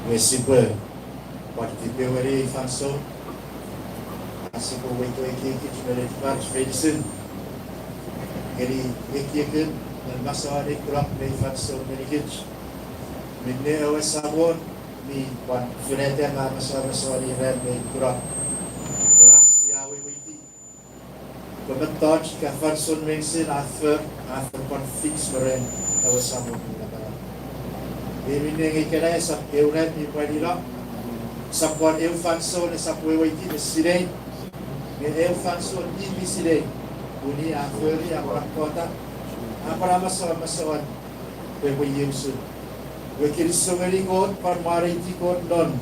Wesipa participe fanso asipo wito iki chimere part medicine geri ekiken dan masa de kurang de fanso medikich minne awasabon mi wan furete na masa di red de kurang ras yawe witi komentar ka fanso medicine after fix meren awasabon Minne ngikera sa euret ni pwedira sa pon eu fanso ni sa pwewaiti ni sidei ni eu fanso ni sidei uni aferi apa kota apa masawan pwewayusu wekiri songeri kot par mariti kot don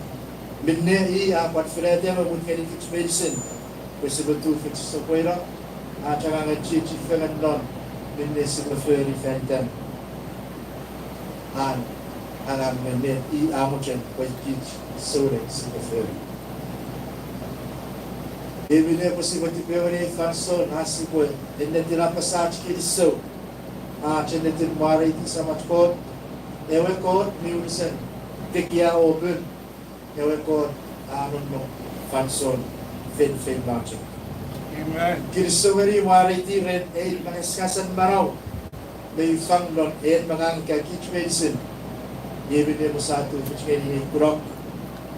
minne I apa frede mabut kedi fix medicine besebetul fix so pwera acara ngaji fengan don minne sebeferi fentan alam menet I amochen wajib sore sebeferi Ebine posibiti pewani fanso nasi boy enne tira pasaj kiriso chenne tir mari ti samat kot ewe kot miunisen tekia open ewe kot no fanso fen marching amen kiriso weri mari ti red eight mangaskasan marau may fang don eight mangang kakich medicine Ebine musatu fichkeni ni kurok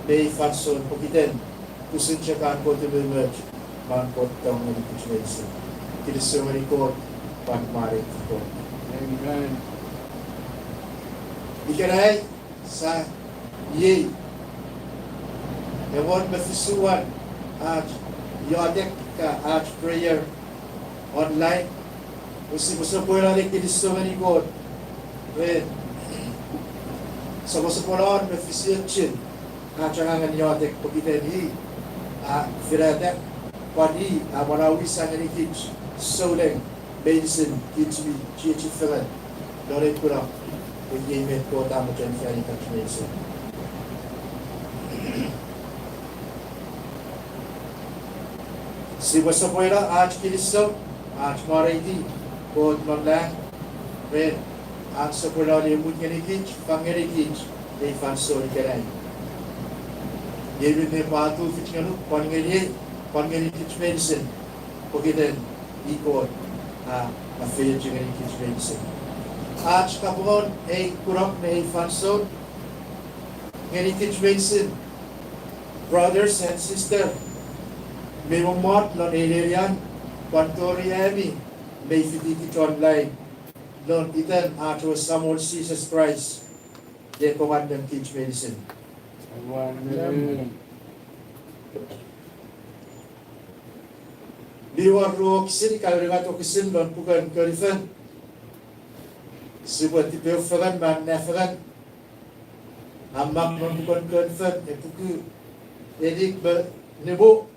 may fanso pokiten kusin cekan kot emerge man kot tong ni kitch medicine kiriso weri kot pan mari ti kot amen Ikarai sa ye Ewan befisuan at yodek ka at prayer online usi musupulan ni kiriso weri kot red sa musupulan befisiachin changangan yodek pagkiteni Firadak Padi Marawisan ni kitch Soleng Benson Kitchbi Chichi Firan Lore Kurang Pagkimet ko tamo dyan Fiani Kachmesa Si Wasapuera Aj Kiliso Aj Maraiti Kod Mamlang Red Aj Sapuera ni Mutya ni kitch Pangeri kitch Di Fanso ni Keray David ne patu fitnganu pangeli kitch medicine pokiten ikot affair chingani kitch medicine आज kapon kurok na fanso ngani kitch medicine brothers and sister may momot lon elerian pantoriami may fititi online lon itan ato samol Jesus Christ de commandant kitch medicine Liwar ruo kisin kalringat o kisin don pukan karifen Sibuat tipeo feran man neferan Amam non pukan karifen Epuku Edik nebo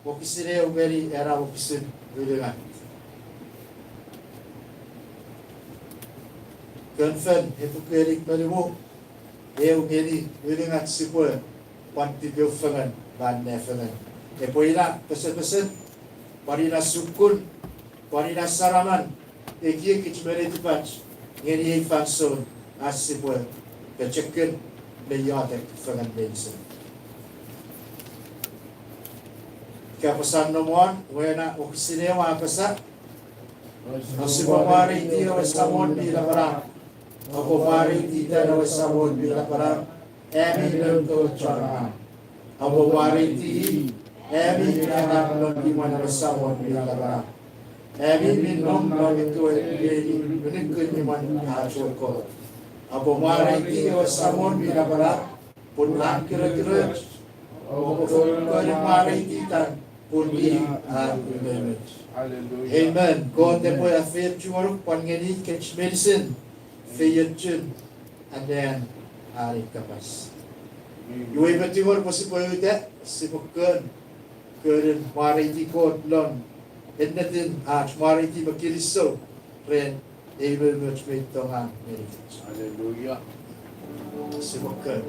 O kisine o beri era o kisin Rulingan Karifen Epuku edik nebo Eu beri Rulingan sibuat Panti teu fangan ban ne fangan poina pesen parina sukun parina saraman ekie kitmere tipach ngeni fanson asipwe kecheken le yatek fangan bensen kapasan nomon wena oksine wa pesa asipamari ti o samon di labara ako mari ti ta o samon di labara Emi nunto chana Abo wariti Emi kanang non di mana bersawon di labara Emi minom non itu Emi menikun di mana hacur ko Abo wariti o samon di labara Pun lang kira-kira Abo kaya wariti tan Pun di Amen God depo ya fair chumoruk Pangeni catch medicine Fair chun And then Ari kapas. Iwe betimor posipoyuta sipokan keren mariti kot lon. Ennatin mariti bakiriso ren able much made tonga meditate. Hallelujah. Sipokan.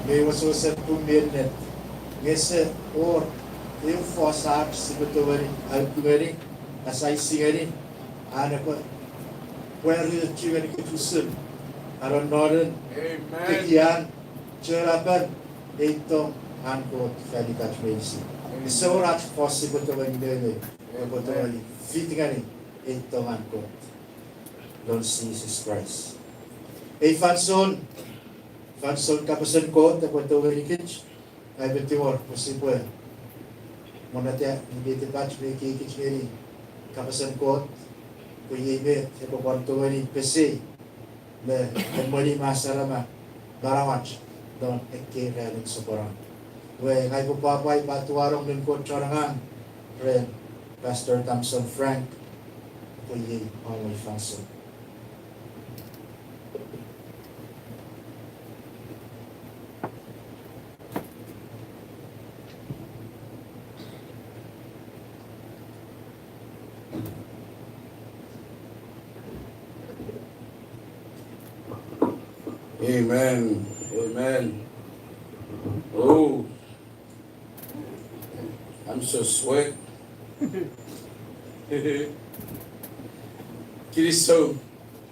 may wasosan pumirnet. Ngese or eu fossar se betoveri alpugari asai singari ana ko where you chiveni kutusun aron noren tikian cherapan itu anko falikat meisi so rat fosse betoveri dele betoveri fitingari itu anko Lord Jesus Christ fanson kapasan ko ta betoveri kich ay betimor posible Monatia, hindi batch may kikich kapasan ko kuyebe sa papantuwa ni PC na mali masarama barawat don ekkira ng soporang. We ngay po papay patuwarong ng ko charangan friend Pastor Thompson Frank kuye away faso. Amen. Amen. Oh, I'm so sweat. Kiriso,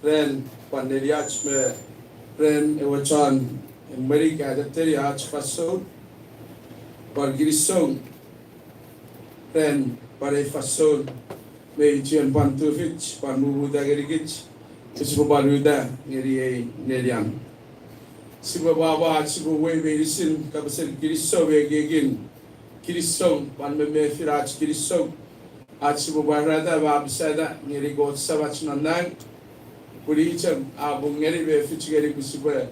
friend, pandeliach me, friend, ewachan, America, the teriach faso, par kiriso, friend, pare faso, me chian pantufich, panuda gerigich, isipabaluda, ngeri nerian. Siba baba siba wewe isin kapasan kiriso wegegin kiriso pan me firach kiriso at siba barada babsada ngeri got savach nanang puricham abung ngeri be fichgeri kusiba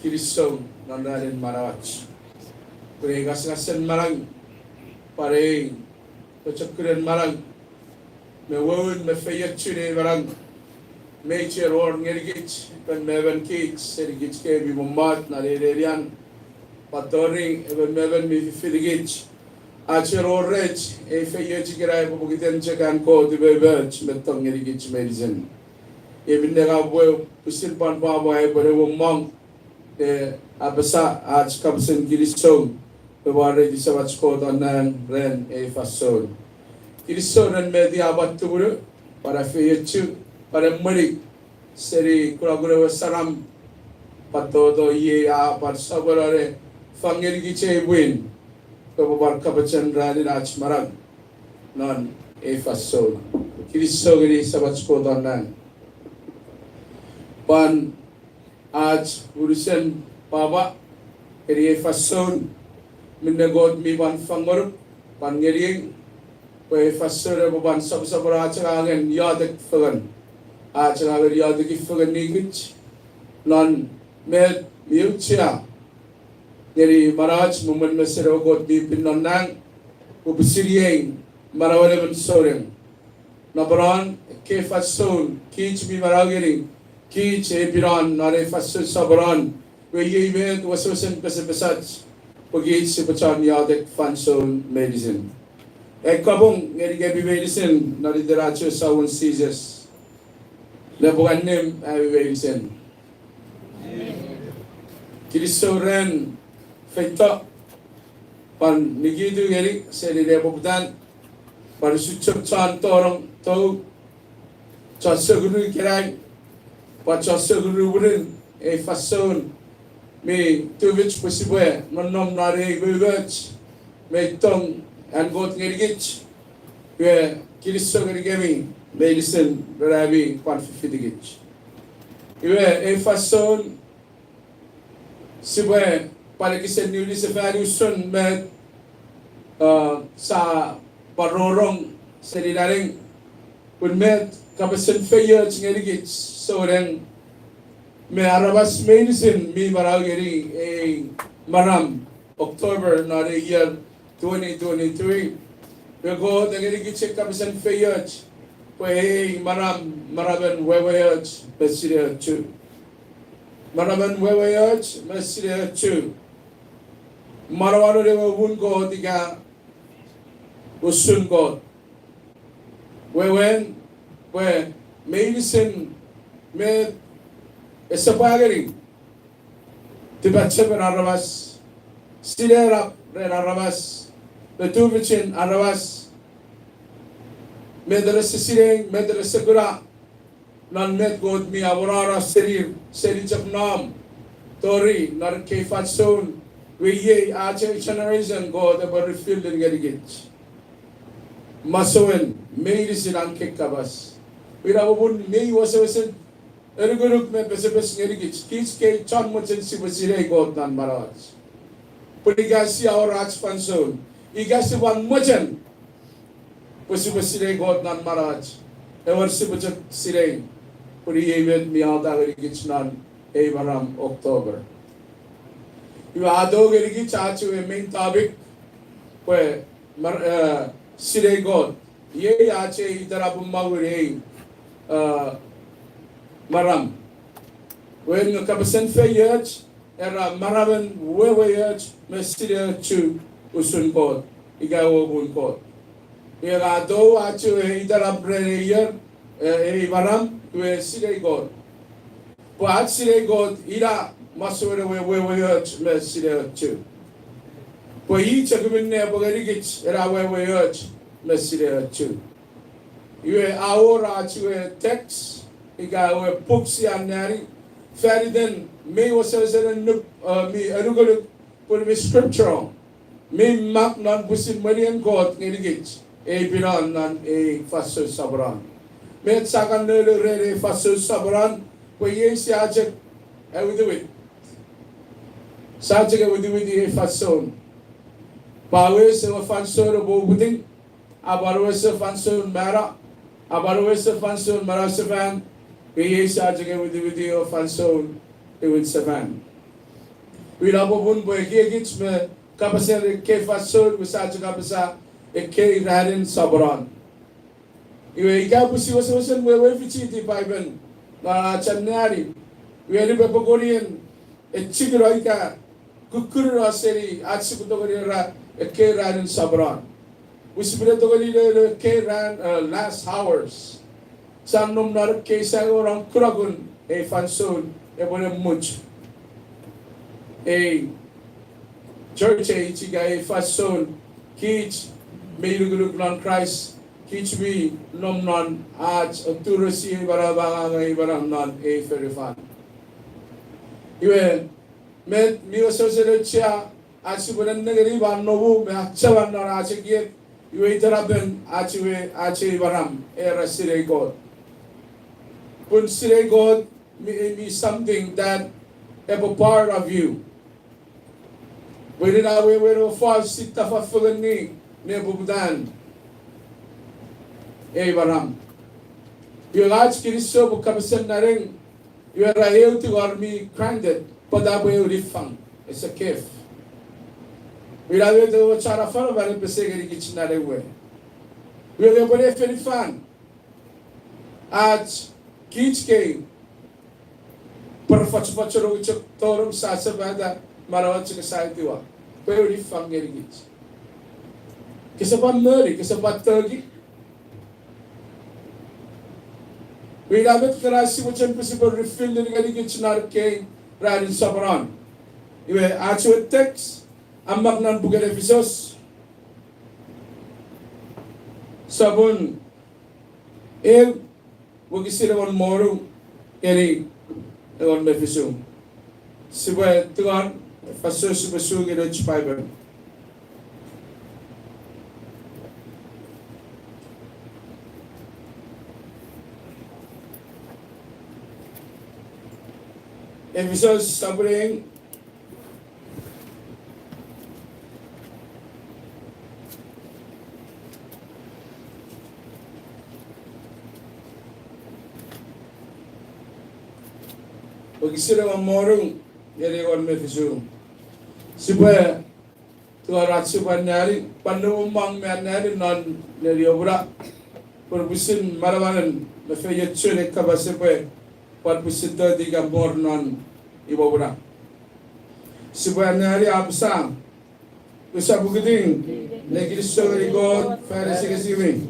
kiriso nandarin marawach puri gasan marang pare pachakren marang me wawun me fayat chune marang Nature or Nergich, when Mevan Cakes, Sergich came in Mumbat, Narerian, Patoring, even Mevan Mifirigich, Archer or Rich, a Fayachigra, Bukitan Chakan called the Birch, Metong Nergich medicine. Even the Rabwell, Pusil Panpa, but a monk, the Abasa, Arch Capson Gilison, the Warri Savage called on Nan, Ren, a Fasol. Gilison and made the Abatur, but I fear you. Para mari seri kura-kura wasaram patodo ye a par sabarare fangeri giche win kabar kabacan rani raj marag non e fasol kiriso giri sabat ko donan pan aj urusan baba kiri e fasol minagod mi ban fangor pan ngering ko e fasol ban sab-sabara changan yadak fagan Achagar yadaki faganigich non med miuchia yeri maraj muman mesero got di pinonang ubisiriyeng marawale man soreng nabaran ke fason kich mi maragering kich e piran nare fason sabaran we yevet wasosen pesepesach pagich si pachan yadak fanson medicine kabong ngeri gabi medicine nari deracho sawon seizures Bukan name Wilson. Kirisoren feito pan nigidu geri seri rebutan pan sucuk cantorong tau casagunu kirai pan casagunu burin fason me tuvich possible nonom nare gugach me tong and got gerigich we kirisoren gemi medicine berabi 150 digit. Iwe fason sibe para kisen newly sa valuation met sa parorong sa dinaring kun met kapasin fayer chingerigit so ren me arabas medicine mi barageri maram October na year 2023 we go dageri check kapasin fayer Wey maraban wewayaj mesire chu. Maraban wewayaj mesire chu. Marawano de wun go diga usun go. Wewen we medicine me esapagari. Tibatse ben arabas Siderap ren arawas. Betuvichin arawas. Medres sireng, medres segera. Nan med god mi aurora serir, serijak nam. Tori, nar kefat soon. We ye ache generation god ever refilled in gerigit. Masoen, medicine ang kekabas. Wirabun may wasawasan. Eruguruk me besebes gerigit. Kich ke chan muchen si basire god nan maraj. Puligasi aurach pansoon. Igasi wan muchen. Pusibasire god nan maraj. Ever sibajak sireng. Puri event mi alda gerigit nan Abraham October. You ado gerigit chachu e main topic. Where sire god. Ye ache idarabum mawure maram. When kapasen fe yach era maravan wewe yach me sire chu usun god. Igawo gun god. Era do achu e idarab yer maram we sire god. But sire god ira masure wewe yach me sire chu. But each of them never gerigit era wewe yach me sire chu. You ahora chu text igawe books yanari feriden me wasasen me arugul put me scripture me mak non busin marian god gerigit e biran nan e faso sabran me sakan re faso sabran ko ye siajek e with sajek with e faso bawe se faso bo buding abarwe se faso mara abarwe se faso mara sevan we ye sajek with e faso e with sevan we labo bun bo gegit me kapasel ke faso we sajek kapasa e ke radin sabran iwe ikapusi wasawasan we fichiti paiben na chanari we ribe pogorian e chigroika kukuru aseri atsukutogorira e ke radin sabran we spiritogorira ke ran last hours sanum nar ke orang kuragun e fanson e bone much e church e chiga e fason kich meiruguluk non Christ kich bi nom non aj turasi barabanga ibaram non e ferifan iwe met miososere chia asubunan negeri ban nobu me achawan non achikie iwe teraben achi baram e rasire god pun sire god me something that have a part of you we did our way we fall sita fa fulani nebudan Abraham. You large Kiriso Bukabasan Naring, you are able to army granted, but that way you fun. It's a cave. We are able to Charafara and Pesegari kitchen way. We are able to very fun. At Kitch Perfachpacharo Torum Sasavada Marawachika Saitiwa. Very fun getting it. Kiss about Murray, kiss about Turkey. We have it Karasi, which I'm possible refilled in the kitchen arcade, right in Sabran. You were actual text, and Magnan Bugarevisos Sabun El Wugisira on Moru, Eri, on Mephisum. Siba Tuan, Fasos Basu in each fiber. Episodes suffering Ogisira Morung, Yeri on Mephisu. Super to a Ratsubanari, Panumang Manari non Neriobra, Purbusin Maravan, the Fayette Chune Kabasepe. Pat pusito di gambor non ibobra. Sebenarnya absam. Usaha bukiding negeri sogri god farisi kesimi.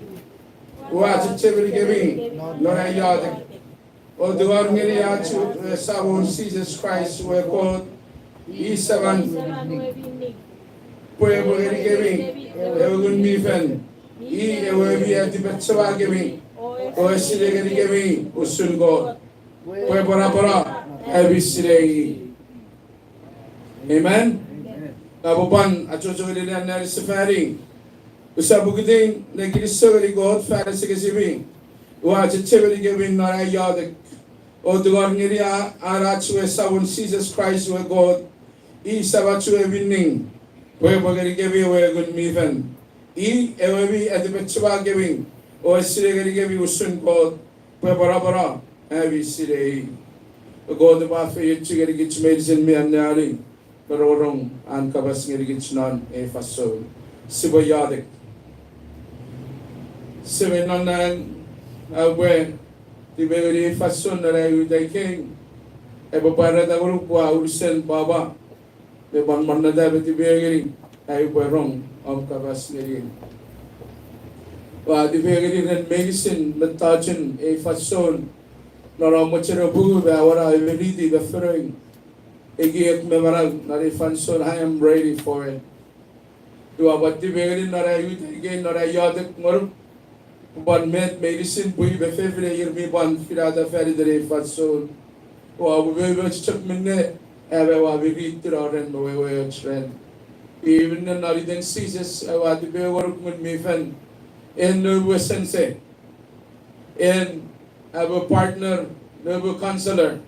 Wajib cebri kemi lora yade. O duar ngeri achu sabon Jesus Christ we god isaban pueblo geri gemi egun mi fen ewebi atibet sawa gemi oesile geri gemi usun go pueblo para ebisile. Amen. Kabupan achocho geri na safari usabugding negiri sogri god fara sigesibi wa chechebeli gemi na yadak o dugar ngiri arachwe sabun Jesus Christ we God sabachwe winning we bagari gebi we gun mifen ewebi adibachwa gebi o sire gari gebi usun God we bara evi sire God ba fe yichi gari gich medicine me anari barorong an kabas gari gich non e faso sibo yadik sibo non we di beri fason na rai udai king e bapara da grupo a ursen baba de ban manna da beti beri ai barong of kabas ngeri wa di beri ren medicine metajin e fason na ra mochero bugu ba wara beri di the throwing egi ek memarag na ri fason I am ready for it do what di beri na rai udai king na rai yadak ngor ban met medicine bui be fevre year me ban firada feri dere fatso o abu be chak minne ave wa be ritro ren we chren even na nari season wa de be work with me fan en no sense en ave partner no counselor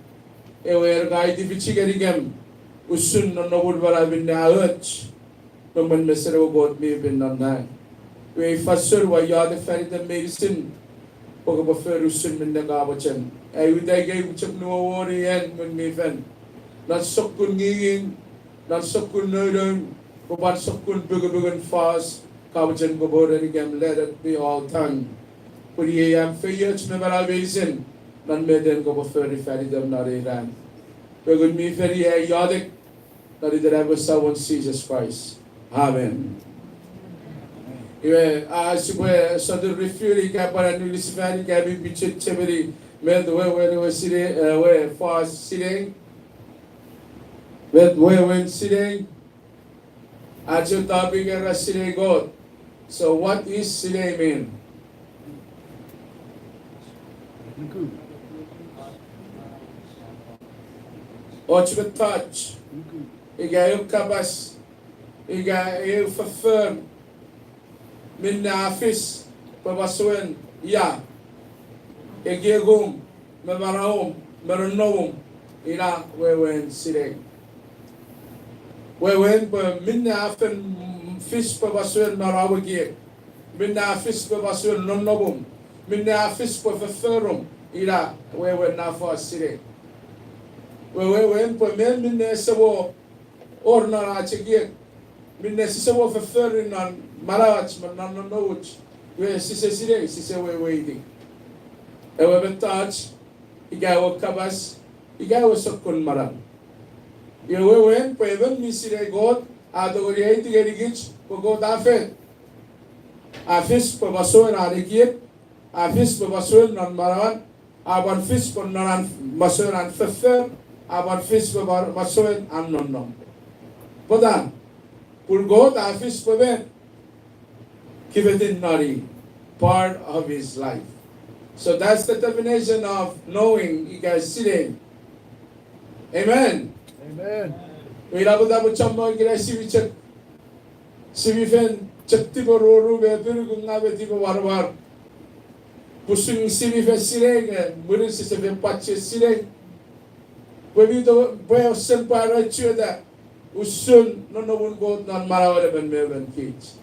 e we guy di bichi gari gam usun no bul bara bin na ach no man mesero god me bin na we fasur wa yad feri the medicine o go feru sun min nga bachan ay uday gay chuk no wori en mun mi fen na sokun nging na sokun nodon ko ban sokun bugun fast ka bachan go bore ni gam let it be all done for ye am feyach me bara medicine nan me den go feru feri them na ran bugun mi feri ay yadik na didera go someone Jesus Christ. Amen. Supaya satu refuel ka para nulis fani ka bi bichit cheberi med we sire we fast sitting with when sitting ajo topic era sire God. So what is sire mean? Ocho touch igayo kabas igayo firm min afis pabasuen ya egegum memaraum merenum ila wewen sire wewen pa min afen fish pabasuen marawagi min afis pabasuen nonnobum min afis paferum ila wewen nafa sire wewen pa men min sabo orna achige min sabo feferin nan Malawach man noach we sise we waiting ewe betach igawo kabas igawo sokon maram yewe wen peven misire god adogori tigerigich ko god afet afis po basoen arekiet afis po basoen non maran aban fis po non basoen an fefer aban fis po basoen an non podan pur god afis po ben Kivetin Nari, part of his life. So that's the definition of knowing you guys sitting. Amen. Amen. Wila ko dapat chamma kira sivifen chakti ko roru betur kunga beti ko war pusing sivifen sireng murin si seven patches sireng. Webi to boy sen para chuda usun no go non marawale ben meben kids.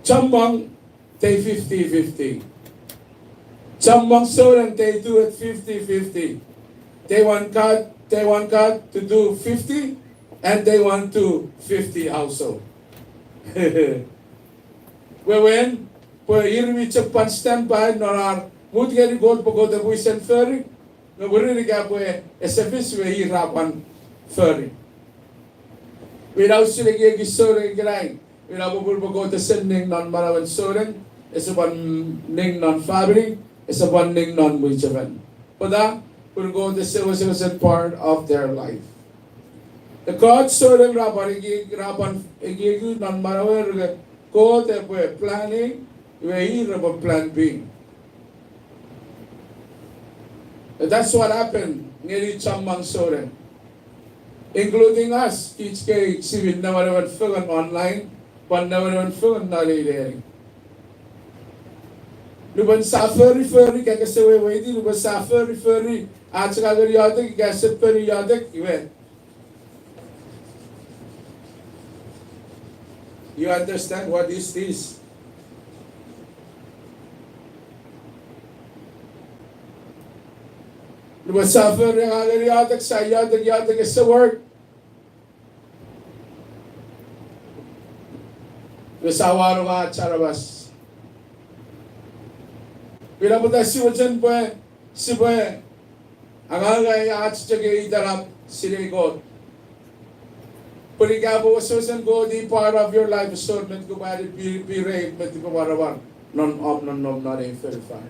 Chambang, they 50-50. Chambang Soran, they do it 50-50. They want God to do 50, and they want to 50 also. When we cepat standby, nor would get gold for the voice and ferry, no really got where SFS where he rapan ferry. Without sitting a soaring grind. Winabubul ko te sending non marawan soren, esaban ning non fabric, esaban ning non muichavan. Pada, will go the civil part of their life. The God saw them rapan igi non marawer ko te planning we raba plan B. That's what happened nearly chamang saw them. Including us, each case, civil never film online, but never film not there. Luban suffer referring, kaya way di luban suffer referring. At sa kagariyadik, kaya sa periodic event. You understand what is this? Luban suffer yung kagariyadik sa yadik is the word. Besawaro ka charabas. Bila po tayo siwajan po si po ang angay at siyagay darap silikot. Pagkabo susan ko di part of your life so met ko ba be raped met ko parawan non not a verify.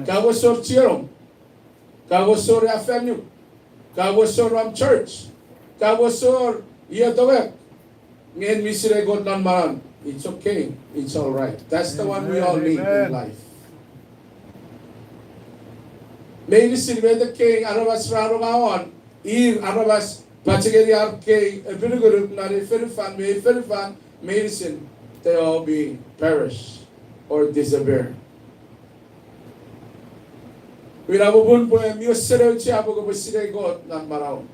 Kago sor chirong. Kago sor afenyu. Kago sor church. Kago sor iya tawek. Ngayon misire god non maran. It's okay. It's all right. That's the one we all need in life. Maybe silveda king arabas raro gaon. Arabas Pachagari Arke, a very good, not a Philippine medicine, they all be perish or disappear. We have a boon poem, you said out Chiapo Side God, not Marao.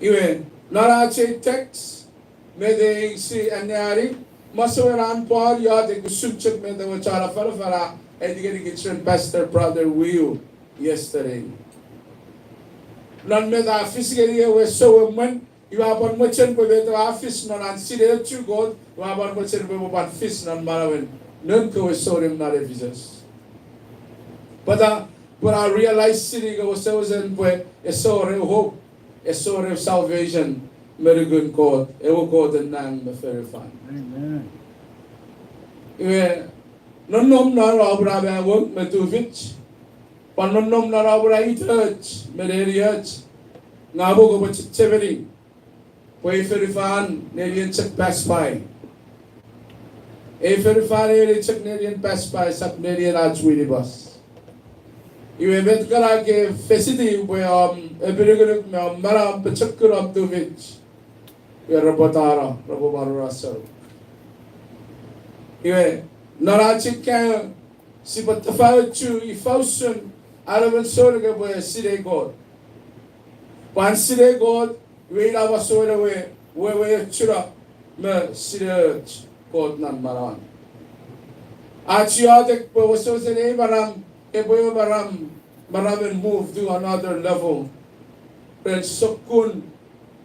Even Narache text, may they see and Yari, Masaran Paul, Yadi, Suchuk, may the Wachara Farafara, and getting it Pastor Brother Will yesterday. Non med physically we so when you have on much and with the office non consider to God, you have on much and with one fish non marawen. None go so him not a visitors. But I realized city was so and where a sort of hope, a sort of salvation, very good God, it will go the nang the very fun. Amen. Non not Abraham work Metuvich. Panon na rabra itach, mereriach, ngabo ko cheveri, poi ferifan, nerian chak pass by. A ferifan eri chak nerian pass by, sap nerian ajwini bus. You event karake facility where a birigur maram pachakur up to which we are Rabotara, Rabobarasar. You narachik can see but the fire to if Araban Sorga boy Side God. Pan Side God, we have a sort of way where we chura me Side God nan maran. Achiatic was so the name Maram, a boy Maram and move to another level. Then Sokun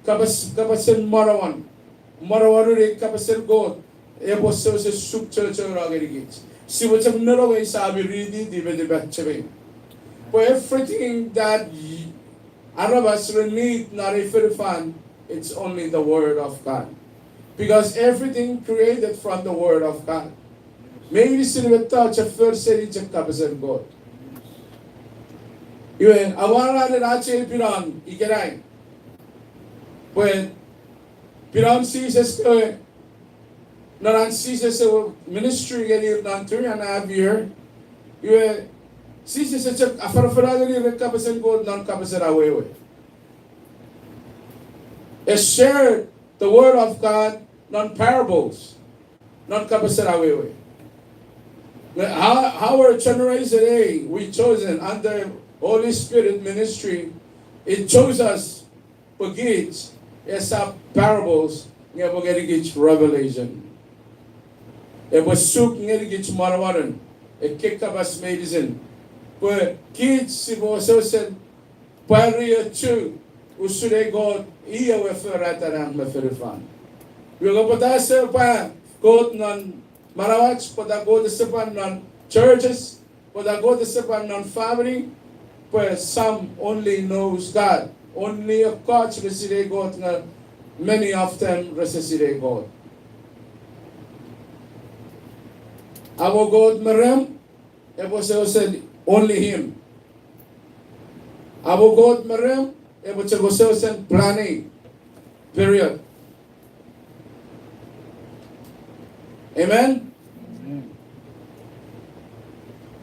Kapasin Marawan, Marawari Kapasin God, a was so the soup church or aggregates. See what's a no way Sabi reading the batch. For everything that Arabas need not a fan, it's only the word of God. Because everything created from the word of God. Maybe silver touch a first series of Kapasan God. Even Awara and Ache Piran, Ikerai. When Piran sees us going, Naran sees us ministry getting done 3.5 years, you see, such a farfaragani kapasan God non kapasan away. Share the word of God non parables, non kapasan away. Our generation today, we chosen under Holy Spirit ministry, it chose us for kids as parables, nga getting revelation. It was sook nga gits marawaran, it kicked up us medicine. Where kids si boso sen paria chu usure God iya we ferataran me ferifan. Yung kapatasa pa God non marawats pada God sepan non churches pada God sepan non family where some only knows God. Only a coach reside God na many of them reside God. Our God merem it was said only him. Our God Mariam, it was a planning. Period. Amen?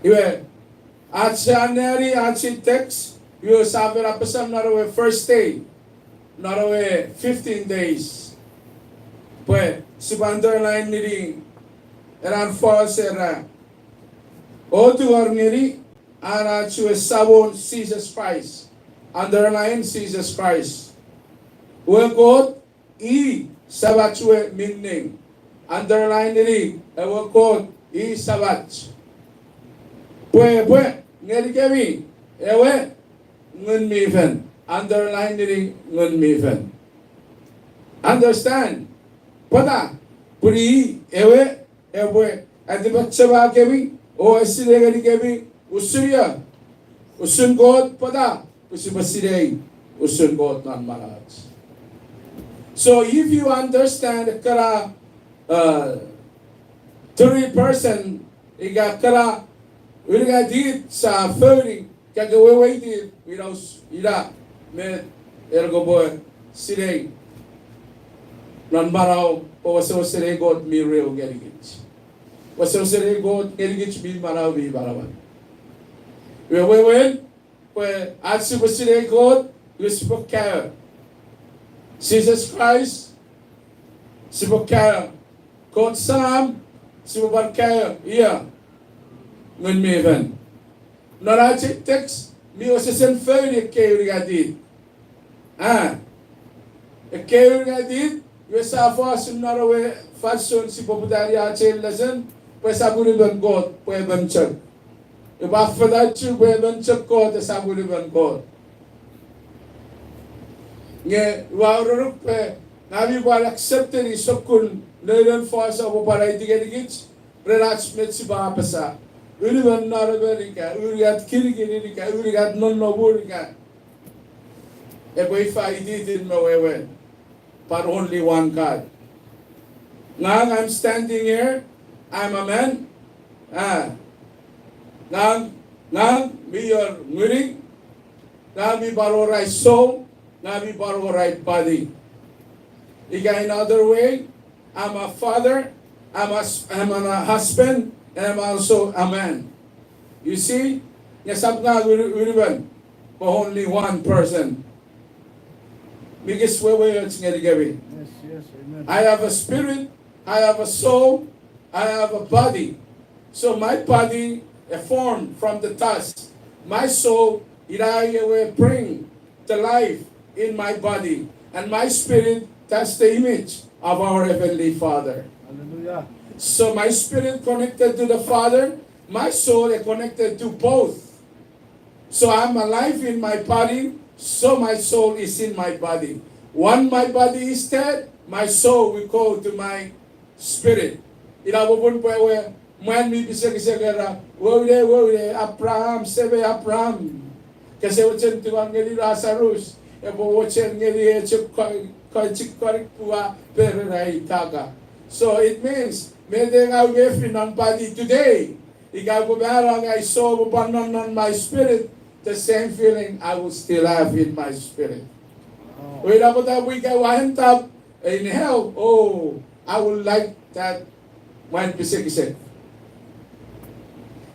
Iwe, at January, at si text, you sabi rapasam na rawe first day, na rawe 15 days. Pwe, si underline niri, eran false era. O tuwar niri, ara chue sabon Jesus Christ. Underline Jesus Christ. Uwe kot, sabat chue meaning. Underline niri, ewe kot, sabat. Pwe, ngeri kemi, ewe, ngun miven. Underline niri, ngun miven. Understand? Pada, puri, ewe, adibat saba kemi, o asile gari kemi, usurya, usun God, pada, usibasirei, usun God nan maraj. So if you understand kara, 3%, iga kara, uriga dit sa feuring, kagawe dit, wiraus, ira, med, ergoboy, sirei, nan maraw, o waso sirei God mi real gerigich. Waso sirei God gerigich mi maraw mi marawan. Wewen, at si sirei God, wispo kaya. Jesus Christ, sipo kaya. God Sam, sipo kaya, iya. Ngun meven. Narachi text, mi osesen feuille kayo rigadit. Kayo rigadit, wesa afasun narawe fasun si popudari ache lesson, pues saburi ban God, pues ban chak. Iba fadachu pues ban chak God, saburi ban God. Nge wauruk pe, nabi bal accepted isokun, neren fasa po para itigedikich, relats met si bahapasa. Uriban naraberika, urigat kirigirika, urigat non-noburika. If I did it no way, but only one God. Now I'm standing here, I'm a man. Now we are moving. Now we borrow right soul. Now we borrow right body. Another way, I'm a father. I'm a husband. And I'm also a man. You see? Yasab nga uriban. For only one person. Because yes, amen. I have a spirit, I have a soul, I have a body. So my body a form from the dust. My soul, will bring the life in my body. And my spirit, that's the image of our Heavenly Father. Hallelujah. So my spirit connected to the Father, my soul is connected to both. So I'm alive in my body, so my soul is in my body. When my body is dead, my soul will go to my spirit. Ilabubun po ewe, man mi bisag-isagara, wawde, Abraham, sebe Abraham. Kasi wachen tuwang ngeli Lazarus, ebo wachen ngeli chikkarik puwa, pero taga. So it means, medeng I live in my body today. Ikaw bumarang I saw upanon on my spirit, the same feeling I will still have in my spirit. Wait up that we go end up in hell. Oh, I would like that when bisig.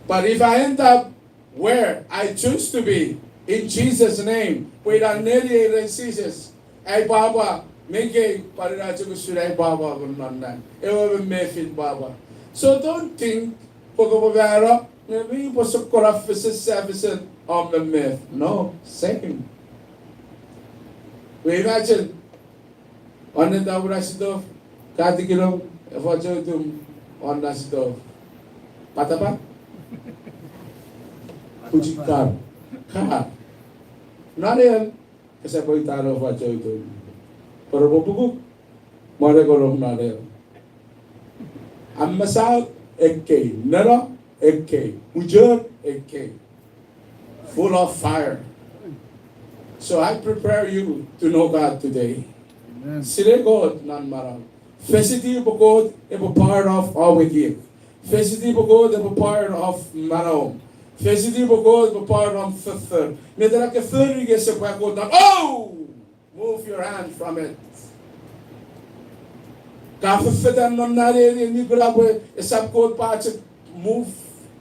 But if I end up where I choose to be, in Jesus' name, with a nearly Jesus, ay Baba, Menge pariracho gusuray Baba gunnan. Ewa mefit Baba. So don't think pagobara maybe posok koraf services on the myth. No, same. We imagine on the Dabrasido, Katikilo, Evajotum on Nasido. Patapa? Kujikar. Car. Not yan. Kasi po italo Vajotum. Pero bubuguk, Moregorong Nadel. Ammasal, Ek, Nera, Ek, Ujar, Ek. Full of fire. So I prepare you to know God today. Sire God nan marang. Fesity po God e po part of our gift. Fesity po God e po part of marang. Fesity po God e po part of fiffer. Medra ke furige sa kwa God na, oh! Move your hand from it. Kafedan non nare ni grabo esap code parts move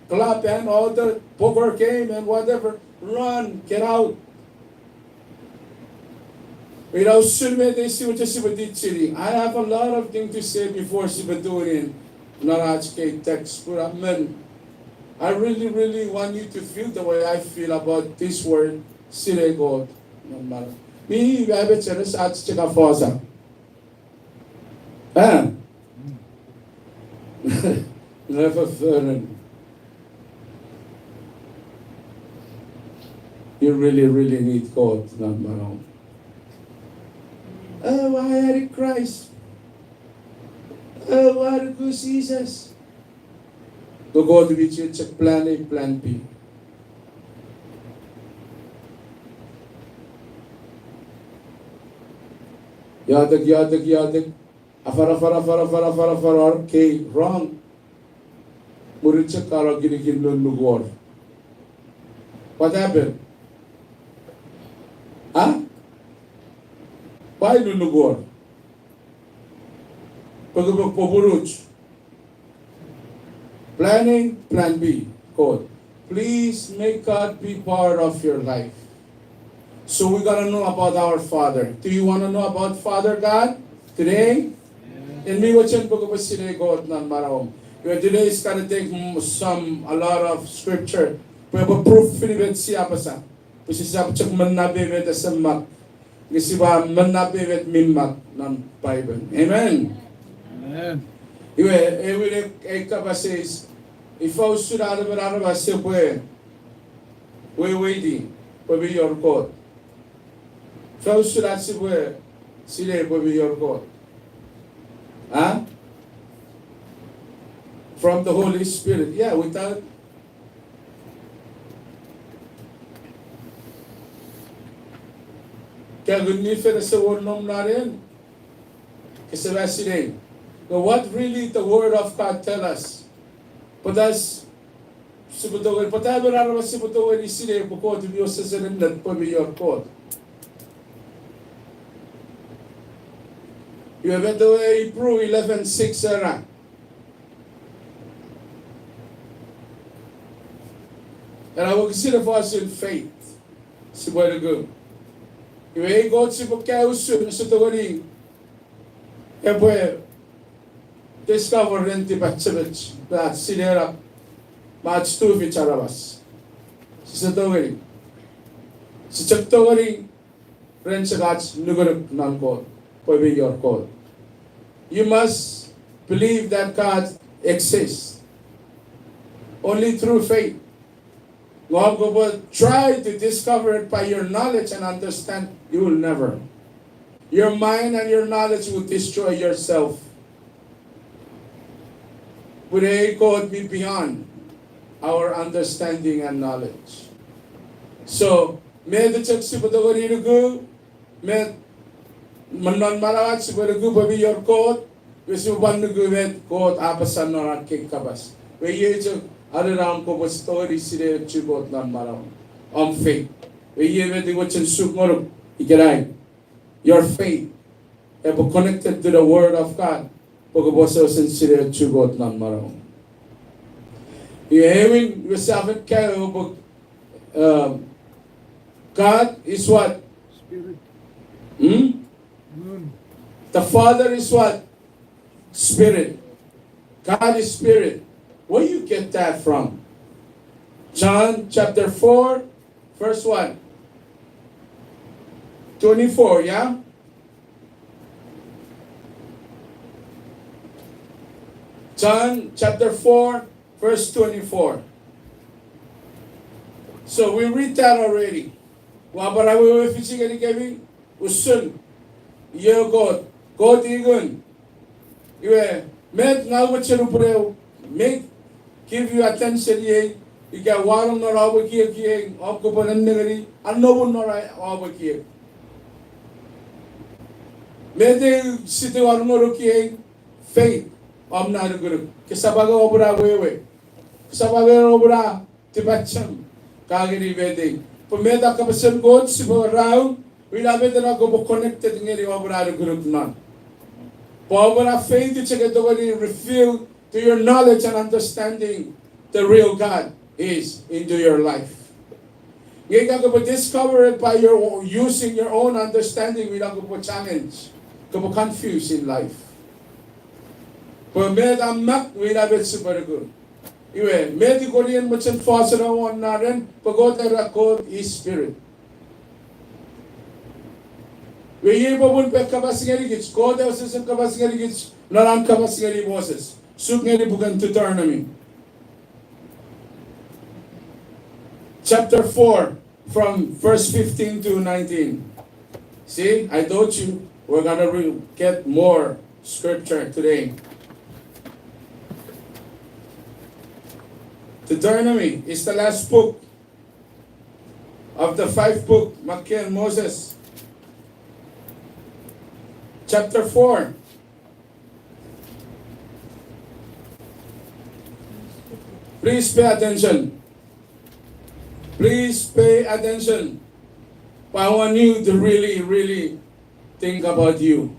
clap and all the poker game and whatever. Run, get out. Without sulme they see what you I have a lot of things to say before Sibadurin Narachke text, but amen. I really, really want you to feel the way I feel about this word, Sire God. Me, I bet you this at Chika Fosa. Never further. You really, really need God, not my own. Oh, why are you Christ? Oh, why are you Jesus? To God with you, check plan A, plan B. Yadag. Afara. Okay, wrong. Murid karo ginigin lugor. What happened? Huh? Why lulugor? Pagpapurut. Planning, plan B. Code. Please make God be part of your life. So we gotta know about our Father. Do you want to know about Father God today? And me watching pagpapasine God nan marawang. Today is gonna take a lot of scripture. Pero proof finibet siya pa sa. Kasi siya pa manabibet sa mak. Kasi ba manabibet mimak ng Bible. Amen. Amen. Iwe says, if I was to ba siya po we waiting for your God. If I was to siya po sila po your God. Huh? From the Holy Spirit. Yeah, without kaya gunifin sa wordnom na rin. Kasi ba sila what really the Word of God tell us? Padas sibutugan, patay ba naman sibutugan ni sila bukod yung sa salindan po biyor po. You have the way Hebrew 11:6 era. And I will consider for us in faith. Si where to go. Iwe God si pagkaya usun sa tawari. Ebe discover rin ti pachibich that sinera match to vicharabas. Si sa tawari. Si chak tawari rin sa gats nugarap ng God. Pwede your God. You must believe that God exists. Only through faith. God will try to discover it by your knowledge and understand. You will never. Your mind and your knowledge will destroy yourself. Would God be beyond our understanding and knowledge? So, may the church si Padagari Rugu, may manon malawat si Padagari babi your God, kasi one Rugu with God apasan na king kabas. May you Aram ko po story sila chubot ng maraw. Faith. We with the watch and soup more ikiray. Your faith. Ever connected to the Word of God. Pagkaboso sin sila chubot ng maraw. Ihewin resavit kayo God is what? Spirit. The Father is what? Spirit. God is Spirit. Where do you get that from? John chapter 4, verse 1. 24, yeah? John chapter 4, verse 24. So we read that already. Wabarawi physically Kevin, usun, yo God, God igun. Iwe, med nga wacharupureo, make give you attention ye, you get warung nor over here, of Gopan Negri, and no one nor over here. May they sit on Moroki, faith, not a group, Kisabaga Obra Wewe, Kisabaga Obra, Tibacham, Kagiri Vedi. For me, the Kapasan goes around, we'll have it go connected in any Obra group none. Power of faith is revealed to your knowledge and understanding the real God is into your life. Ngayon ka po discover it by your using your own understanding without po challenge. Ka po confused in life. Po med amak without it super good. Iwe, medicalian mo chen fosra one na rin pagoda rakod is spirit. Weye babun pe kabasingeri gits koda usisim kabasingeri gits naran kabasingeri Moses. Suk ngeri bukan Deuteronomy. Chapter 4 from verse 15 to 19. See, I told you we're gonna get more scripture today. Deuteronomy is the last book of the 5 book Maccabean Moses. Chapter 4. Please pay attention. Please pay attention. I want you to really think about you.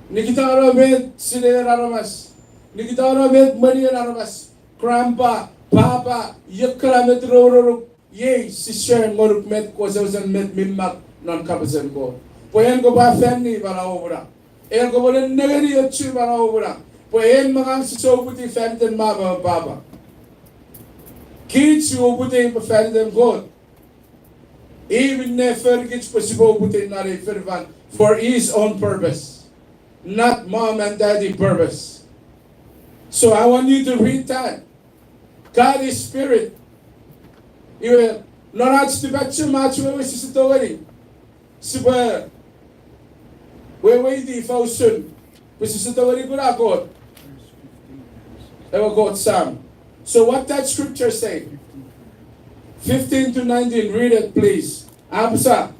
Nikita Robet, Sile Raramas. Nikita Robet, Maria Raramas. Krampa, Papa, Yakramet Roro, Ye, Sisher, Moruk Met, Kosan Met Mimak, non Kapasan Go. Poyen go ba family para obra. El go bolen negeri achu para obra. Poyen mangang sisobuti family mama baba. Kids you obuti pa family God. Even never gets possible obuti na refervan for his own purpose, not mom and daddy purpose. So I want you to read that. God is spirit. Iwe norats tibatchu machu we sisitogari. Super. We di fausun. Sisitogari gura God. Ever God Sam. So what that scripture say? 15 to 19. Read it, please. Absa.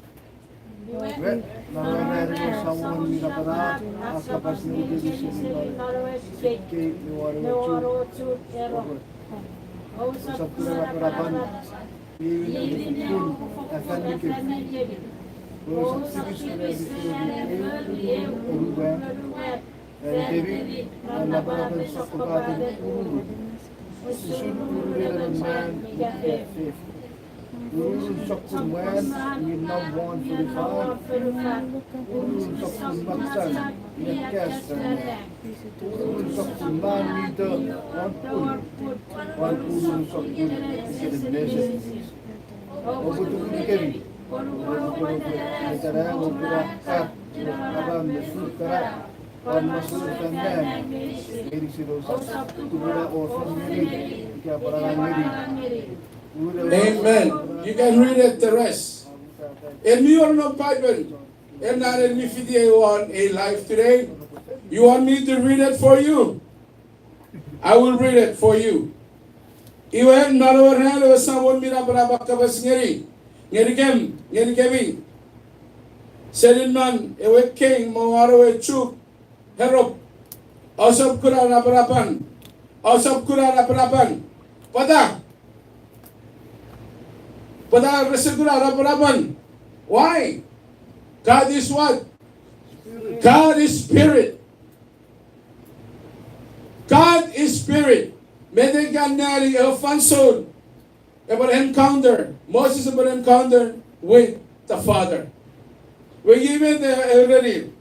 Urun sokun wen we love one for the farm. Urun sokun maksan we cast urun sokun man we the one urun sokun ke the blessing. Obu tu ni keri. Kita dah gua kat abang sukara on masuk tangan. Meri sirosa tu gua orphan meri kya parangan meri. Amen. You can read it the rest. And me or no Bible. And not in me video on a live today. You want me to read it for you? I will read it for you. Even not over hand over someone mira barabak kabas ngeri. Ngeri kemi. Sedin man ewe king mawaro e CHUUK herop. Osop kura na barapan. Osop kura na barapan. Pada. Pada resegura rapan. Why? God is what? Spirit. God is spirit. God is spirit. Medegan nari elfanson. Ever encounter. Moses ever encounter with the Father. We given the already.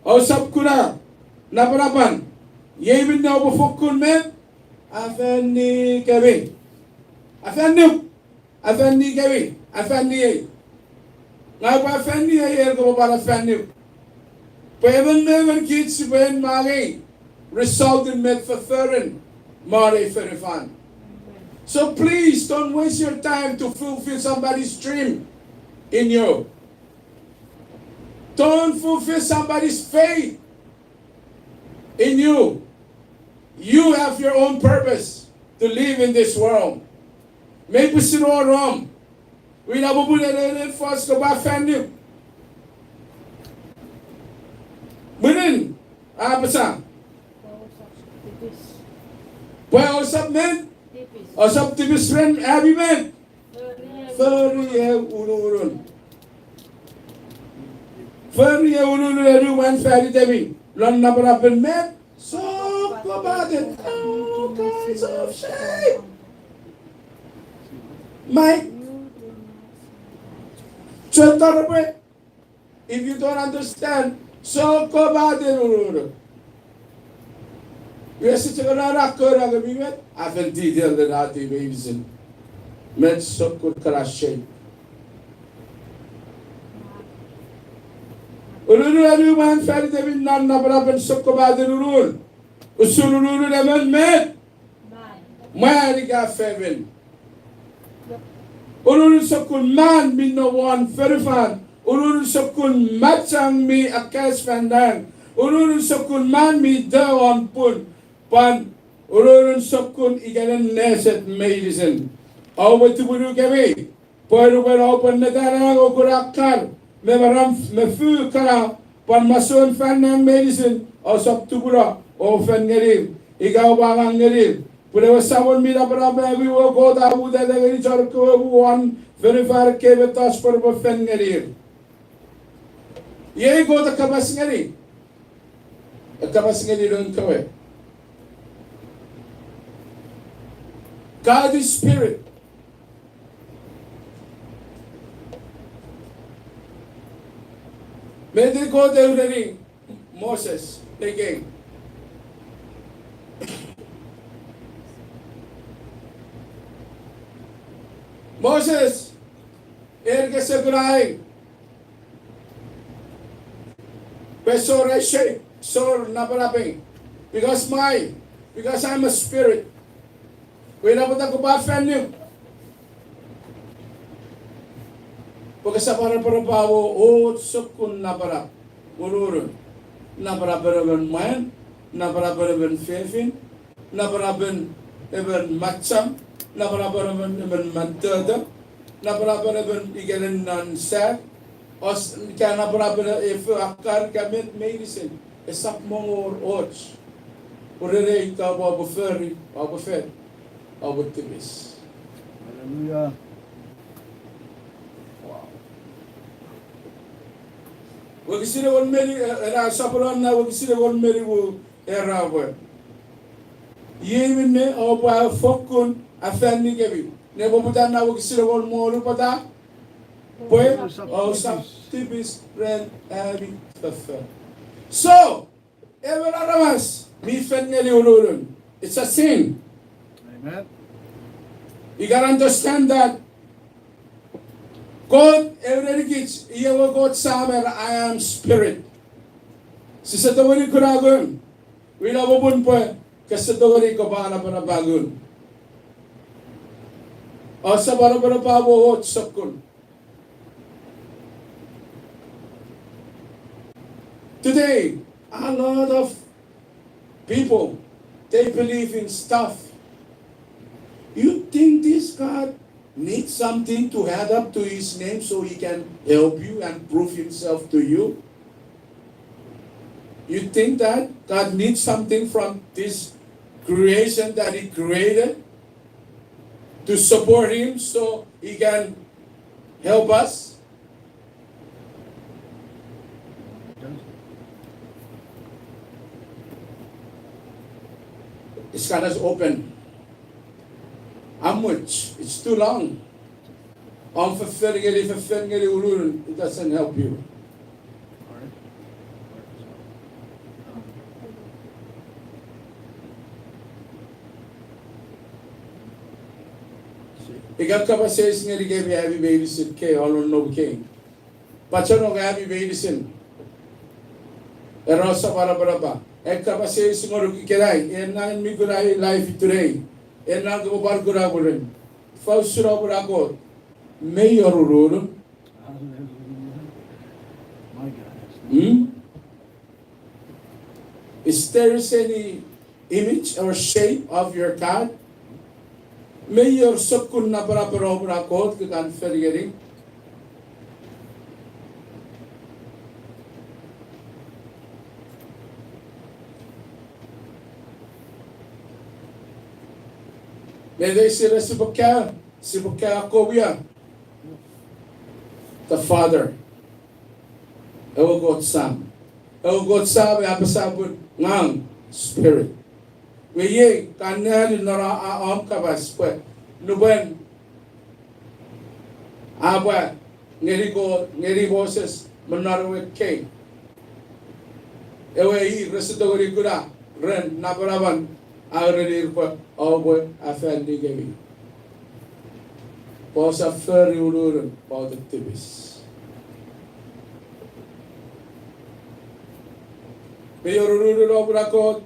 Osap kura naparapan. Yevin na ubufukun men. Afeni kevin. Afeni. Afendi gawi, afendi ay. Nga pa afendi ay ko para afendi. Pweden never kids when magi result in met verfeuren, mare verfan. So please don't waste your time to fulfill somebody's dream in you. Don't fulfill somebody's faith in you. You have your own purpose to live in this world. May pusino rom. We na bubulele first ko ba family. Munin. Basa. Well, usap men. Usap tipis ren abi men. Feriye ururun. Feriye ururun adu man feri debi. Run number up in men. So about it. All kinds of shame. Mike, if you don't understand, so about it. We are sitting on a rock or a minute. I've been detailed in how the waves in. Met so good crash shape. Ululu man fell the wind non number up and so about the rule. Usululu lemon met. My got favin. Ululu so good man be no one very fan. Ululu so good matchang me a cash fandan. Ululu so good man me down on pull. Pan urun sokun igalan neset medicine. Awa tiburu kami. Paru open na darang o kurakar. Me maram me fu kara. Pan mason fan ng medicine. O sop tubura. O fan ngarim. Ikaw bangang ngarim. Pure wasawon mira para we will go da uda da gari charko one verify kebe tas par ba fan ngarim. Ye go da kabas ngari. Kabas ngari don kawe. God is spirit. May they go there ready. Moses, again. Moses, erge segurai. Pesor shape, sor nabarabing. Because I'm a spirit. Kung napunta ko ba fan niyo? Pagkasapara para bawo, sukun na para. Ururun. Na para ben man, na para ben fefin, na para ben matsam, na para ben mantada, na para ben igalen nan sad, os kaya na para ben akar kamit medicine. Esak mong och. Urere ikaw babuferi, babuferi. Optimis. Hallelujah. Wow. Wag sila kon meri era saparan na wag sila kon meri wo era wa. Yemin ne o ba fokun afan ni gebi. Ne bo butan na wag sila kon mo pata. Boy o sa tipis ren abi fafa. So, ever aramas mi fen ngeli ululun. It's a sin. Amen. You gotta understand that God, every kids, God samer, I am spirit. Si sa tawari ko ragon, wala bubun pa, kasi tawari ko para bagon. O sa para pabuhot sakun. Today, a lot of people, they believe in stuff. You think this God needs something to add up to his name so he can help you and prove himself to you? You think that God needs something from this creation that he created to support him so he can help us? This God is open. How much? It's too long. It doesn't help you. Ikaw ka pa says nga ligay may happy babysit kay all no king. Pacho no happy babysit. Erosa para ba? Eka pa says nga ruki kiray. En na mi kuray life today. En na ko bar kura buren. Fausura bura ko. Mayor rule. My God. Is there any image or shape of your God? Mayor sokun na para bura ko kan fergering. May sila si Bukya Kobiya, the Father, Ewagot Sam. God sabi apasabot ngang spirit. Weye kanel nara aam kabas pwe. Nuben aba ngeri boses menarwe ke. Ewe I residogori gura ren nabaraban agredir pa awbo afendi gevi. Posa ferri ururen pauda tibis. Mayor ururu obrakot.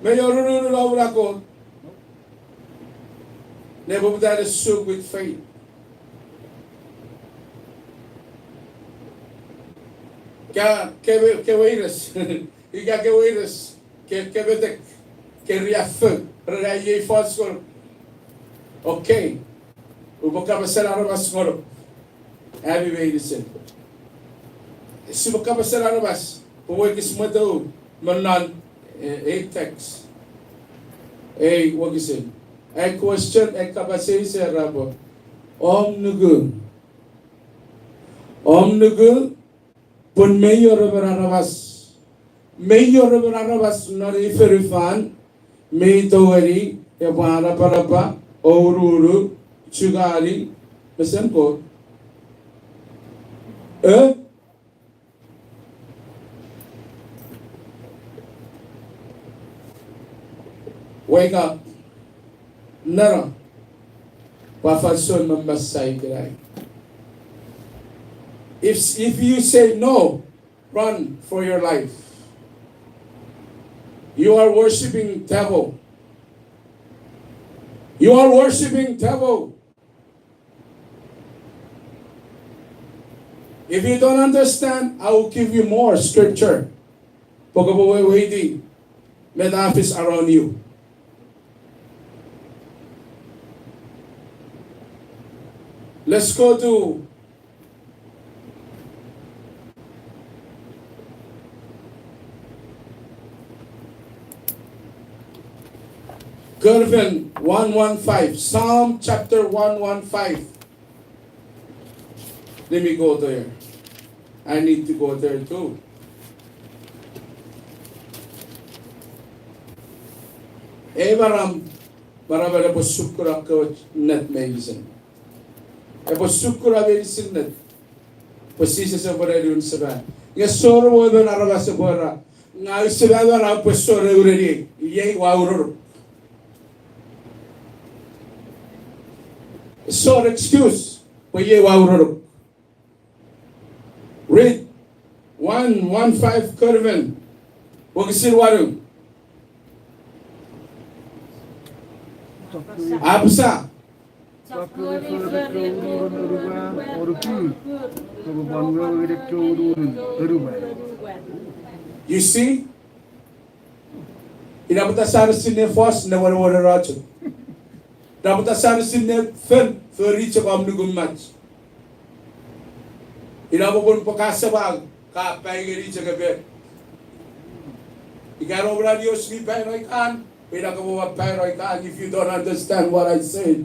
Mayor ururu obrakot. Never that is CHUUK with faith. Que virus, y que virus, que vedek, que riafu, raye falskor. Okay, ubokaba seraro basngoro. Abi veirisin. Subokaba seraro bas. Poe kismado manan text. What is it? A question a kabase serabo. Om nugu. Pun mayor berarabas nari ferifan may tawari ya para oruru chugari pesan ko wake up nara pafason mamasay kirai. If you say no, run for your life. You are worshiping devil. You are worshiping devil. If you don't understand, I will give you more scripture. Waiting. Metaphysics around you. Let's go to Gervin 115, Psalm chapter 115. Let me go there. I need to go there too. Evaram marabala po sukura ko net medicine. E po sukura medicine net. Po sisa sa bora yun sa. Nga soro mo ba naraba sa bora. Nga isababa ra po soro uredi. Yey waurur. Sort excuse. Read 115 Kervin. Wagisil waru. Absa. You see? Inabuta sana sinne fos na wala racho. Dapat asal sinne fen reach of amnugum match. Inabon pokasabag ka paigeri jagabe. Igaro radio sleep right on. Pinakawa right on if you don't understand what I said.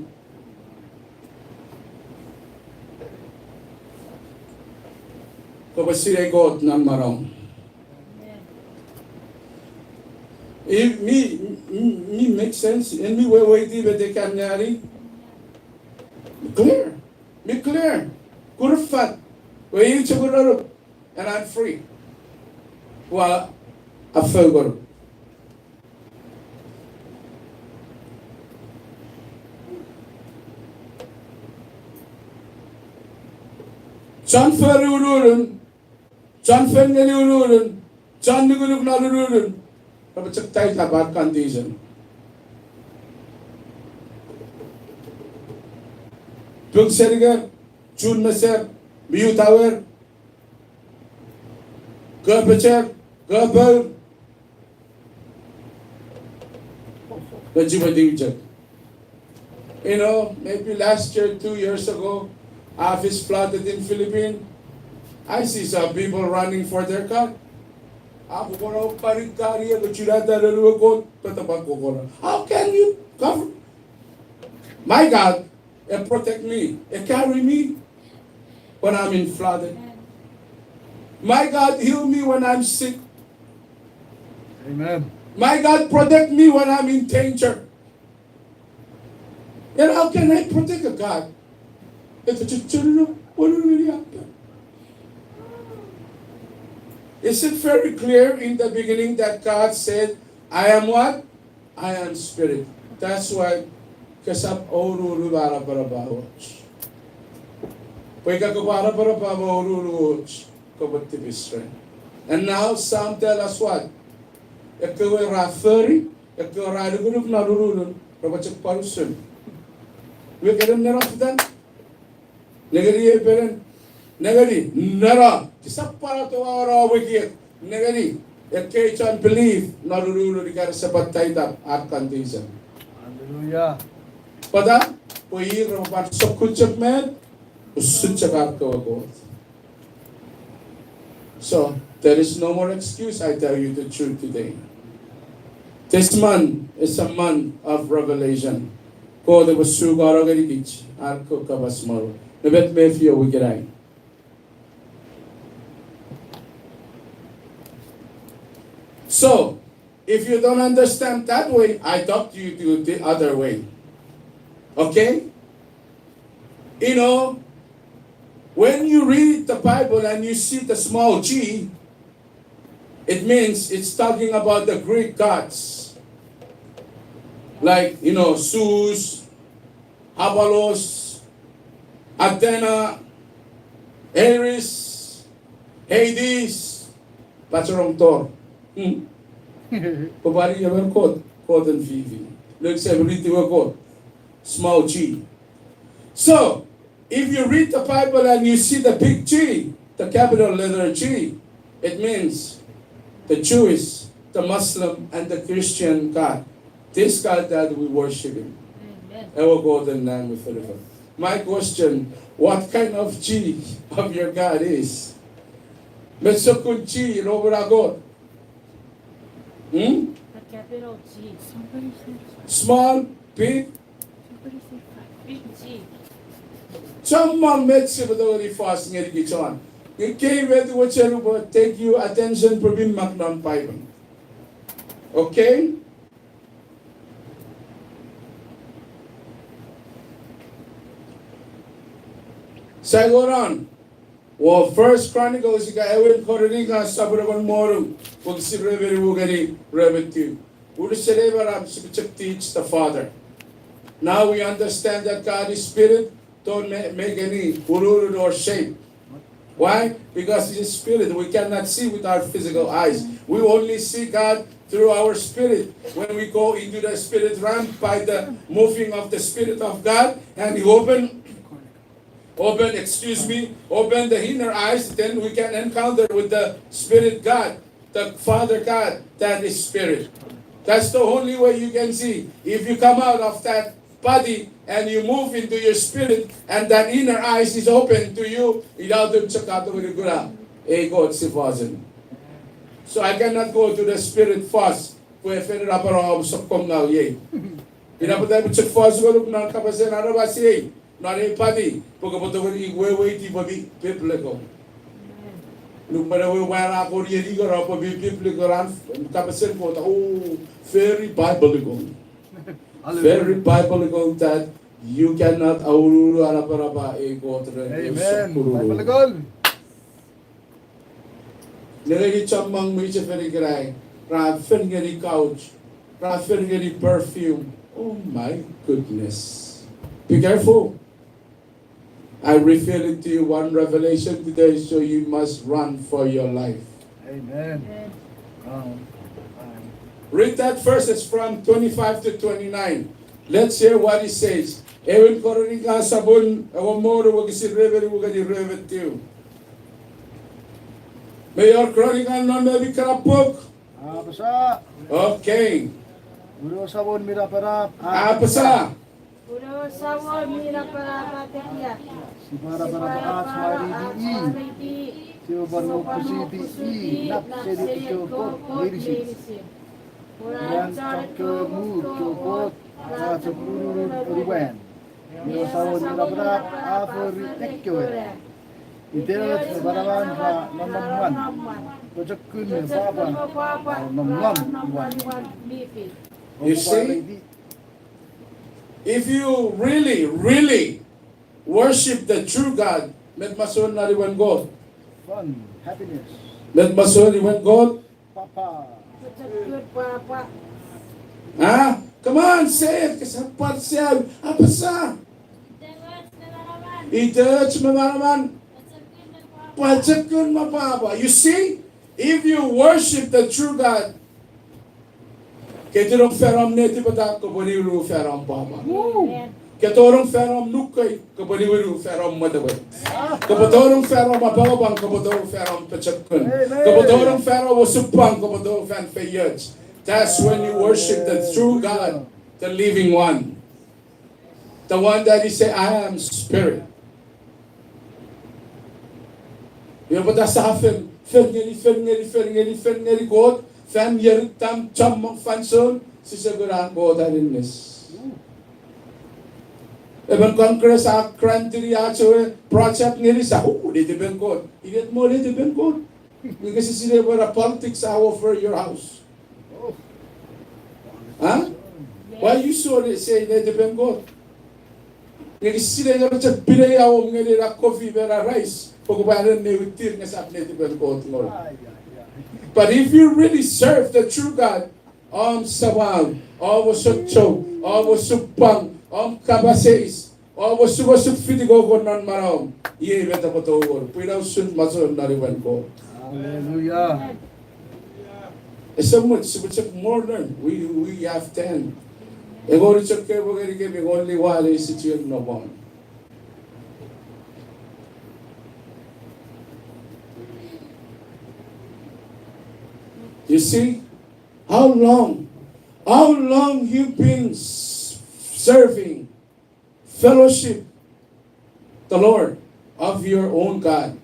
Kapasire God nan marong. If me make sense, and me wait but they can nari. Clear. Me clear. Kurfat. Where you chuguro and I'm free. Well, a fagor. John Ferrurun, John Fengelurun, John Nuguluk Nalurun. Tapi cetai tabat condition. Tuk serigar, chun meser, biu tower, gerbecer, gerber, najiba. You know, maybe last year, 2 years ago, office flooded in Philippines. I see some people running for their car. How can you cover? My God, and protect me and carry me when I'm in flooded. My God, heal me when I'm sick. Amen. My God, protect me when I'm in danger. And how can I protect a God? If it's a children, what will really happen? Is it very clear in the beginning that God said, I am what? I am spirit. That's why kasap oruru bara bara bahoch. Pweka ko bara bara bara oruru kabatti bisre. And now Psalm tell us what? Ikaw raferi, ikaw raduguluk na rurun, rabachak parusun. We get him nerafdan. Negari eperen. Negari nara. Kisap para to ara wiki. Negari. Ekay chan believe na rurun di kar sabat taida arkan tisa. Hallelujah. Pada poir rapat sokkunchak men usunchak arko. So there is no more excuse. I tell you the truth today. This month is a month of revelation. Ko the basu garagari gich arko kabasmaro. Nebet mefio wikirai. So, if you don't understand that way, I talk to you to the other way. Okay? You know, when you read the Bible and you see the small g, it means it's talking about the Greek gods. Like, you know, Zeus, Abalos, Athena, Ares, Hades, Patrong Thor. Pabari yaman quote and Vivi. Look, say, read the quote. Small g. So, if you read the Bible and you see the big G, the capital letter G, it means the Jewish, the Muslim, and the Christian God. This God that we worship Him. Our golden land with forever. My question, what kind of G of your God is? Metsukun G, Roberagot. The capital G. Small, big. Big G. Someone made Sibadori fast near the John. You came with what you take you attention for being Macnon Bible. Okay? Sagoran. Well, First Chronicles, you got Ewan Koriniga, Sabraban Morum, will see Reverie Wugari, Revenue. Would teach the Father. Now we understand that God is spirit, don't make any ururu or shape. Why? Because He is spirit. We cannot see with our physical eyes. We only see God through our spirit. When we go into the spirit realm by the moving of the Spirit of God, and He open the inner eyes, then we can encounter with the Spirit God, the Father God, that is Spirit. That's the only way you can see. If you come out of that body and you move into your spirit and that inner eyes is open to you, so I cannot go to the spirit first. Not a party, biblical. Look, but we were up for Yerigo or biblical and Capasen for oh, very biblical. Very biblical that you cannot aururu araparaba e gotre. Amen. Biblical. Nilagi chamang meche very cry. Rafengeri couch. Rafengeri perfume. Oh my goodness. Be careful. I reveal it to you one revelation today, so you must run for your life. Amen. Read that verse, it's from 25 to 29. Let's hear what it says. Ewan koronika sabon, awan moro wag isirrever wag irevet you. Mayor Chronicle non may be karapok. Apasa. Okay. Uro sabon mira para. Apasa. Puro sabon mira para tekia. Si para at mari di. Si barno kusiti nap sedi chokot dirisi. Dan chokot mu chokot na chokuru ruben. Uro sabon mira para afori ekyo. Iterat sa barawan sa namamman. Pajak-kun na papa. Namam. You see? If you really, really worship the true God, met mason na riwan God. Fun. Happiness. Met mason riwan God. Papa. Ah, come on, say it. Kasapat siya. Apa sa? Ito, chumamaraman. Pajak-kun mapapa. You see? If you worship the true God, ketirong feram neti patak kabaniru feram papa. Ketorong feram nukai kabaniru feram madawai. Kapatorong feram mapapang kapatorong feram pajak-kun. Kapatorong feram wasupang kapatorong fan fayaj. That's when you worship the true God, the living one. The one that he said, I am spirit. You know, but that's happened. Fengeri God, fan yer tam cham fan son, sisagurang God hariness. Even Congress a krantiri acho project ngeri sa di depend God. Iget mo di depend God. Because sila were a politics over your house. Huh? Why you so say they depend God? Ngeri sila nga cha bilay awom ngeri ra coffee vera rice. But if you really serve the true God, Sawang, Wasutcho, Wasupang, Kabases, Wasupasuk Fitigo non Maram, ye better put over. Without soon Mason Narivan go. Hallelujah. So much more than we have 10. A go to check only one is situated no one. You see, how long you've been serving, fellowship, the Lord of your own God.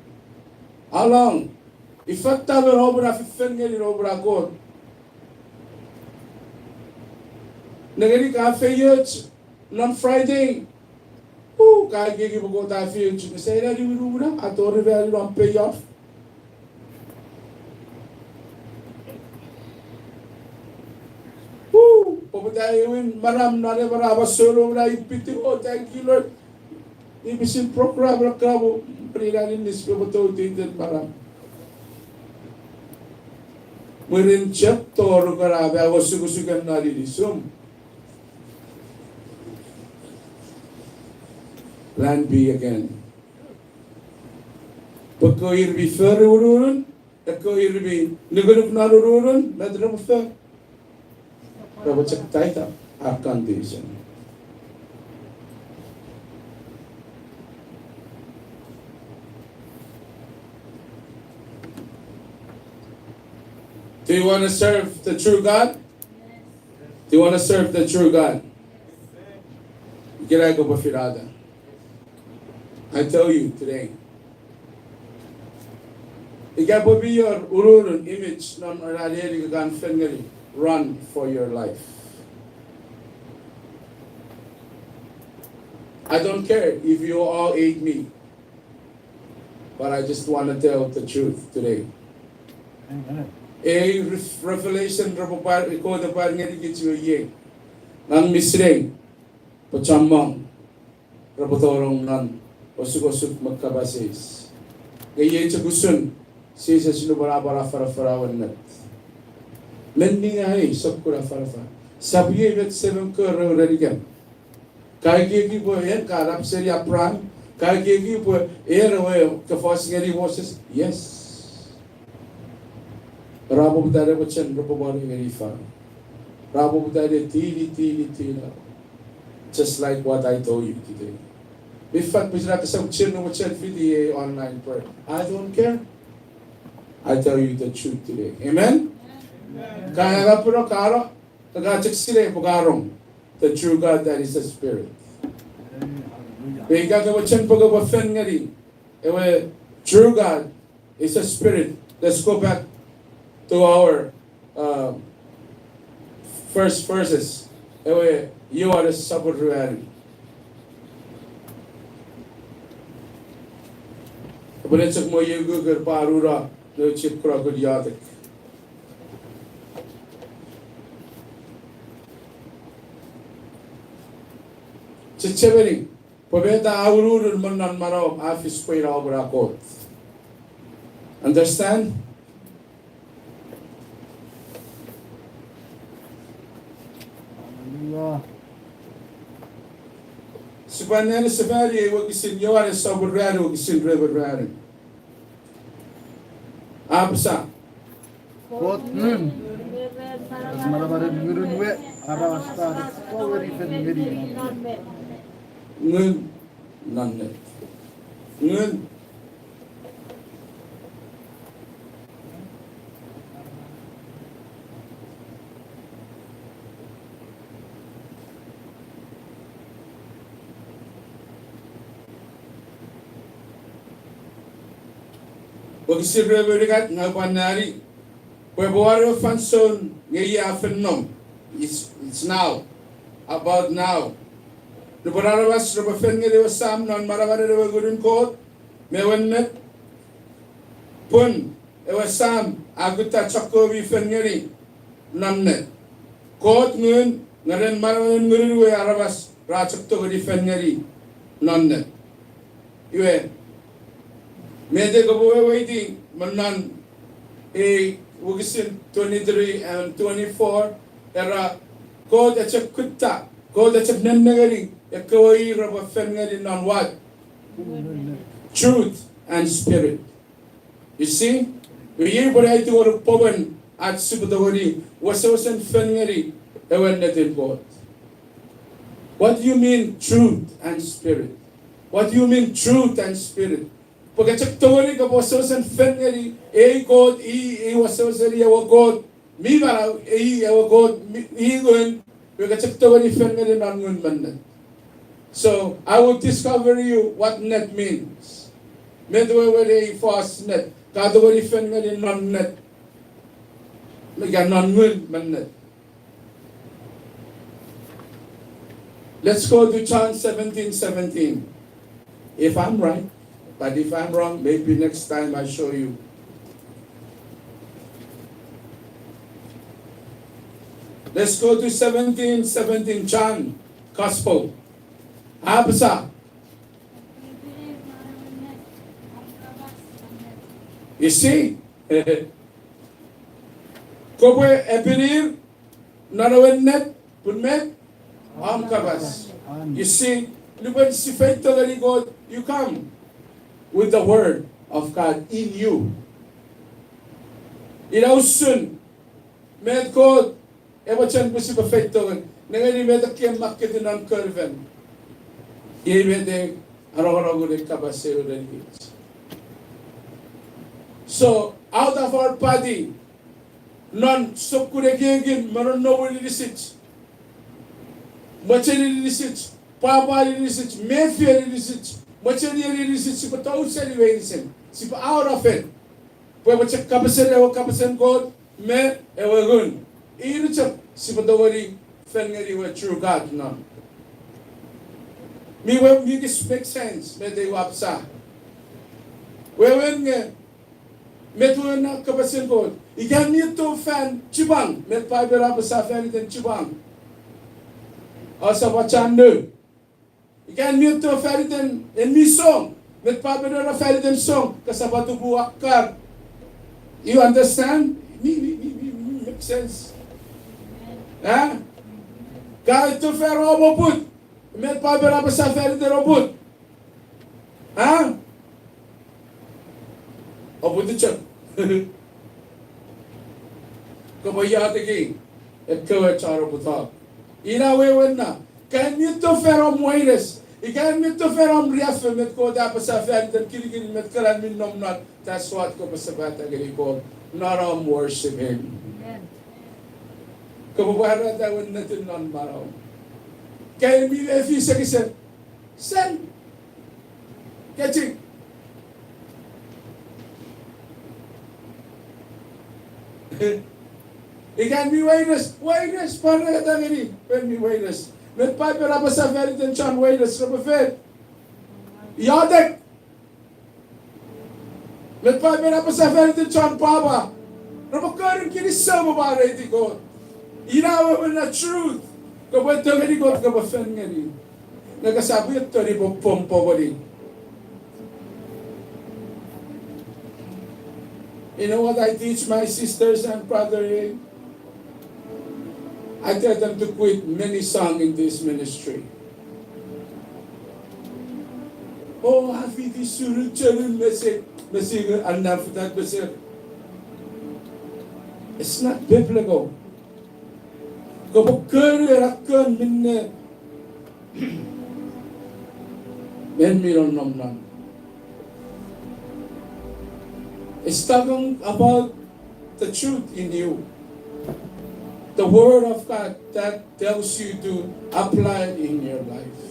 How long? If I tell you over a finger over a God, nagani ka fayot on Friday. Oh, kaya gigi mo ko tayo fayot. Say na di mo na ato reveli on payoff. Pagkatayawin, maram na rin marabas solo na ipiti ko. Thank you, Lord. Ibisin program na kamo. Panilanin nis ko mato tintin maram. Murin chap toro karabi. Awas sugusugan na lilisum. Plan B again. Pagko irbi fere ururun. Pagko irbi nugunup na ururun. Nadra mo fere. But check tight up our condition. Do you want to serve the true God? Do you want to serve the true God? I tell you today. Ika po be your ururun image non already gan fengeri. Run for your life. I don't care if you all hate me, but I just want to tell the truth today. A revelation report record the part ngeri kichu ye. Nang misreng pachamang rapotorong nan osuk magkabasis. Ngayon chagusun siya sinubara-bara fara-farawan nat. Lending ay sabkura farafa. Sabiye vet seven kar radigan. Kaya po yan karap seri apran. Kaya po airway kafas ngeri voices. Yes. Rabo butare bachan rabo bari ngeri fa. Rabo butare tili. Just like what I told you today. If fact bisra kasam chirno bachan video online prayer. I don't care. I tell you the truth today. Amen. Kaya nga puro karo, tagachik sila pugarong, the true God that is a spirit. Kaya gagawin pag-awafen nga rin, true God is a spirit. Let's go back to our first verses. You are the sanctuary. Berecek mo yego ger parura no chip krogod yatek. Chichevering. Pabeta aurur manan maro afis pay obra kot. Understand? Hallelujah. Sebenarnya sebenarnya wag isin yawar sabur rare wag isin rever rare. Apa sa? Kot nun. As malabaran ngurun we arasta discovery fen ngiri. Ngun nanne. Ngun wag isin rever gat ngapanari. February function ngayi afennom. It's now. About now. Rupararawas rupafen ngiri wasam non maravare rupagurin kot. Mewennet. Pun ewasam aguta chakovi fen ngiri. Namnet. Kot ngun ngaren maravan ngiri we arawas rachak to gari fen ngiri. Namnet. Iwe. Mede gabuwe waiting manan Wugisin 23 and 24 era God at a kutta, God at a nenagari, a kawai rubber fengari on what? Truth and spirit. You see? We hear what I do or poven at Subadawari, was also fengari, a when God. What do you mean truth and spirit? What do you mean truth and spirit? Pagkatsak tawari ka po sa fengari, God, was so our God, me bara, our God, gun, pagkatsak tawari fengari nangun mandan. So I will discover you what net means. Medway fast net, kadawari fengari non net. Like nangun mandan. Let's go to John 17:17. If I'm right. But if I'm wrong, maybe next time I show you. Let's go to 17:17 John Gospel. Apa sa? You see? Kowe epirir narawen net punmet am kabas. You see, lupa si faith to God, you come with the word of God in you. Inausun, med God, chan pusi perfecto, nangani med akiem makitin ang curven. Ibede, araw-araw ulit kabasero ng hits. So, out of our body, non sopkuregegin, maron no lilisich. Machani lilisich, papa lilisich, mefia lilisich. Material lilisich, si patao sa lilisich, si pa out of it. Pwede mo check kapasen God, me, ewa gun. Iro check, si patawari, fengari wa true God, no. Mi this make sense, me de wapsa. Wewen nga, me tuwan na kapasen God. Ikan nito fan, chibang, me pa berapa sa fan iten chibang. Asa wachando. Ikan nito fan iten en mi song. Met pa berapa fan iten song, kasabatu buakar. You understand? Me make sense. Ha? Kahit to fair robot. Met pa berapa sa fair iten robot. Ha? Obot ito. Kabayate ki. Et kawa charo buta. Ina wewen na. Kan nito ferom waires. Ikan nito ferom riafe met ko da pasa fan dan kiri met kalan min nom not. That's what ko pasabata gani ko. Not worship him. Kababara da wen natin non maraw. Kaya mi efi sa kisen. Sen. Catching. Ikan mi waires para kata gini. Pen mi waires. Met pa berapa sa ferit and chan waires sa buffet. Yadek. Let pa mera pa sa ferti chan papa. Ramakarin kini sa mabare di God. Irawa mo na truth. Kapag ito nga God ka ba fen nga rin. Nagkasabi ito rin po pompo ko rin. You know what I teach my sisters and brother? I tell them to quit many songs in this ministry. Oh, hafi di suru churun message enough that message. It's not biblical. Kapag karakan minne men miron namnan. It's talking about the truth in you. The word of God that tells you to apply it in your life.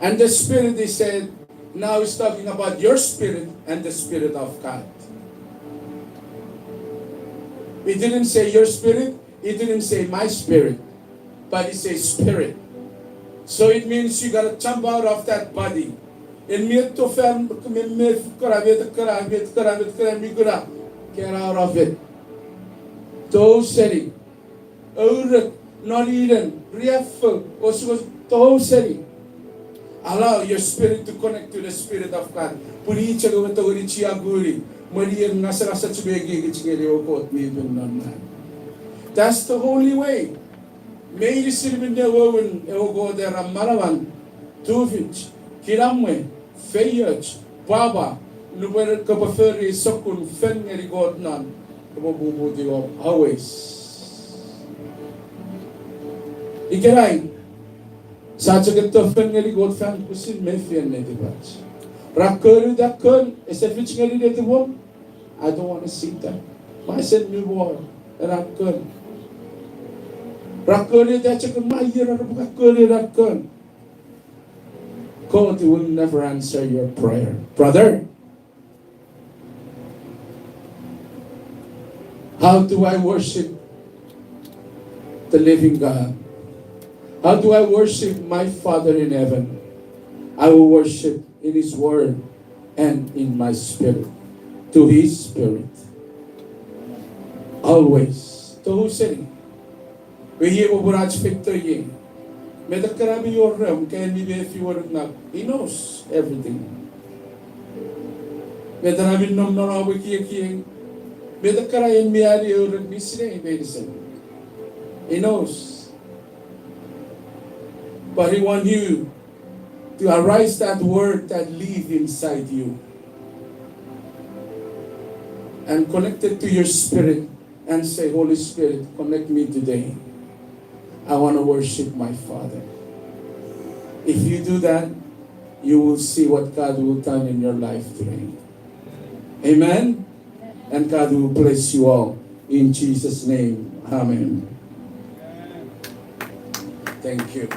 And the Spirit, he said, now he's talking about your spirit and the Spirit of God. He didn't say your spirit, he didn't say my spirit, but he says spirit. So it means you gotta jump out of that body. And get out of it. Those setting. Not even. Those setting. Allow your spirit to connect to the Spirit of God. That's the only way. May receive the woman go there and Maravan, Tuvich, Kiramwe, Fayach, Baba, Nuber Kapaferi, Sokun, Fengeri God none, always. Ikerai. Saja kita fengeri God fan kusin mefian netibach. Rakuru dakun esefich ngeri netibom. I don't want to see that. My said me war rakun. Rakun that check my year rakun rakun. God will never answer your prayer, brother. How do I worship the living God? How do I worship my Father in heaven? I will worship in His Word and in my spirit, to His Spirit. Always. To who said? We hear Oburaj victory. Medakarabi your realm, can be if you were not. He knows everything. Medarabi nom no wiki. Medakarayan miari or misre medicine. He knows. But He wants you to arise that word that lives inside you and connect it to your spirit and say, Holy Spirit, connect me today. I want to worship my Father. If you do that, you will see what God will do in your life today. Amen? And God will bless you all. In Jesus' name, amen. Thank you.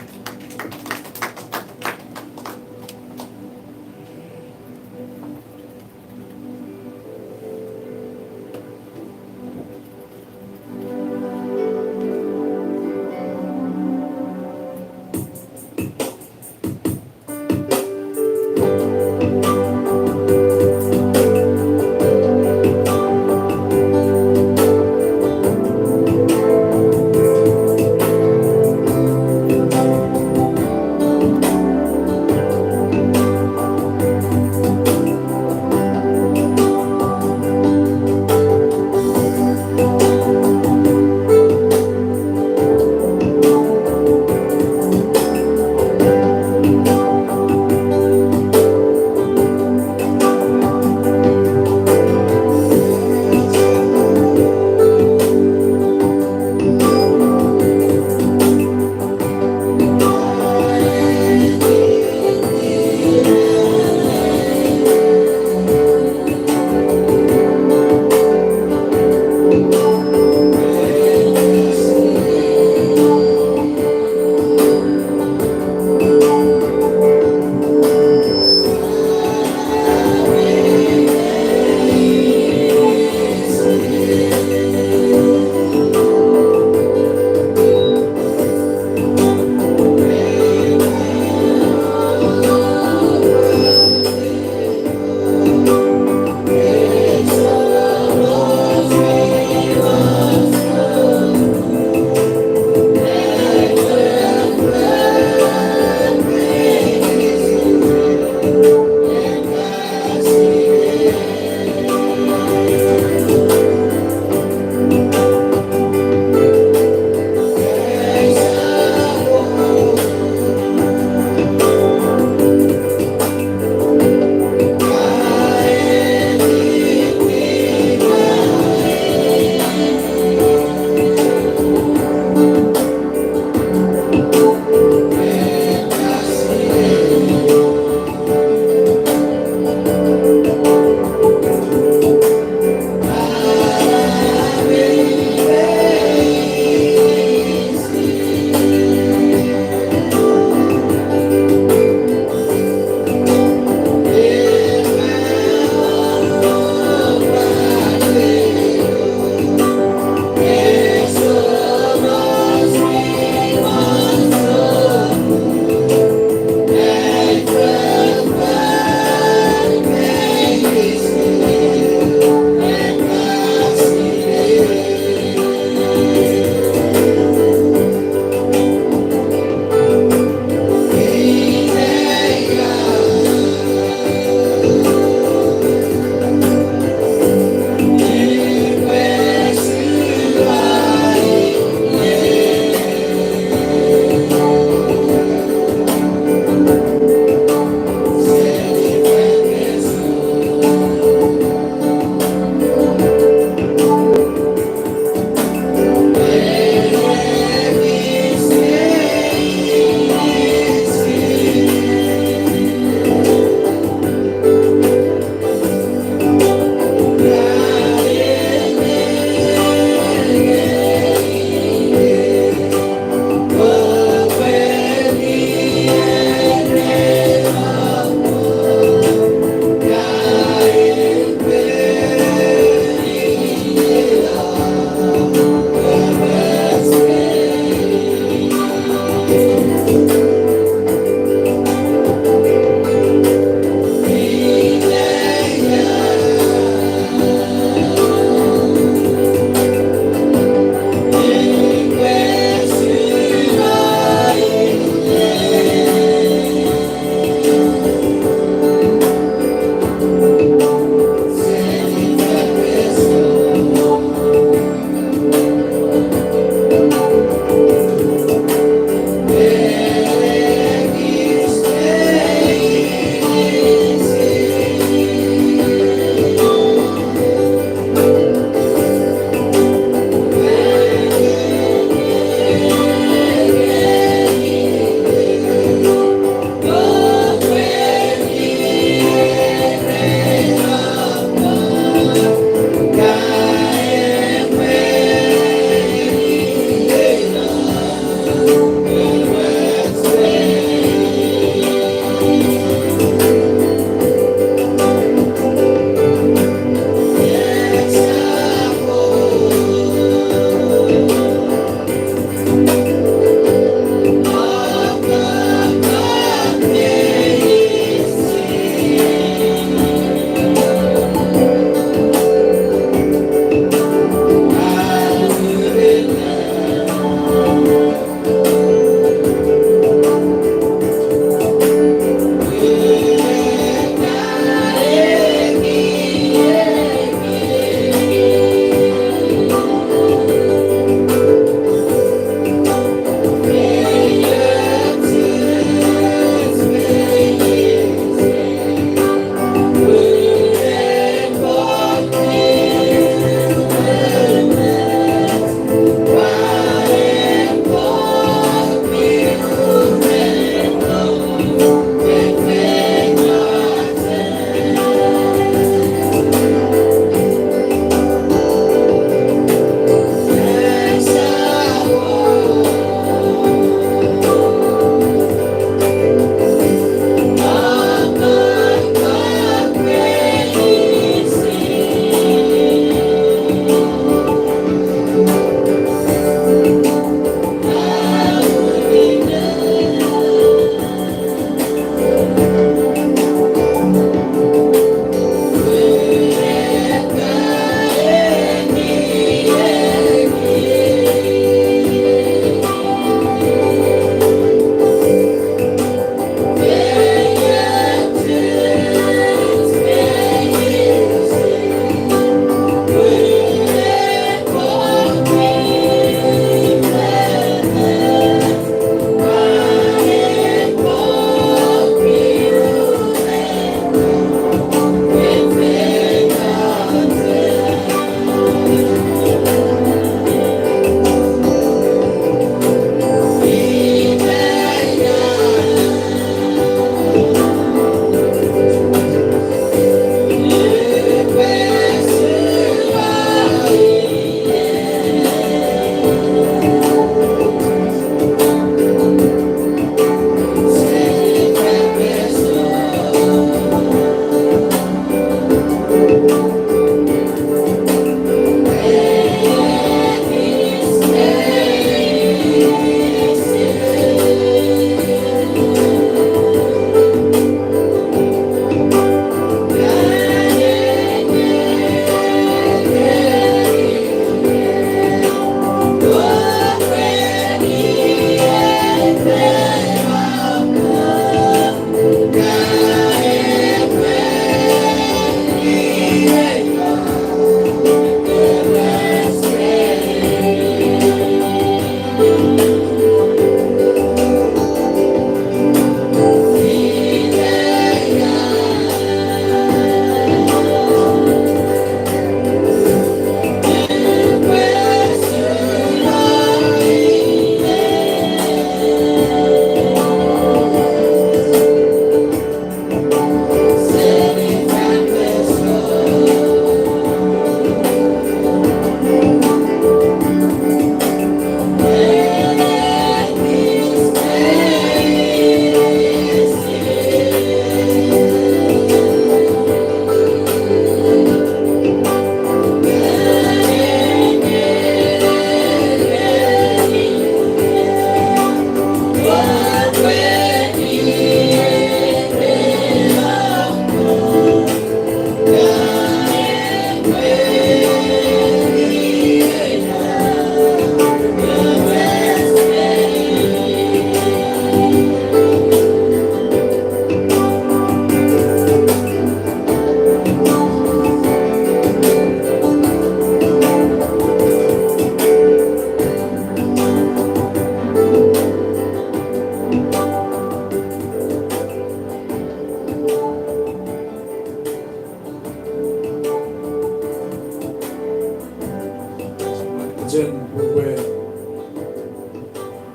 Majen Bukwe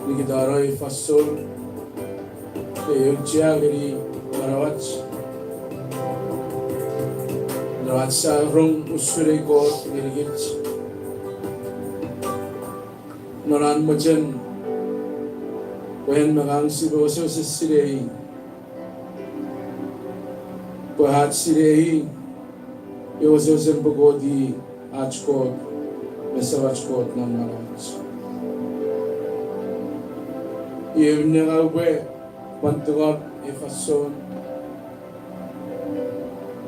Nikidarai Fasol Yukcia Giri Marawach Ratsa Rung Usuri Kot Girigich Noran Majen When Magang Siboso Sirei Pahat Sirei Yoso Sempogodi Achkot Mesawachkot Nan Marawach Evening away Pantugot Efason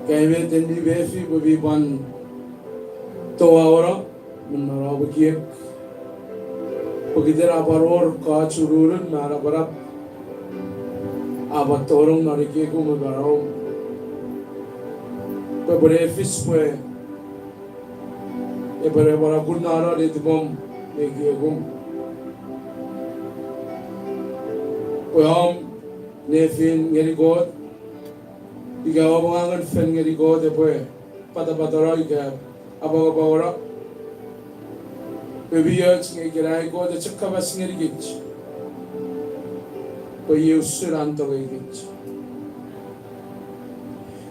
Kaimet and the Befi will be one Toaura Munarabakiek Pugidera Baror Kachurun Marabarap Abatorum Narikekum Barao Pebrefis Pue Eberebara Gunara Litbom Megegum Well, Nefin Gerigot, you go along and Fen Gerigot, the boy, Patapatara, you have Ababara. Baby, you're going to go to Chakavas Nerigich. But you should enter it.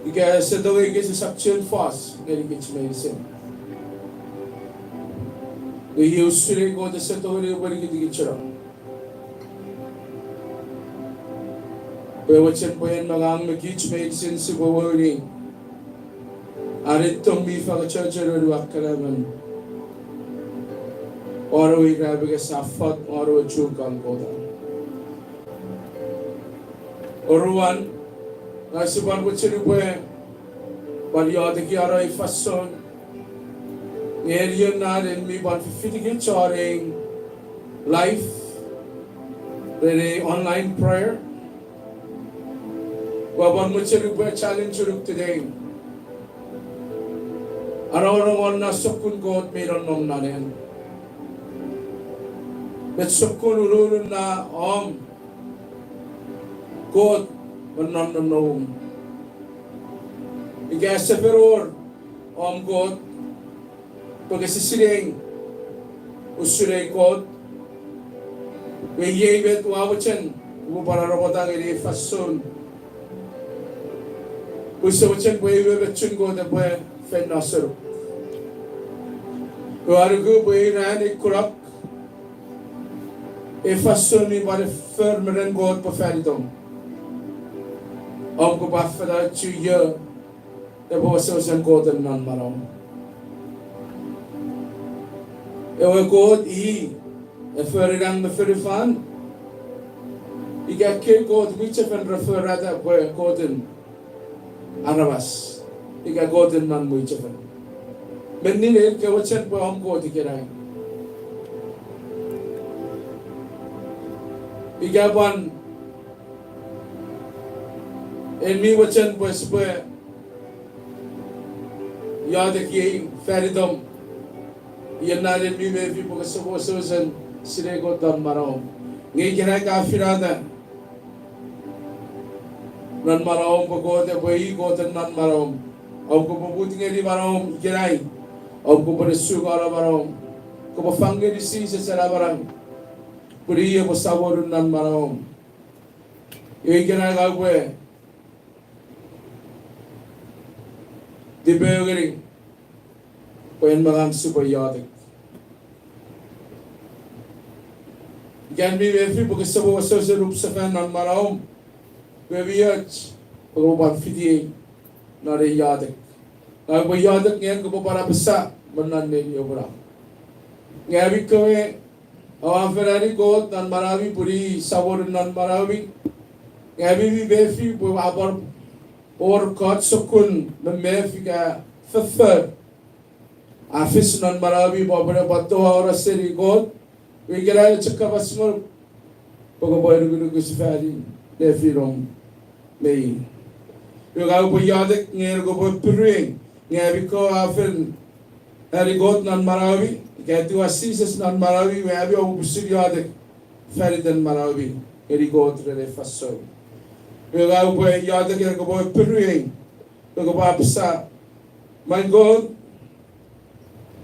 You guys said the way it is actual fast, Nerigich medicine. The use should go to settle where you get it. Wachan Poyan Magang Makich medicine Sibawari Arit Tombi for the church or Wakaraman or we grab a Safat or a CHUUK on Koda. Or one, I suppose what you wear, but you are the Kiara Fason. Near you not in me, but fitting charting life, the online prayer. Waban muchiruk challenge churuk today. Araw na sukun God meron nom na rin. Bet sukun urulun na God meron nom nom. Igasa peror God pagkasisiling usulay God. Wiyebet wawachan upararapotang ili fason. Uso wachan boy wachun go the boy fen nasser. Warugu boy ran kurap. E fason mi bare firmeren God paferdom. Ko bafada 2 year. The boss was an God and non marom. E God e ferdang me ferifan. I get kill God which of and refer rather boy God and Arabas, ika goden nan mo ichapan. Menine ke wachan po ko tikiray. Igapan, enmi wachan po sepe. Yada ki feridom. Yan narin mi mefi po kasabososan sinegot dan marom. Ngay kiray kafirada. Nan marom pagod e boy ko tan nan marom au ko pabuti ngeli marom girai au ko paresu gara marom ko pafange disi sa sara barang puriya ko sabor nan marom e girai ga gwe di beogeri ko en magam super yadik gan mi vefi porque sabo so rup sa fan nan marom Beviach, pagbaban fiti na rin yadik. Nagbayadik ngayon ko para basa, manan ninyo bra. Ngayon kami, ang Ferrari ko, nan marami puri sabor nan marami. Ngayon mi befi, po abar or kot sukun, na mefi ka fefer. Afis nan marami, babara bato oras seri God. Wigiraya tsaka basmur. Pagbabayan ko si Ferrari, defi rom. May you go po yadik ngayon ko po piring ngayon ko afin harigot nan marawi kaya tu asisas nan marawi ngayon ko busig yadik feridan marawi harigot rele faso you go po yadik ngayon ko po piring ko po apsa my God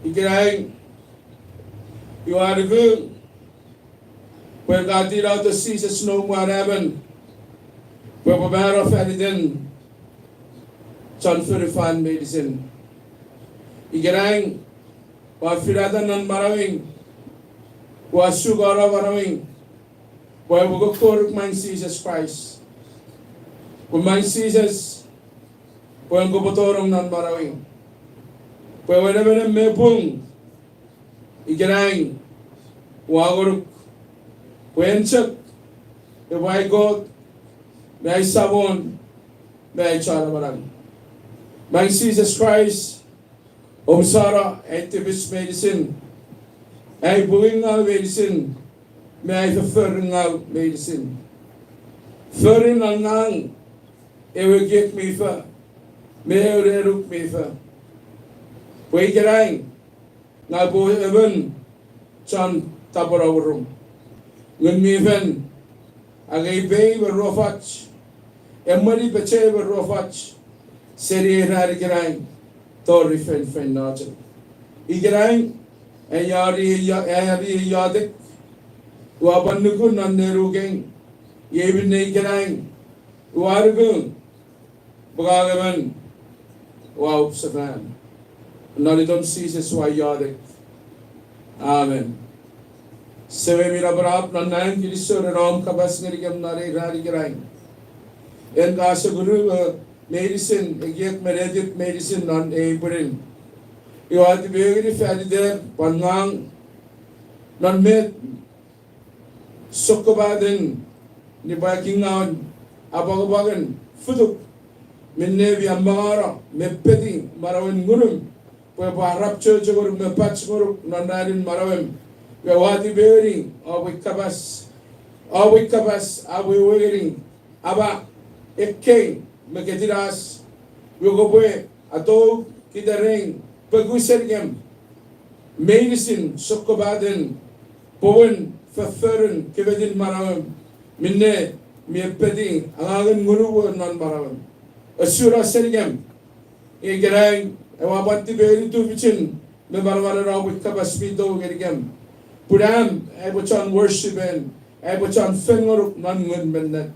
ikirain You are the good. Where God did out the seas of snow, what happened? Where the matter of anything, John 45 medicine. Igerang, wa firada nan marawing, wa sugara marawing, wa bugokoruk man Jesus Christ. Kung man Jesus, wa ang gubotorong nan marawing. Wa whenever na mepung, igerang, wa goruk, wenchak, may God, may sabon, may chara marang. Man Jesus Christ, Sara, activist medicine, ay buwing nga medicine, may verføring nga medicine. Føring ang nang, ewegek me fa, may eureruk me fa. Pwede kerang, nga po even, chan taparawurong. Ngun me fen, agay bay berrofach, emari peche berrofach, seri rari kerang, Tori fen natin. Igerang ayari yadik waban nuku nanderugeng yebin ne igerang warugung bagagaman wow saban nalidom Jesus wa yadik. Amen. Sewe mira barap nanang Kristo ram kabas ngerigam nare rari gerang. En kasa guru medicine, egyet meredit medicine non eberin. You have to be very fair there, pangang non met sokobaden ni baking out abagabagan futuk minnevi amara mepeti marawin gurum pwe barap church gurum mepach gurum non radin marawim. We have to be very awi wearing aba ekkay Magkatiras, Yogoboy, Ato, Kidaring, Pagusergam, Medicine, Sokobaden, Powen, Faferin, Kevadin Maram, Minne, Miepedi, Angan Guru, non Maram, Asura Sergam, Egerang, Awabanti Beri to Vichin, Memarvara with Kabaspido, Gergam, Pudam, Abochan worship and Abochan Fenor, non women.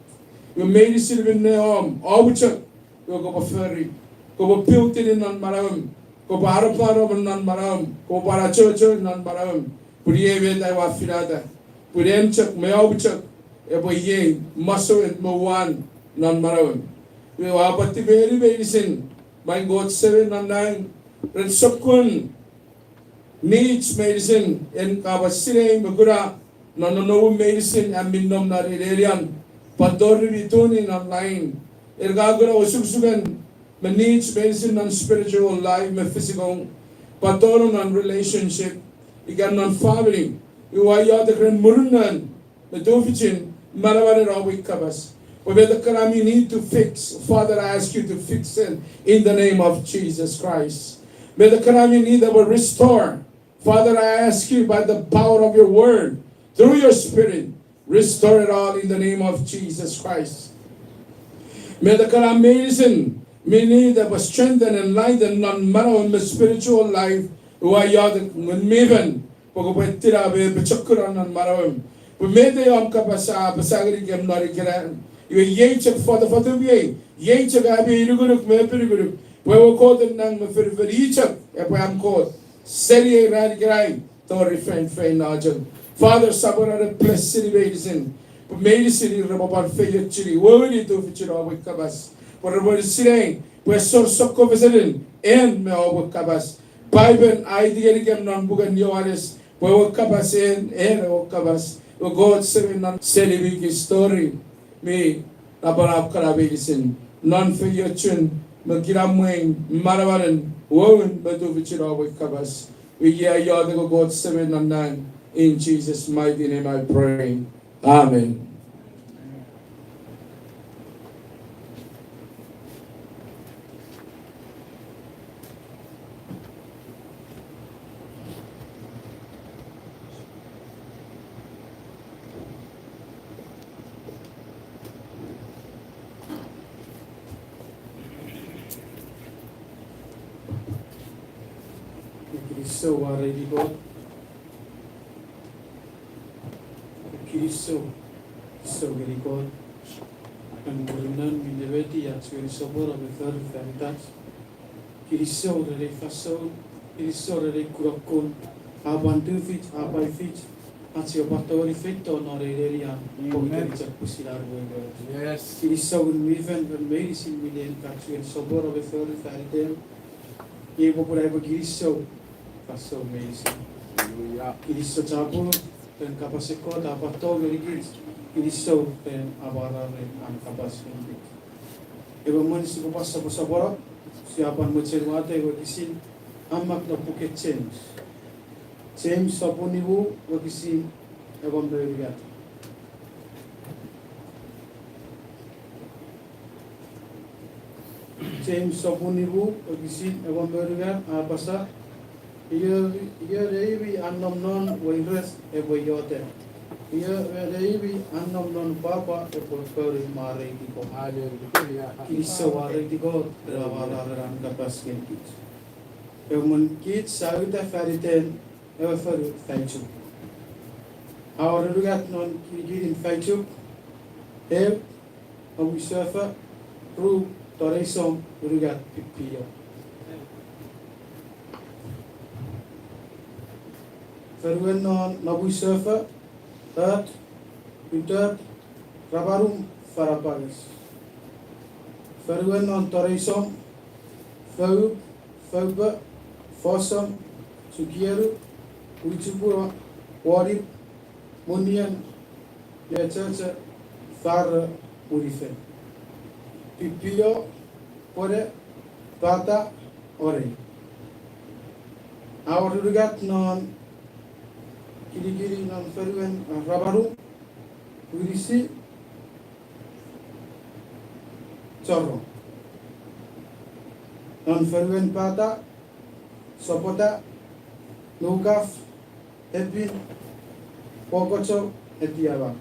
You made it in the home, all which you go ferry, go built in non maram, go baraparo non maram, go baracho non maram, Purieve I was filada, Puremchuk, Meobuchuk, Eboye, Muscle and Mowan, non maram. We are but the very medicine, my God 7 and 9, and Sokun needs medicine, and Kabasine, Magura, no medicine, and Minom Narilian. Pandori bitunin online. Ergagura usugsugan. Man needs medicine on spiritual life, my physical. Patoron on relationship. Igan on family. Iwaya the grand murunan. The dofichin. Maravan rawik kabas. But the karami need to fix. Father, I ask you to fix it in the name of Jesus Christ. May the karami need that will restore. Father, I ask you by the power of your word, through your spirit, restore it all in the name of Jesus Christ. May the Kalam medicine, may need that was strengthened and enlightened on matter of the spiritual life, who are yard when Maven, Pogopetira, Bechukuran and Marawim. We made the Yom Kapasa, Pasagri Gam Norikiran. You yachak for the Fatubi, yachak Abi Ruguruk, Mepuruguruk, where we called them Nang Meferichak, if I am called Seri Radikrai, Tori Fain Najan. Father, Sabara, bless city medicine. But medicine, Rababar Fayet Chili, where will you do for Chiro with Cabas? Whatever is saying, we're so Soko and Meo with Cabas. Bible, idea again, non Bugan Yoaris, where will Cabas and Cabas, where God 7 non Seliviki story, me, Nabarab Karabedicine, non Fayetchin, Magiramwing, Maravan, woman, but do for Chiro with Cabas. We hear Yodigo God 7 and 9. In Jesus' mighty name I pray. Amen. So, ready, God? Kiriso gerikot ang bulunan mineweti at suweri sobor ang fer feritas Kiriso rere faso Kiriso rere kurakon aban tufit abai fit at siya patori fito no rereria pagkakit sa pusilar buwan. Yes. Kiriso un miven un medicine milen kat suweri sobor ang fer feritem Ibo purai kiriso faso medicine. Hallelujah. Kiriso chapo dan kapasiko dapat to gerigit Kiriso dan abara ang kapas hindi. Iba man si kupas sa sabora siapan mencermati wakisin amak na puket James sapunibu wakisin ebam berigat. James sapunibu wakisin ebam berigat apasa ia reibi annam non wainres eboyote. Ia reibi annam non papa epokori mare kiko. Hallelujah. Kiriso ware kiko rawara ran kapas kit. Emun kit sauta fariten efaru faichu. Our lugat non kigirin faichu. Awisafa ru toresom lugat pipio. Verwen non nabuisafa dat utat rabarum faraparis. Verwen non toresom fauba fosam sukieru uitsupura warip munian ya chacha far urife. Pipio ore bata ore. Our lugat non kiri non feruen rabaru urisi chorro non feruen pata sopota nukaf epin pokocho etiaba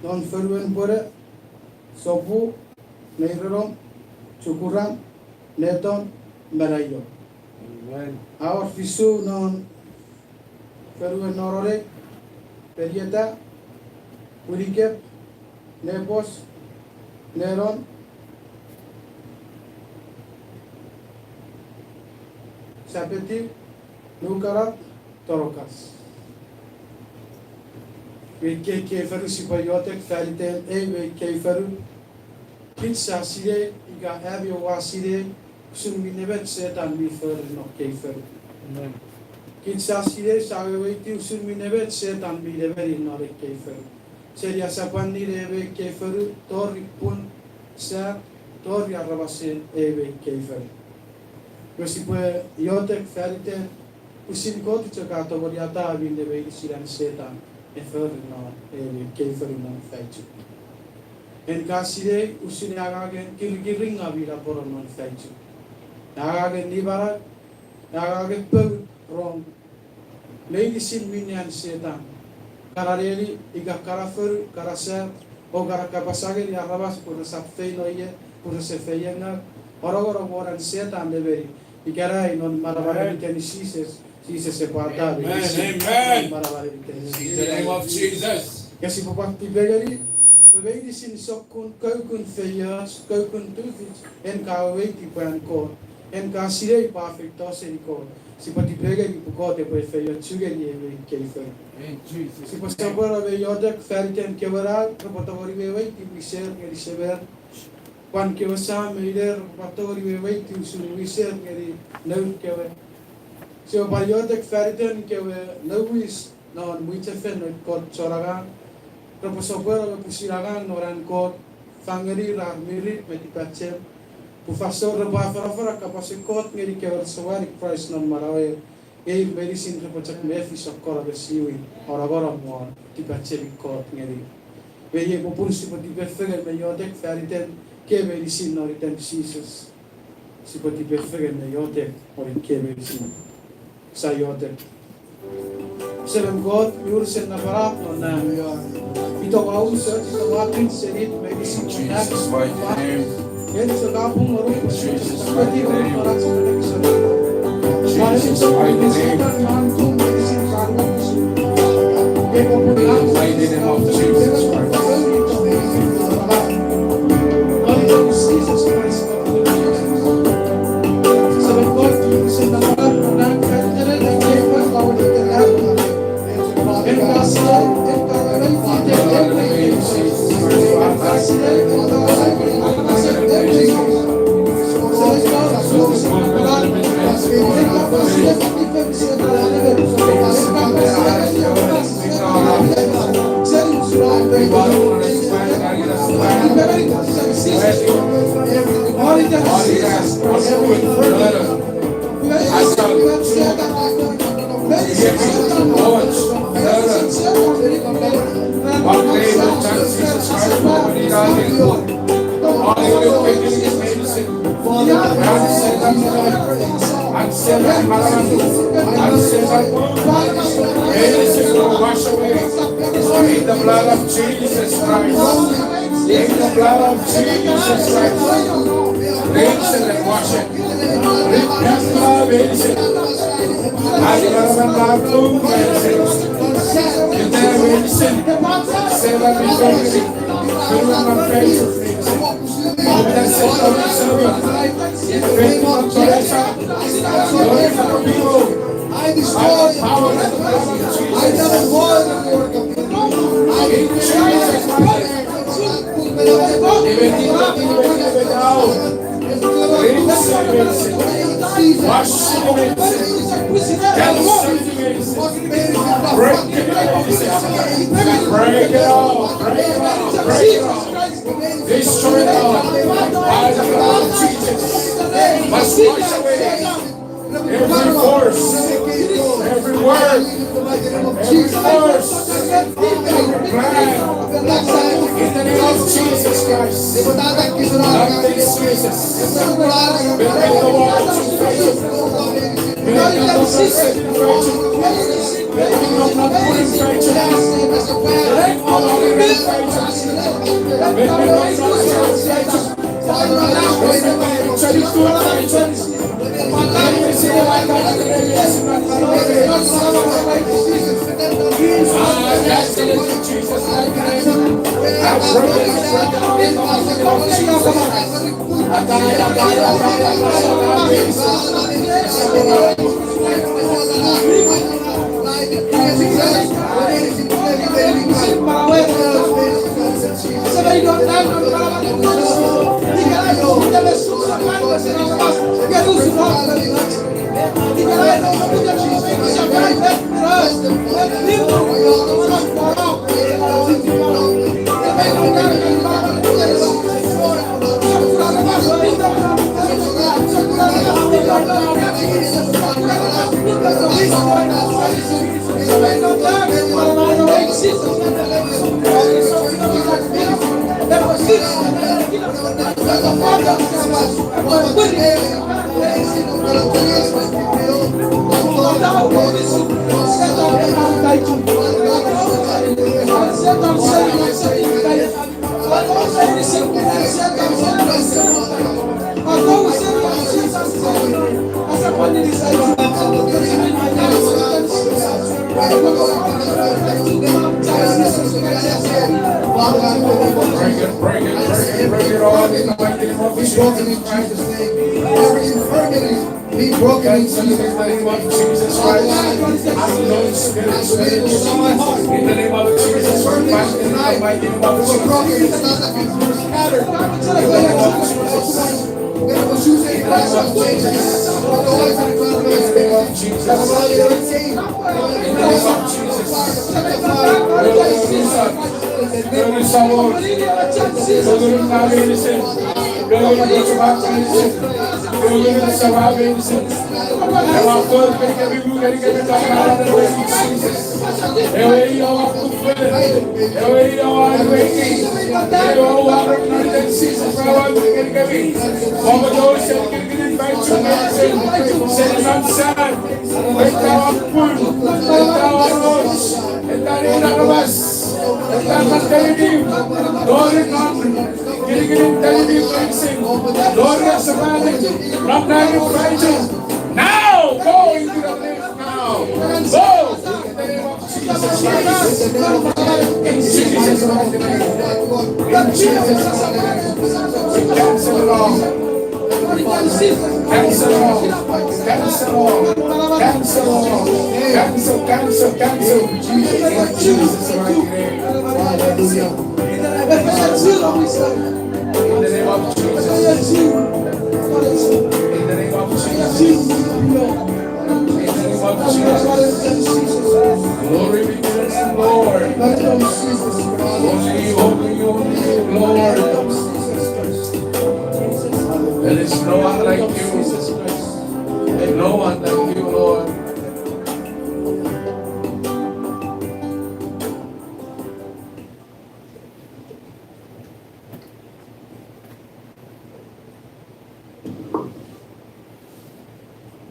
non feruen pore sopu neirom chukuram neton merayo. Amen. Our fisu non Feruen norore, perieta, urikep, nepos, neron, sapeti, nukarat, torokas. Weke keferu sipayotek feritem we keferu. Kinsa sire iga abi wasire sunminebet setan mi fer no keferu. Amen. Kinsa sire sawe weti usun minebet setan bi leveri nore keferu. Seria sapani reve keferu tori pun sa tori arrabasen eve keferu. Questi poi yotek ferite usin koti chakato variata bi leveri siran setan e fer no eve keferu non faichu. En kasire usin agagen kirgiring abi la por non faichu. Agagen nibara agagen pug wrong. Medicine minyan setan. Karareli iga karafer karasa o karakapasage di arabas pura sapfei noye pura sefeyenga ora boran setan deberi. Igara non marabare tenisises sepata. Amen. Marabare In the tenisises. name of Jesus. Kasi popakti begari. Medicine sokun kaukun feyas kaukun tufits en kaweti pan ko en kasire perfect tosiko. Si pati pega di pukote poi feio chugeri e keifer. In Jesus. Si pasapora ve yodak feriten kevaral patori ve vai ti miser ngeri sever. Pan kevasa meider patori ve vai ti usul miser ngeri nau kever. Si o yodak feriten keve nauis non muita fen kot choraga. Pasapora ve pusiraga noran kot fangeri ra mirit metipacem. Professor Rabafara kapasikot ngeri kewer sawari price non marawe medicine repacak mefi sakora besiwi ora mo tipacem kot ngeri veye popun sipati perfege me yotek feriten ke medicine no riten diseases sipati perfege me yotek ori ke medicine sa yotek Seven God yursen na parap no na ito kausa sa wakin senit medicine Jesus' mighty name. Yan sa kapong marunong Jesus' sa mighty name. para sa kanang Jesus' mighty name. Ang of Jesus Christ. Jesus Christ. Sabi ko, sa naman, Wash away in the blood of Jesus Christ. In the blood of Jesus Christ. Rinse it and wash it. Rinse it. I destroy power and the blood of Jesus. I destroy the work of the enemy. I Jesus break it all. Destroy it all. By the blood of Jesus. Must wash away every force, every word, every force, every plan. In the name of Jesus Christ. Nothing is Jesus. Make the wall to faith. Make the not set in virtue. Make the not put in virtue. Make all of it in virtue. Make the not virtue. Break it all in the mighty name of Jesus. Every infirmity be broken in Jesus' name. Jesus Christ. Unknown spirits in the name of Jesus Christ. In the mighty name of Jesus. Scattered. In the name of Jesus. In the name of Jesus. Now go into the place now. Go in the name of Jesus Christ. In Jesus' mighty name. In Jesus' mighty name. We cancel it all. Cancel all. Cancel all. Cancel all. Cancel, cancel, cancel. In Jesus' mighty name. Hallelujah. In the name of Jesus. In the name of Jesus. In the name of Jesus. Glory be to the Lord. Only you, Lord. There is no one like you. And no one like you, Lord.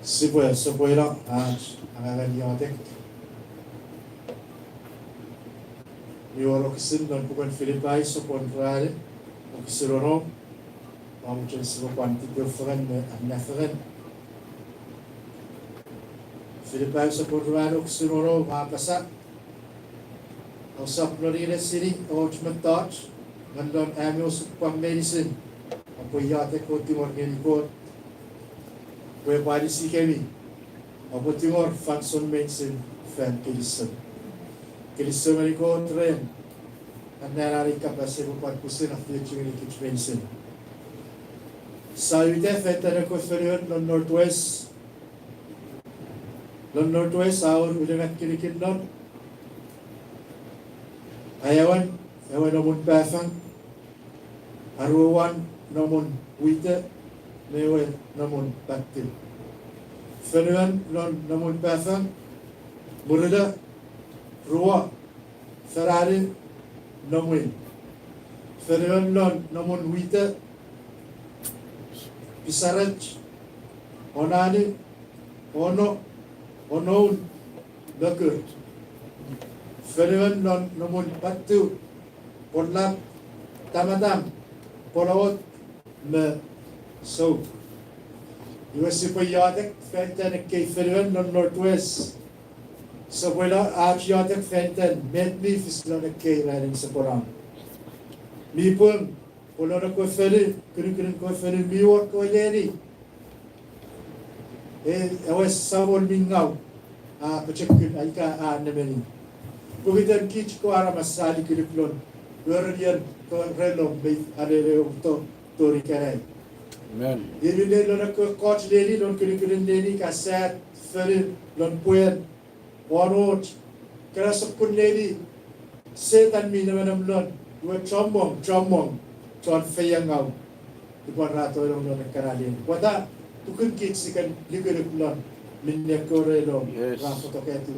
Sibwe sopoira angangaliyotek. Yoro kisin don pukon Filipai sopon frare. Okisirono. Mamuchen sibo kwanti perferen amnaferen. Filipai sopon frare okisirono mapasa. Osap lorire siri ojment touch. Ngandon amios kwam medicine. Apoyate ko timor ngelikot. Whereby si kami apo timor fanson medicine fan kilisem. Kilisem ni ko tren. Anarari kapase ko pat kusin after chini kich medicine. Sa yude fetana ko feriot non northwest. Non northwest aur ulengat kinikin non. Ayawan namun pafang. Aruwan namun wite. Mewe namun baktil. Fenuan non namun pafang. Murida ruwa Ferrari namun. Fenuan non namun wite. Pisaraj onani onon bakur. Fenuan non namun batu ponlap tamadam polawot me so, you were super yacht, Fenton, and Cape Federal, non Northwest. So, we're not out yacht, Fenton, met me for a K riding Saporan. Me pun, Polona Cofferi, Curriculum Cofferi, New York, or Lady. I was someone being now, Pachakun, Aika, Nemeni. Pugitan Kitch Koara Masali Curriculum, Guardian, Relum, Adere, Tori Caray. Amen. Yellow lona coach lady, lon curriculum lady, cassette, ferry, lon poet, one watch, Karasakun lady, set and me, Namanam lon, you were trombong, John Fayangau, the Bonato on the Canadian. What that? To could get second, Liquid Minyakorelo, Rafotokati,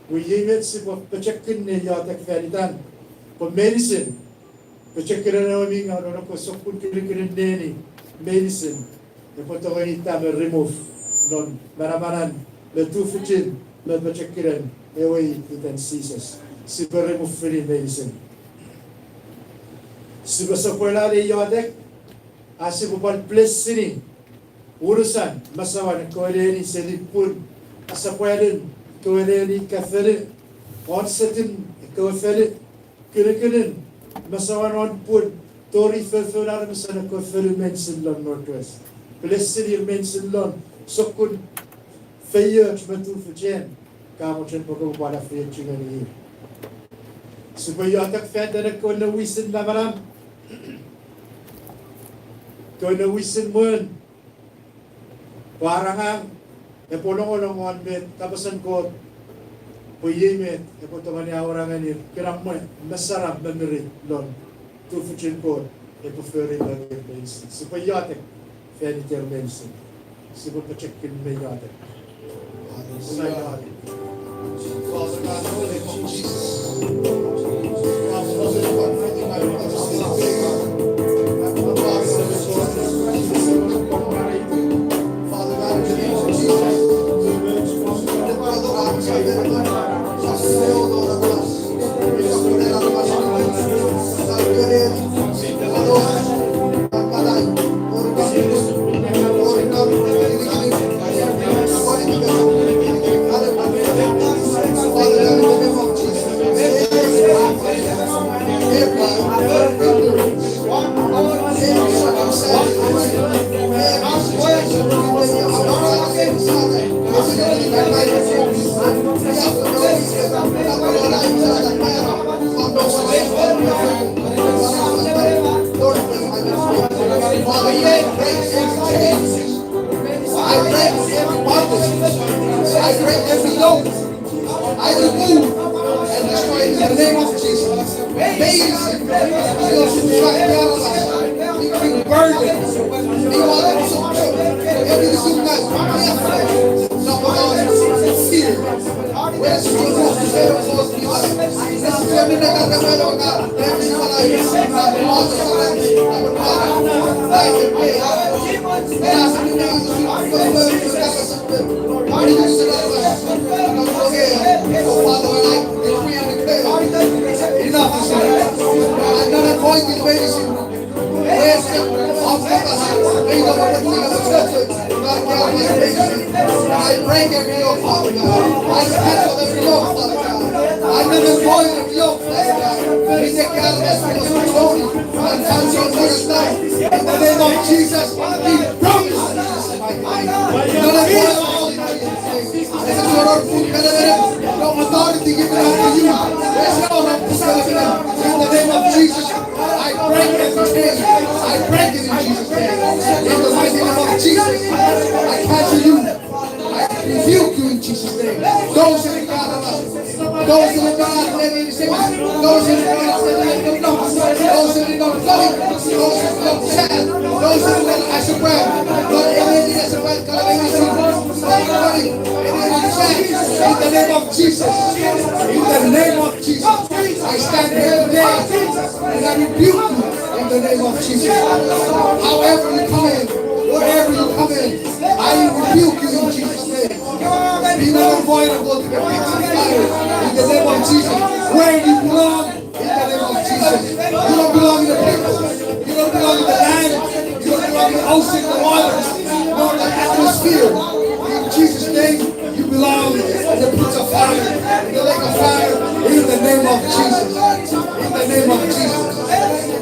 we gave it sip of Pachakin, Yatak Feridan, for medicine. Particularly knowing how to support curriculum daily medicine, the Potoganita will remove non Maramaran, the two footin, the particular away it and ceases. Super remove free medicine. Super Sopola de Yodek, Asipopal place sitting, Urusan, Masawan, Korean, Selipun, Asapuan, Korean, Cafe, on setting, Kofeli, curriculum. Masawan on put Tori Felfera Masana Kofer Mensin Lon Northwest. Blessed your Mensin Lon, so could Fayer Matu for Jen, Kamachan Poko Bada Fayer Chingani. Super Yatak Fat and a corner Wisin Lamaram. Corner Wisin Moon. Parang a polong on bed, Tapasan Court. Puyeme, e potomania oranganir, kiramwe, masarap memory lon, tu fuchin ko, e preferring the medicine. Super yatek, feniter medicine. Super pachekin me yatek. Father God, Lord, in Jesus. I break every bondage. I break every yoke. I remove and destroy in the name of Jesus. Basic. Burdens. Every sugar. Fear. Where's your I break every yoke, Father God. I cancel every yoke, Father God. I never avoid every yoke, Father God. We take care of this because we told you. And cancel for us now. In the name of Jesus, be broken. No authority given unto you. In the name of Jesus, I break every chain. I break it in Jesus' name. In the mighty name of Jesus, I cancel you. I rebuke you in Jesus' name. Those in the God of us. Those in the God of the sickness. Those in the God of the numbers. Those in the God of loving. Those in the God of sad. Those in the God of as a bread. Lord, anything as a bread, God, anything. In the name of Jesus. In the name of Jesus. I stand here today and I rebuke you in the name of Jesus. However you come in, wherever you come in, I rebuke you in Jesus' name. Be not avoidable to the pits of fire in the name of Jesus. Where you belong in the name of Jesus. You don't belong in the people. You don't belong in the land. You don't belong in the ocean, the waters, nor the atmosphere. In Jesus' name, you belong in the pits of fire, in the lake of fire, in the name of Jesus. In the name of Jesus.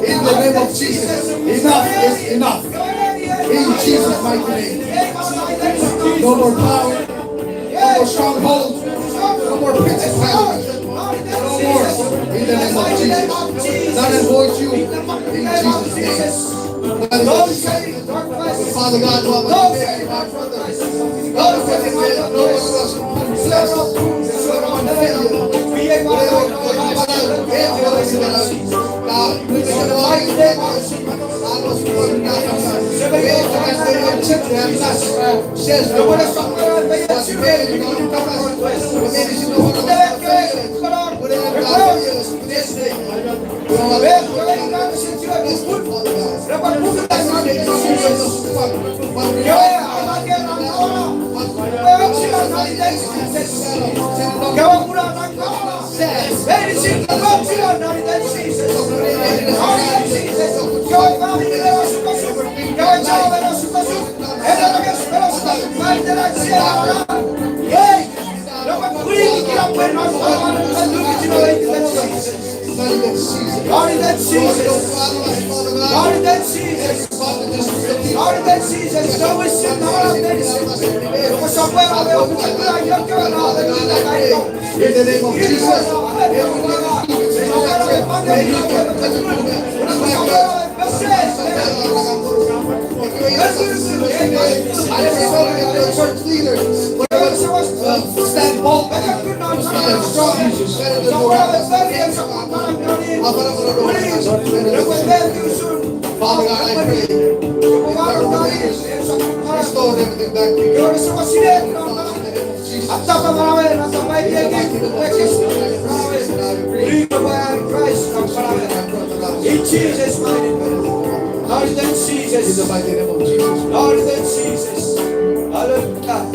In the name of Jesus. Enough is enough. In Jesus' mighty name. No more power. No more strongholds. No more principalities. No more. In the name of Jesus. None avoid you. In Jesus' name. Father God, Lord, my brothers. God, no one else possess. God, we can all in the name of Jesus. Church leaders, stand bold, stand strong. Father God, I pray. Restore everything back to you. In Jesus' mighty name. Lord, in Jesus. In the mighty name of Jesus. Lord, in Jesus. Hallelujah.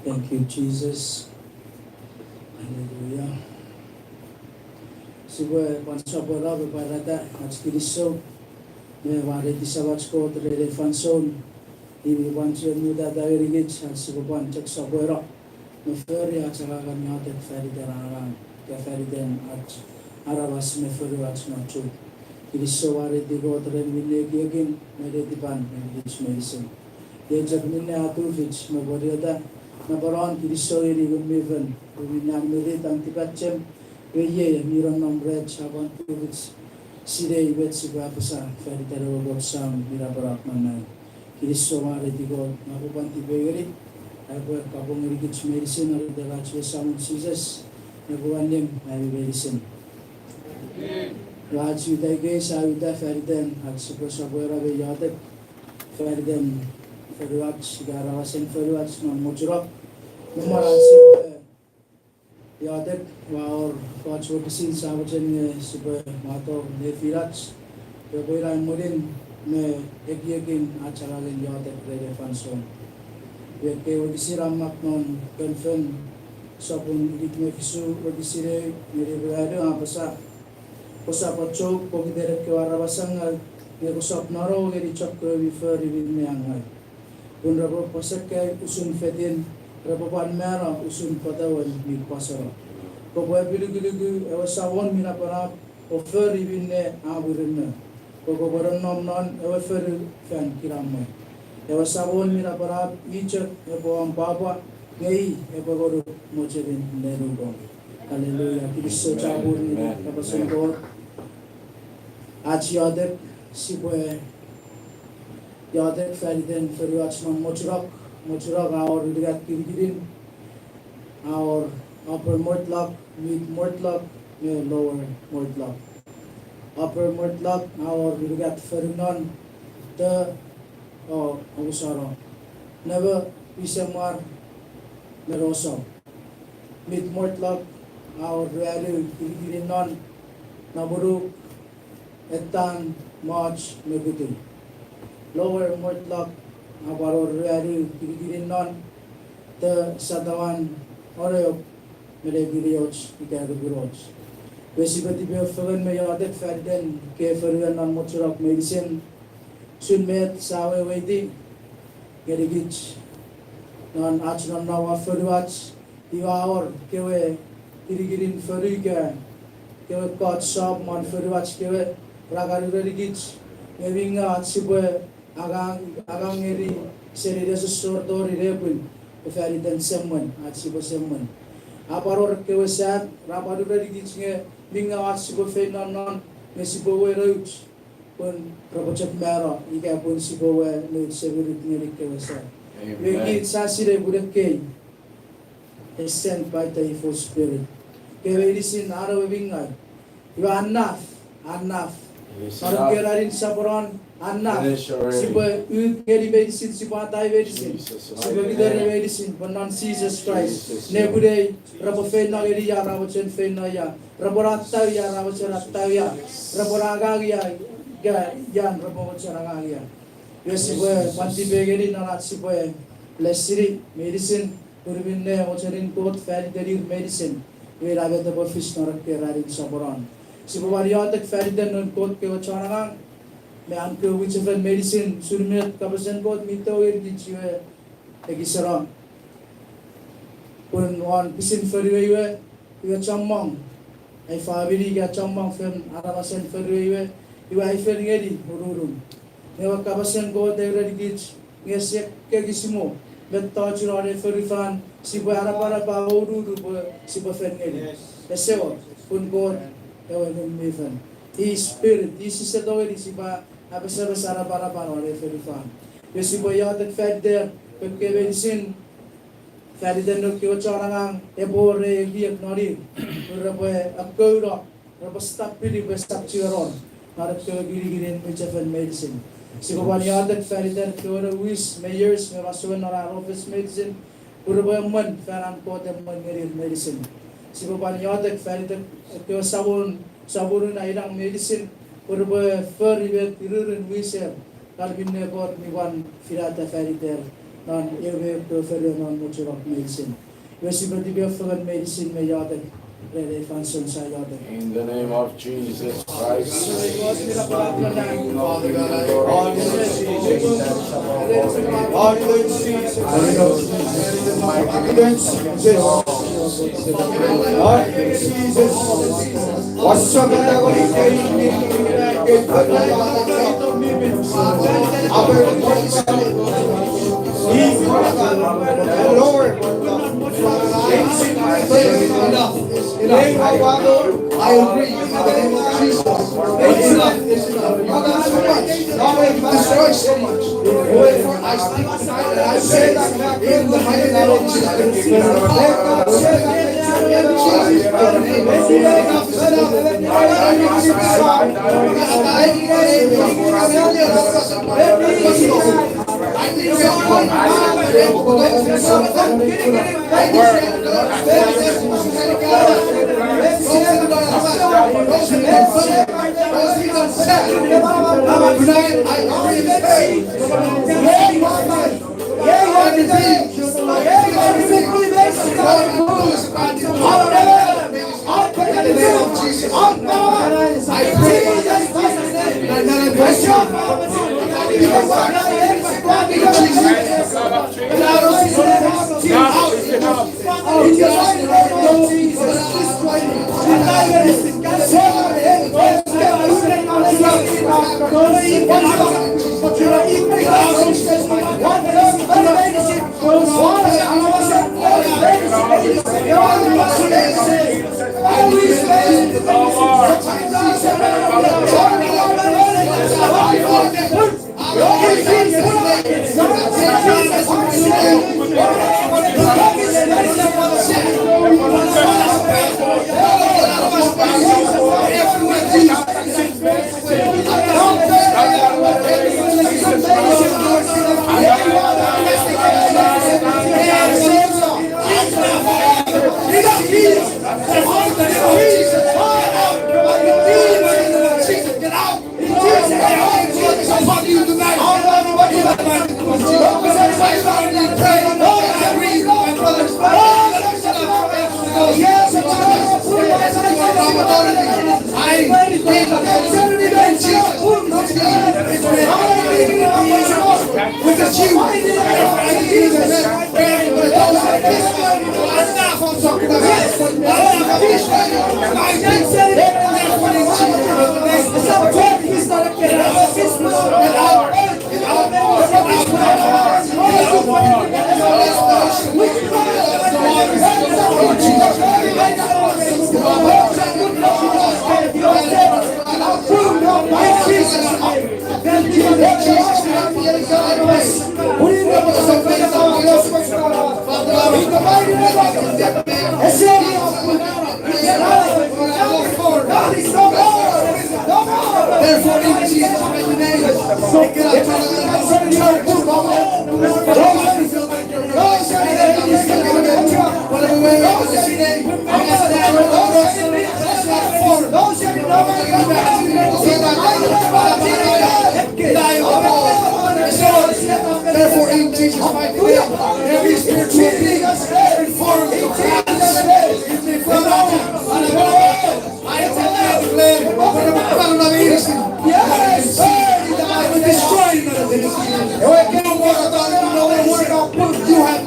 Thank you, Jesus. Hallelujah. Siwe pansapora beparata atskiriso me wareti savatsko tere fanson ibi pansion muda dairigit siwe panchak sabora Meferi acharaga nyatek feri derang ke feri den ach arawas meferi ach machu kirisoware digodre mile giegin mere diban melich medicine ye jab minne atu vich me boriada na baron kirisoiri gumiven guminan mere tantipachem ye miron nombre chaban vich sire ibet siba pasa feri dero botsam mirabarak manai kirisoware digod na bubanti begeri Aku kapung rigich medicine or the last some Jesus. Naguanim I medicine. Raj you the gaze I would ferden at suppose of where I yarded ferden ferwatch garawas and ferwatch non mujrok. Numaran yarded or watch what is in Savajan super mato nefirats. The way I'm within me egin acharalin yarded ready fanson. Ke wadisiram maknon confirm sapun idikme kisu wadisire mere berada apasa posa pacho pogidere ke warabasang ne kusap naro geri chakro refer with me angai pun rabo posak ke usun fedin rabo ban mera usun padawan mi pasara ko boy bilugilugu ewasawon mina para offer with ne aburinna ko boran nom non offer fan kiramai Ewa sabon mira para ichak ebo ang baba ngay ebo goro mocherin nerugo. Hallelujah. Kristo chabur ni kapasun God. Achi yadek siboe yadek feriden feruachman mochrak our ligat kirgirin our upper mortlak mid mortlak lower mortlak upper mortlak our ligat ferunon the Agusaro. Never Isamar Meroso. Mid Mortlog, our value, Irinon, Naburu, Etan, March, Meguti. Lower Mortlog, our value, Irinon, the Sadawan, Oreo, Meregirioch, Ikaguroch. Basically, we have found me out that Ferden, Keferian on Motorok medicine. Sunmet sawe wedi gerigich non ach non nawa ferwach diwaor kewe kirigirin feriga kewe kot shop mon ferwach kewe ragaru gerigich mevinga achibwe agang eri serida susur tori repun feridan semman achibwe semman aparor kewe sat raparu gerigich nge vinga achibwe fe non mesibo weruch pun propocet mero ika pun sibowe no segurit ngeri kewasa wengi sasire budake is sent by the evil spirit kewedisin aro wingai you are enough Sarang kerarin saboran enough sibo ngeri medisin sibatai medisin sibo gidare medisin bonon Jesus Christ nebude rabo fena ngeri ya rabo chen fena ya rabo ratta ya rabo chen ratta ya rabo raga ya yan rabo charanga ya yesibo panti begeri na sibo lesiri medicine urvinne ocherin kot fat dari medicine we raga the fish norak kerarin saboran sibo variatek fat den kot ke charanga me anke which of medicine surmet kabasen kot mito er dichwe egisara pun on pisin feriwe we chamang ai faviri ga chamang fen arabasen feriwe iwa ifer ngedi ururun newa kabasen go degrad gich ngesek ke gisimo betta churare ferifan sibo arapara ba ururu sibo fen ngedi esewa pun go ewa mefen i spirit i sisetaweri siba abasara sara para ore ferifan sibo yadet fed der pekebedisin feriden no kyo charanga ebore biek nori urabe akura raba stapili be stapchiron Harap ke giri-girin mechafen medicine. Sibo yadet feriden kyo wis mayors me masuan nara office medicine urabe man feran ko dem man medicine. Sibo yadet feriden kyo sabun na ilang medicine urabe fer ibet irurun wiser kalbinne bot miwan firata feriden non ewe to ferden non muchurok medicine. Sibo dibe feran medicine me yadet Pwede function sa Yahweh. In the name of Jesus Christ. Father God, all you Jesus. All you Jesus. Lord, enough. I agree. In the name of Jesus. It's enough. It's enough. You got so much. You destroy so much. I speak tonight and I say that in the mighty name of Jesus. Therefore, in Jesus' mighty name, every spiritual being informed of I declare, destroy you have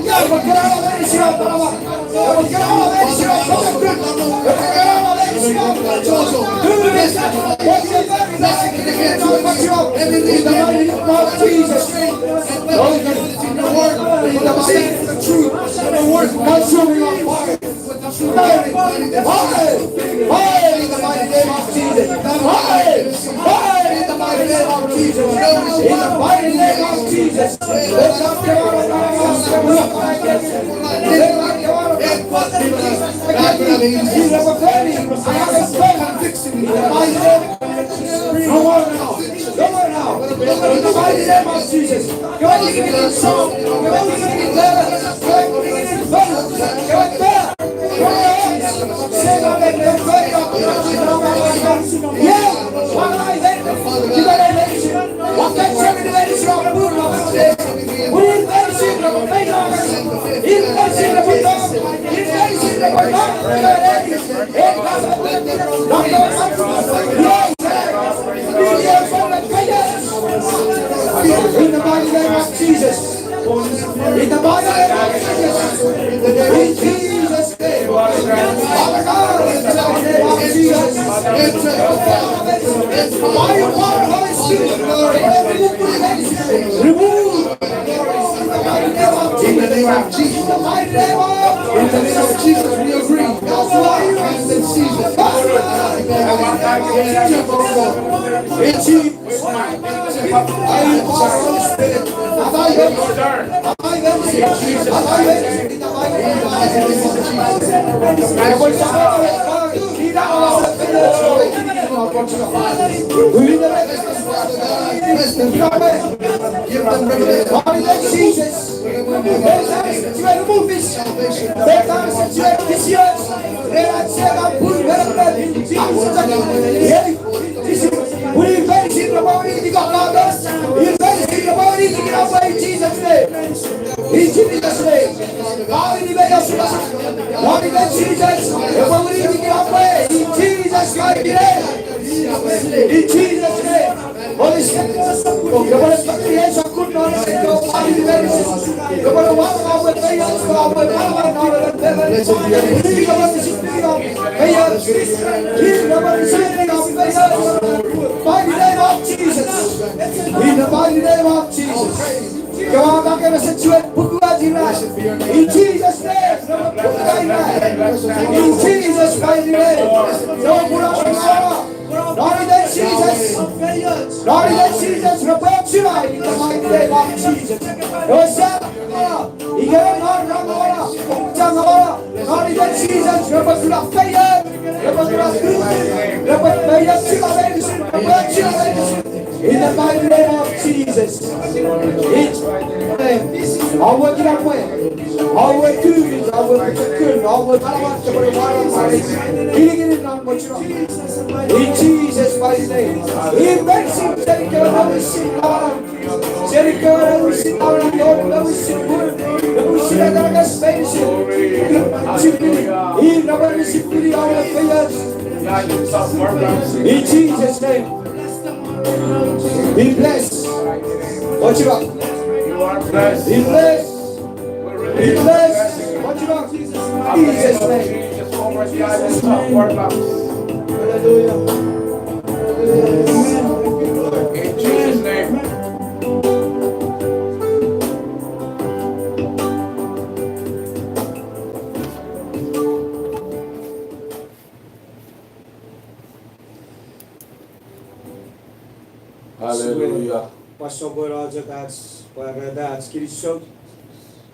In the mighty name of Jesus. In the mighty name of Jesus. In Jesus' name. Father God, in the mighty name of Jesus. By your power, Holy Spirit, remove. In the name of Jesus. In the mighty name of Jesus, we agree. That's why in the season. In Jesus' name. By your power, Holy Spirit. Jesus' name. In Jesus' name. God, in Jesus' in Jesus' mighty name. In Jesus' name. Holy Spirit. Mighty name of Jesus. In the mighty name of Jesus. Come on, I'm going to set you at in Jesus' name. In Jesus' mighty name. Lord, in Jesus. Lord, in Jesus. Report tonight in the mighty name of Jesus. Lord, in Jesus. Report to the faith. Report to the in the mighty name of Jesus. I'll work it out way. I'll work to I'll work it. I'll work in Jesus' mighty name. In Mexico, Jericho, we sit down. Jericho, we sit down. Lord, we sit good. We sit down in the space. In Jesus' name. Be blessed. Watch it up. You are blessed. Be blessed. Be blessed. Watch it up. Jesus' name. Hallelujah. In Jesus' name. Hallelujah. Pastor Rajak Parada Skirisho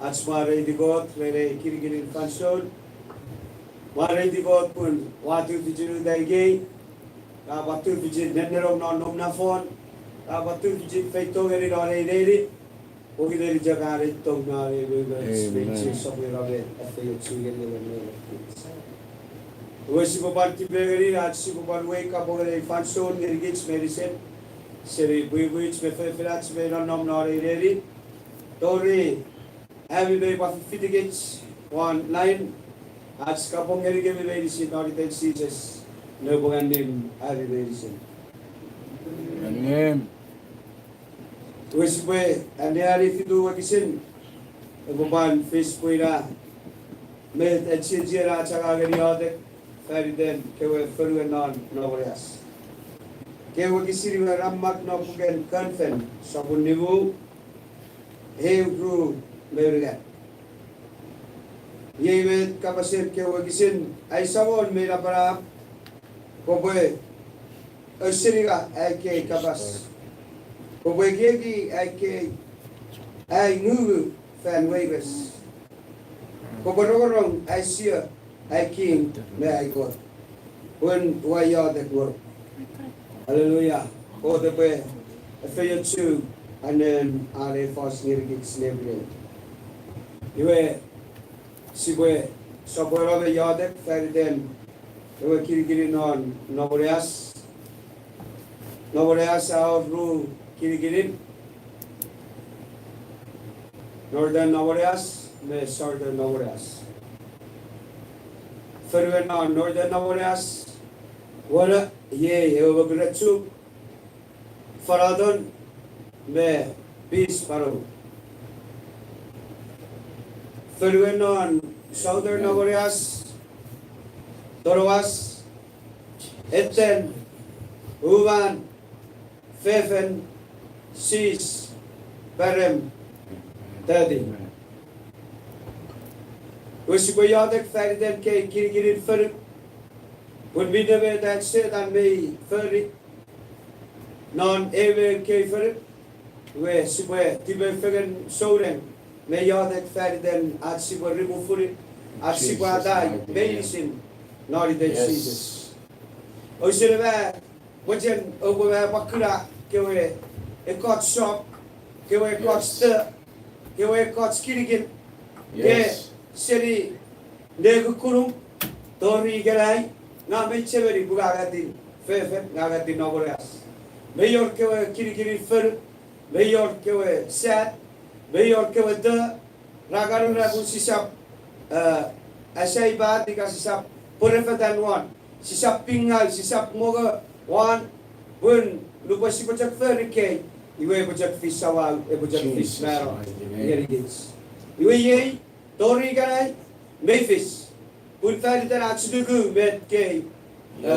Atsmare the God, where a Kirigin Fansod, Mare the God Pun, Watu Vijay Dagay, Abatu Vijay Nendero non Nomnafon, Abatu Vijay Feto very on a lady, Ogiri Jagari Tognari, speeches of the Rabbi, after your children. Worship Party Berry, Atsipan wake up over a Fansod, irrigates medicine. Seri buibuits me fefilats me non nom nori ready. Tori heavy bay of fitigates 1 line. At Scapong Eric medicine or the seizures. No bogandim heavy medicine. Amen. Which way and they are if you do what is in the Boban fish puida made a chijira chagari odek. Ferry then kewe furu and non novarias. Kewa kisiri wa ramak no pugen kanfen sabun nivu heu gru merigat yevet kapasen kewa kisin ay sabon mera para koboy asiriga ay ke kapas koboy gegi ay ke ay nugu fan waves koborong ay sia ay king me ay god when waya that work. Hallelujah. Oh, the way. After CHUUK, and then are first near gets never. You were Sigue, Sabora Yadek, Ferden, you were Kirigirin on Novorias. Novorias out through Kirigirin. Northern Novorias, the southern Novorias. Ferwen on Northern Navorias, Wara, ye, Evagretsu, Faradon, Me, Peace Paro. Ferwen on Southern Navorias, Toroas, Eten, Uvan, Fefen, Sis, Perem, Tadi. Wisiboyadak Fariden K. Kirigirin Ferry. When we never that said and may ferry non ever K. Ferry. Where Sibwe Tibe Fagan Soden may Yadak Fariden at Sibwa remove for it. At Sibwa die, medicine, not in the Jesus. Osilva, Wajan over Bakura, Kewe, a caught shop, Kewe caught stir, Kewe caught skirigin. Yes. Seri Negu Kurum, Tori Garai, Name Cheveri Bugagatin, Fefe, Nagatin Novoras. Mayor Kewe Kirikiri Fur, Mayor Kewe Sad, Mayor Kewe De, Ragaru Ragu Sisap, Asai Bad, Sisap, Purefatan one, Sisap Pingal, Sisap Moga, one, Bun, Lupasipachak Ferricane, Iwe Bujak Fish Sawal, Ebujak Fish Marrow, Irrigates. Iwe Tori Garai, Mayfish, Punfaritan Atsudugu, Med K,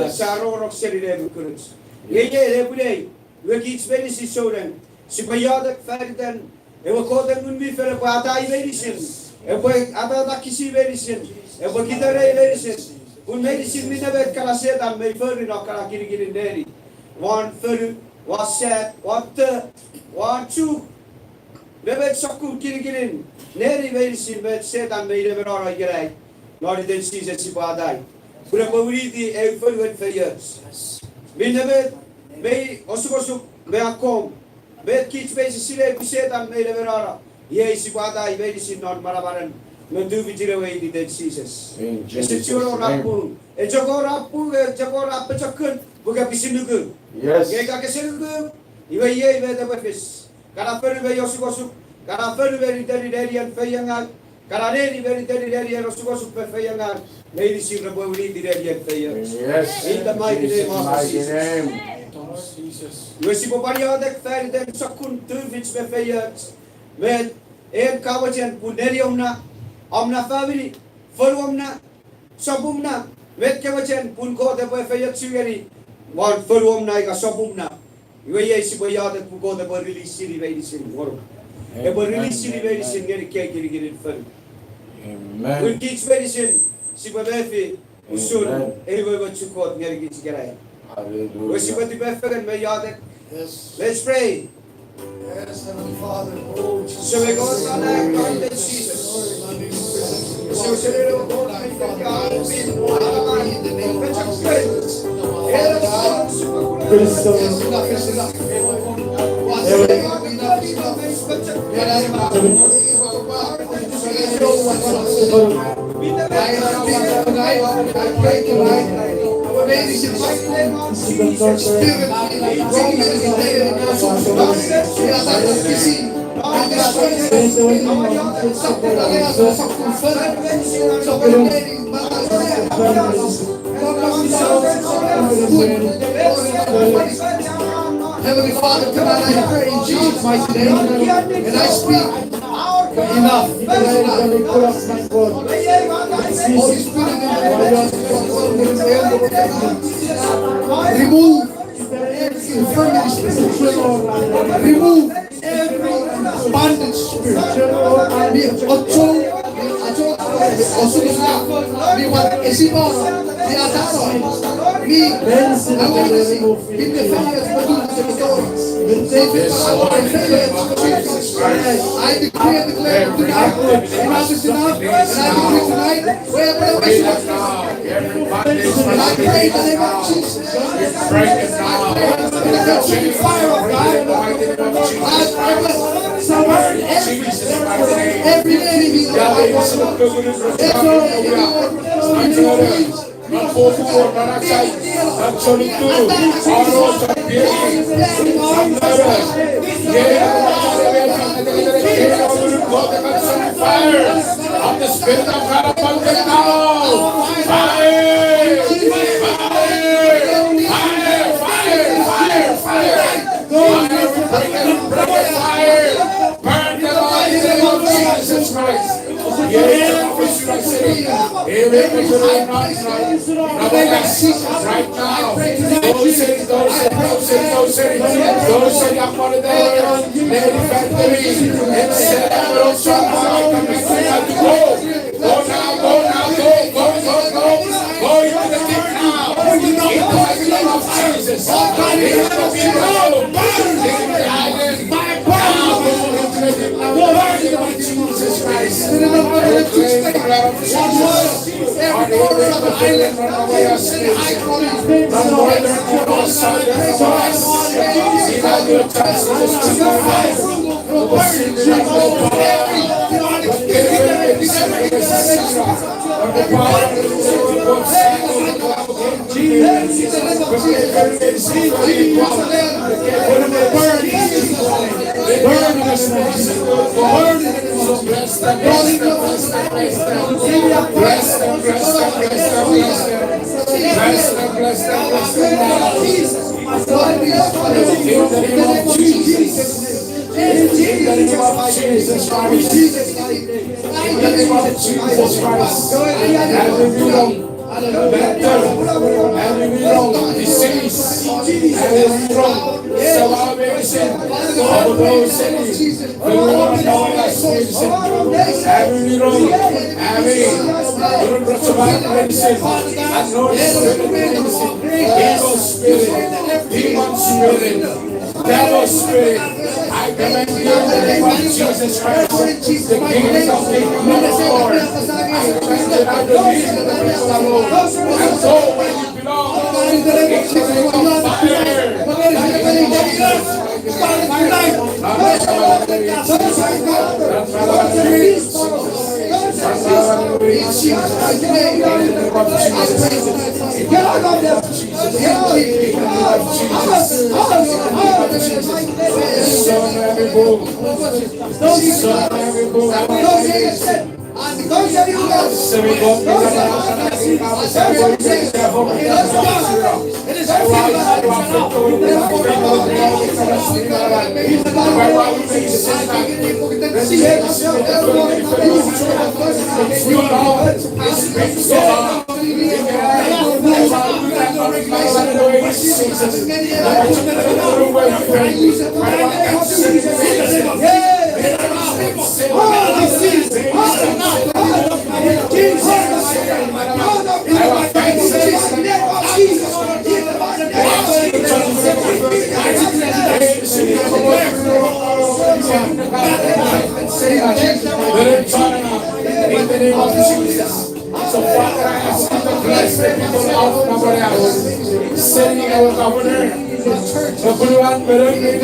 Saro Rock City Recruits. Yea, every day, we each very children, Sipayadak Faritan, and we call them Mumbi Ferrapata medicine, and we Adakisi medicine, and we Kitare medicine, who medicine we never Kalaset and may further not Kalakiri in Dairy. One third was sad, one two. Never Saku Kirigirin, Neri medicine, but said and made ever all I get. Not in the season Sibadai. Puraburi the Elford for years. We never may also may a comb. Bed kids base Sile said and made ever all. Yea, Sibadai medicine not Marabaran. No do we away the dead seasons. It's a Rapu, a Jagorapu, a Jagora Pachakun, Bugapisinugu. Yes, Gagasinugu, you are ye with the weapons. Karafer very Yosukosuk, Karafer very daddy and Fayangan, Karani very daddy and Osukosuk Fayangan, Lady Singapore the daddy and Fayan. Yes, in the mighty name of Jesus. Yosipoparia the fair then Sakun two which Fayans, with Air Kawajan, Puneriumna, Omna family, Fulumna, Sabumna, with Kawajan, Punko the Fayat Sugary, one Fulumna, a Sabumna. You are yes, we are that we go the release city medicine work. A release city medicine get a cake and get it fun. When kids medicine, Sibabefi, soon, everywhere what you call getting it together. We see what the Bethel and Mayade. Yes. Let's pray. Yes, Heavenly Father. Oh, Jesus. So we go on that God that Jesus. So we say, oh God, I thank God in the name of Jesus. Heavenly Father, tonight I pray in Jesus' mighty name, and I speak enough. Holy Spirit, remove every infirmity spirit, remove every bondage spirit. I decree and declare tonight, enough is enough, and I decree tonight, wherever we I pray in the name of Jesus. I pray in the consuming fire of God. I will subvert every enemy of Fire of the Spirit of God upon them now. Fire Bring the fire. Burn them all in the name of Jesus Christ. Right now, those cities, are part of the factory. And set up those to go now, go into the deep now. In the name of Jesus. Jesus Christ. Devil spirit, I command you in the name of Jesus Christ, the kingdom of the Lord. I command that I believe in the people of the Lord. And go where you belong, in the name of fire. In the name of Jesus. So Father, I ask you to bless the people of Navarre, sending our governor, the Buruan Berlin,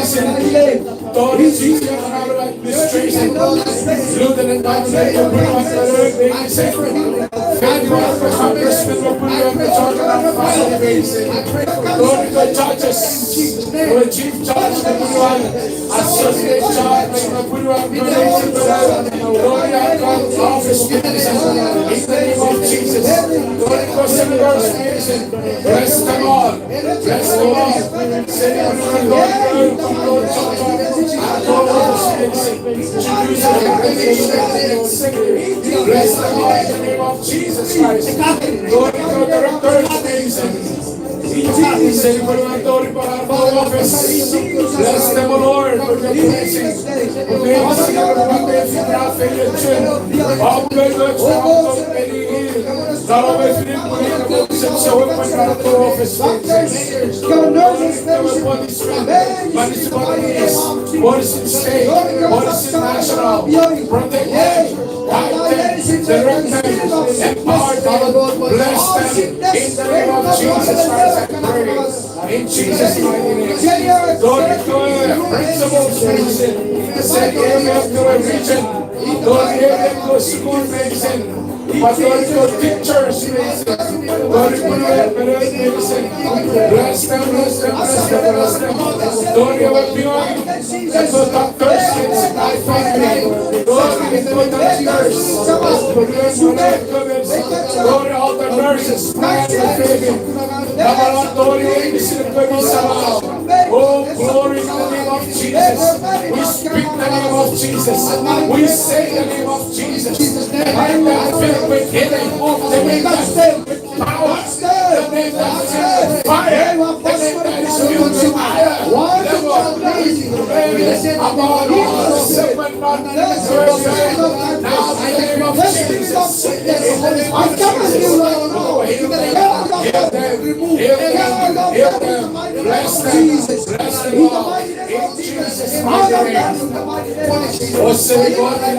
Lord Jesus, our administration, Lieutenant Governor, the Buruan Berlin, Federal Congressman, the Buruan Berlin, Lord, the judges, the chief judge, the Buruan, associate judge, the Buruan Berlin, Lord, I come office in the name of Jesus. Lord, for Senator's nation, bless them all. Bless them all. Senator, Lord, bless them all in the name of Jesus Christ. Lord, for the rector's nation. Bless them, Lord, for your blessings. In Jesus' mighty name. Lord, declare principles medicine. Send them to a region. Lord, give them to school medicine. But Lord, to teachers medicine. Lord, give them medicine. Bless them, bless them, bless them, bless them. Lord, give them beyond. That's what doctors medicine. I find Lord, give them doctors. Lord, all the nurses. Oh, glory to the name of Jesus. Jesus. We speak the name of Jesus. We say the name of Jesus. The name that filled with healing. The name that filled with power. The name that filled with fire. The name that is filled with fire. About all the serpent not now in the name of Jesus. I'm coming to you, Lord. Heal them. Bless them. Bless them all. In Jesus' mighty name. Oh, say God, in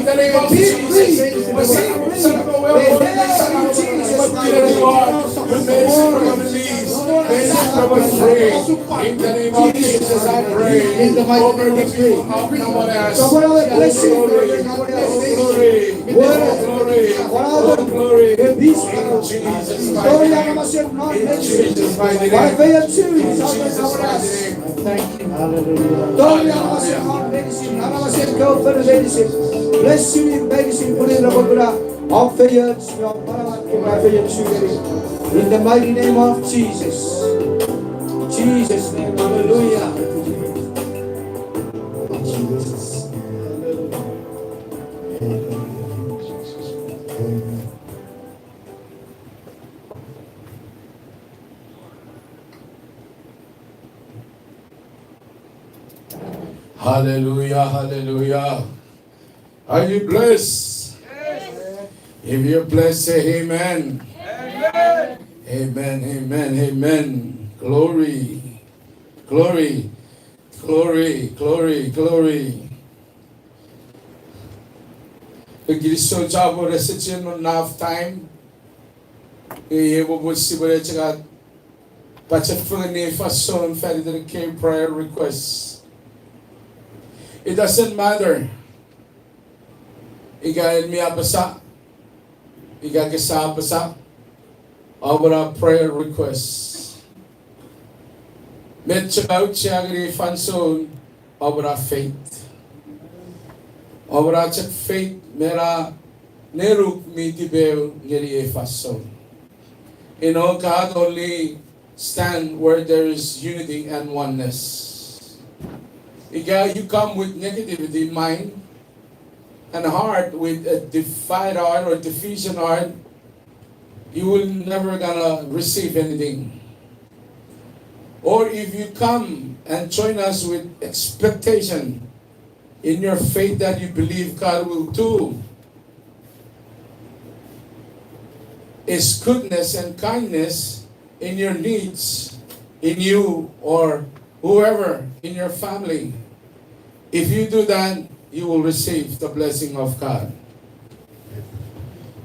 the name of In the mighty name of Jesus. Jesus' name, hallelujah. Hallelujah, hallelujah. Are you blessed? Yes. If you're blessed, say amen. Amen. Amen, amen, amen. Glory, glory, glory, glory, glory. Pag-iliso jabo reception no enough time. Iyewo si bole chaka pachafuni fason further care prayer requests. It doesn't matter. Igain mi abasa. Igagisa abasa. Our prayer requests. Metchau chiagri fanson our faith. Our check faith mera neruk mitibel ngeri fason. In all, God only stand where there is unity and oneness. You come with negativity mind and heart with a divided heart or division heart, you will never gonna receive anything. Or if you come and join us with expectation in your faith that you believe God will do His goodness and kindness in your needs, in you or whoever in your family. If you do that, you will receive the blessing of God.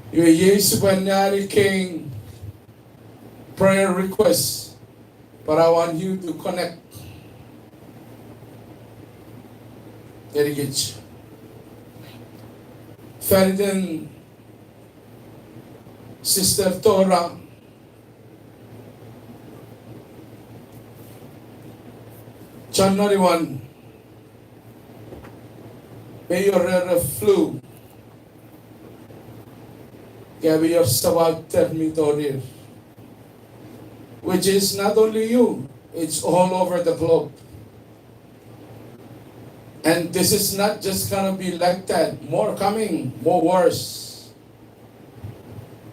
Yung Yesu Banyari King prayer request. but I want you to connect. Erigich. Ferdinand, Sister Tora, January 1, Mayor flu, Gabi your Sawag Termitorir, which is not only you, it's all over the globe. And this is not just gonna be like that. More coming, more worse.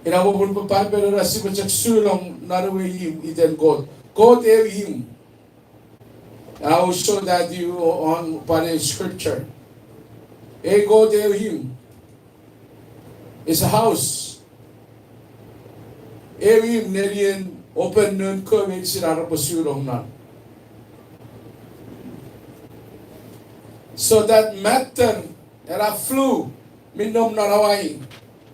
Inawabul pa pa pero rasi ko chak sulong narawihim iten God. God him. I will show that you on by scripture. God him is a house. Him nerian open nun COVID sinara po sulong na. So that matter era flu minom na rawai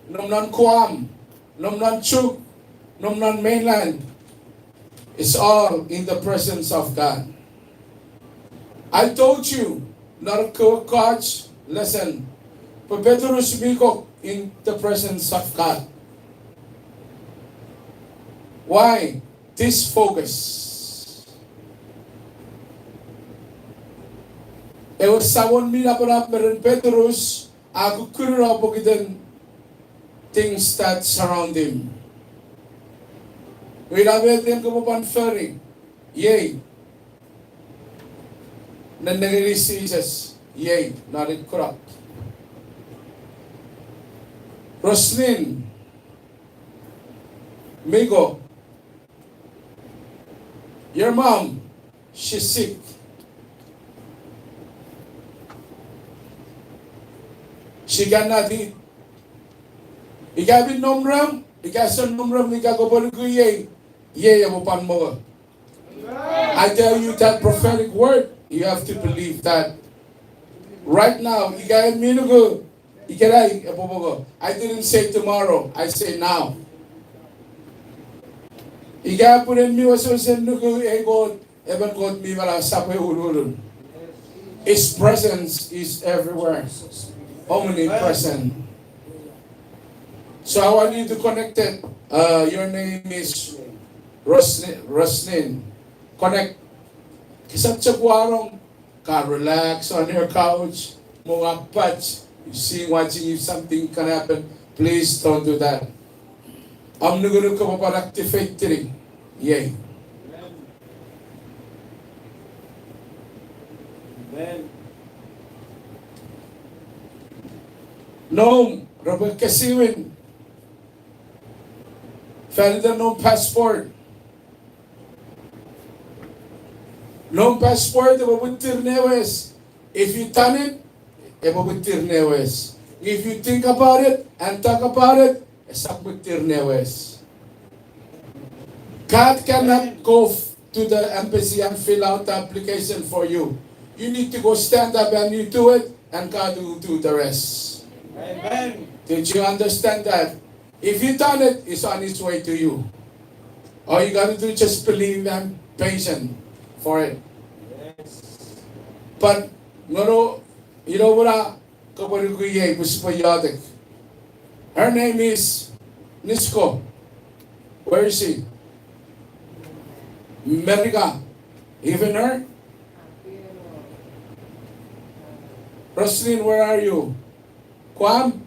nom non Kuam nom non CHUUK nom non mainland is all in the presence of God. I told you not a coach listen Petrus Mikok in the presence of God. Why this focus? Sawon mina para meron Petrus, ako kurura po kitan things that surround him. Winabeten ko po panfering, yay. Nanagiri si Jesus, yay, narit corrupt. Roslyn, Migo, your mom, she's sick. She cannot eat. Ikabin nomram, ikasan nomram ikagobol ko yay mo pan mo. I tell you that prophetic word, you have to believe that. Right now, ikay minugo, ikaray apobogo. I didn't say tomorrow, I say now. Ikay punen mi waso sen nugo God, even God mi mala sapwe ululun. His presence is everywhere. Omnipresent. So I want you to connect it. Your name is Roslyn. Connect. Kisap sa buwarong ka relax on your couch. Mga patch. You see, watching if something can happen. Please don't do that. I'm not going to come up and activate it. Yay. Amen. No, Robert Kasiwin. Felder no passport. No passport, ibabutir newes. If you turn it, ibabutir newes. If you think about it and talk about it, isabutir newes. God cannot go to the embassy and fill out the application for you. You need to go stand up and you do it, and God will do the rest. Amen. Did you understand that? If you done it, it's on its way to you. All you gotta do is just believe and patient for it. Yes. But you know what? Her name is Nisko. Where is she? America. Even her? Roslyn, where are you? Kuam?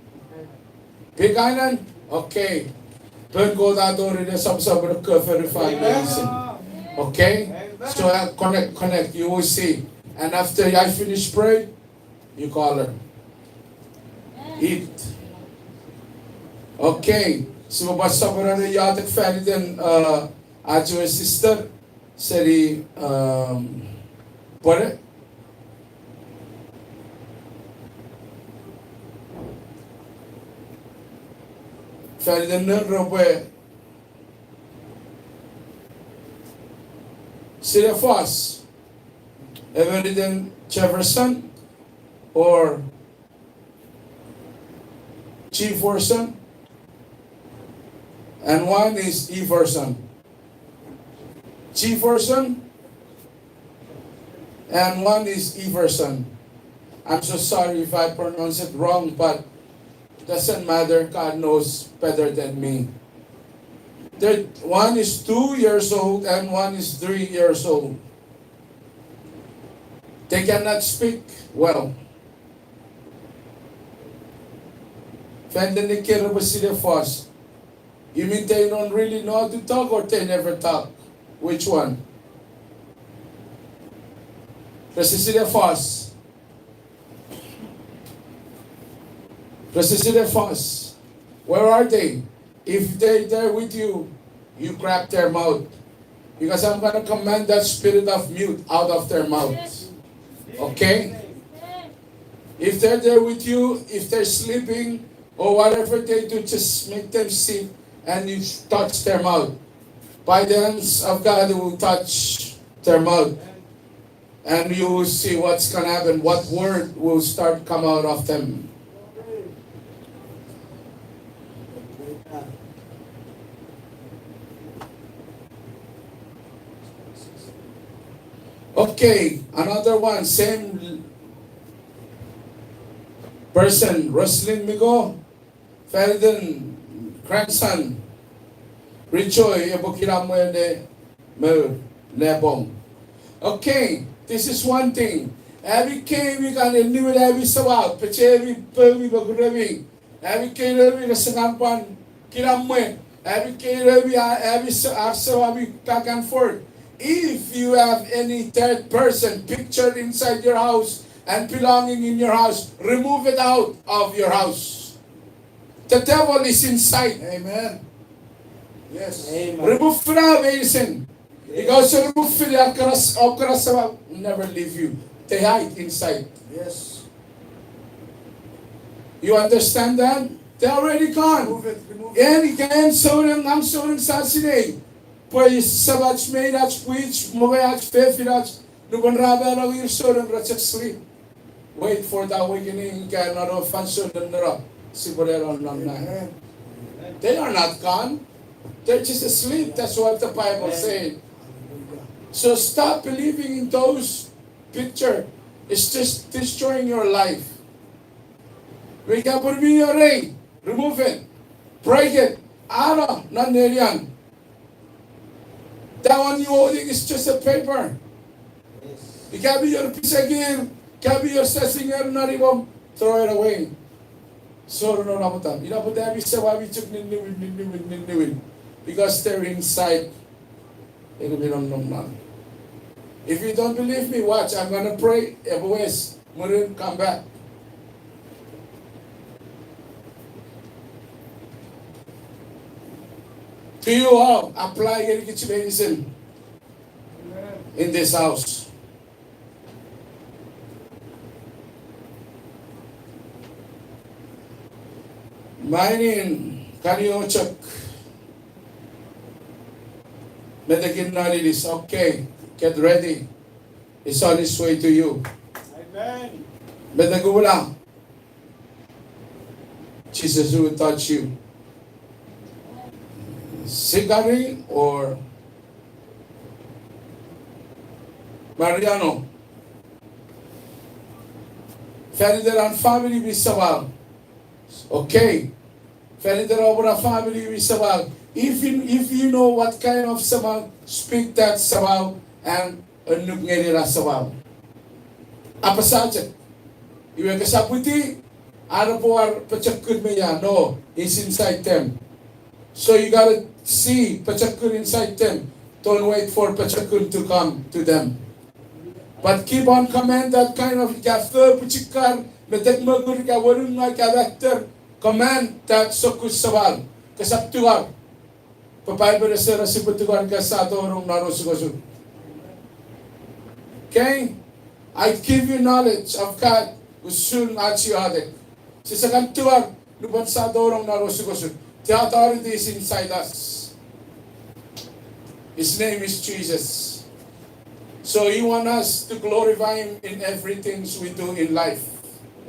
Pikanan? Okay. Don't go that door in the sub-sub verify medicine. Okay? So connect. You will see. And after I finish praying, you call her. Eat. Okay. So basta ko na yatek fan din at your sister seri pare Ferdinand Robe Sir Foss Everton Jefferson or Chief Orson and one is Everson. G version, and one is E version. I'm so sorry if I pronounce it wrong, but it doesn't matter. God knows better than me. One is 2 years old and one is 3 years old. They cannot speak well. Fenden kira ba sila fast? You mean they don't really know how to talk or they never talk? Which one? Kasi sila fast. Kasi sila fast. Where are they? If they're there with you, you crack their mouth. Because I'm going to command that spirit of mute out of their mouths. Okay? If they're there with you, if they're sleeping, or whatever they do, just make them sit and you touch their mouth. By the hands of God, you will touch their mouth. And you will see what's going to happen. What word will start come out of them. Okay, another one, same person, Roslyn Migo, Ferdinand, grandson, Richoy, Ebokiramuene, Mer, Nebong. Okay, this is one thing. Every came we got a new every sawa, Pechevi, Pervi, Baguravi, every came every Sagampan, Kiramwe, every came every Arsawabi back and forth. If you have any third person pictured inside your house and belonging in your house, remove it out of your house. The devil is inside. Amen. Yes. Amen. Remove it out, Mason. Because remove it, will never leave you. They hide inside. Yes. You understand that? They're already gone. Remove it. Remove it. And again, I'm showing Saturday. Pois sabats meirats which moveats fefirats nuban rabera wir soren ratchet sleep. Wait for the awakening can not of function and nara. Siborero na. They are not gone. They're just asleep. That's what the Bible says. So stop believing in those pictures. It's just destroying your life. We can put me your ring. Remove it. Break it. Ara, not nerian. That one you holding is just a paper. It can be your pisagir, can be your sasinger, not even throw it away. So no namutan. Inabudabi sa wabi chuk niwin. Because they're inside. It'll be nom. If you don't believe me, watch. I'm gonna pray. Everywhere, Murin, come back. To you all, apply your medicine in this house. Mine kanyo CHUUK. Medagin na release. Okay, get ready. It's on its way to you. Amen. Medagula. Jesus will touch you. Sigari or Mariano. Ferdinand family bisawag. Okay. Ferdinand over a family bisawag. If you know what kind of sabaw, speak that sabaw and unug ngerira sabaw. Apa saja? Iwe kasaputi, ano po ar pachakun meya? No, it's inside them. So you gotta see Pachakun inside them. Don't wait for Pachakun to come to them. But keep on command that kind of gaffer Pachikar, Metekmagur Gawarun character, command that Sokus Sabal, Kasaptuar. Papai Beresera Siputuar Kasatorung Narosugosu. Okay? I give you knowledge of God who soon achiadek. Sisakantuar, Lupan Sadorong Narosugosu. The authority is inside us. His name is Jesus. So He wants us to glorify Him in everything we do in life.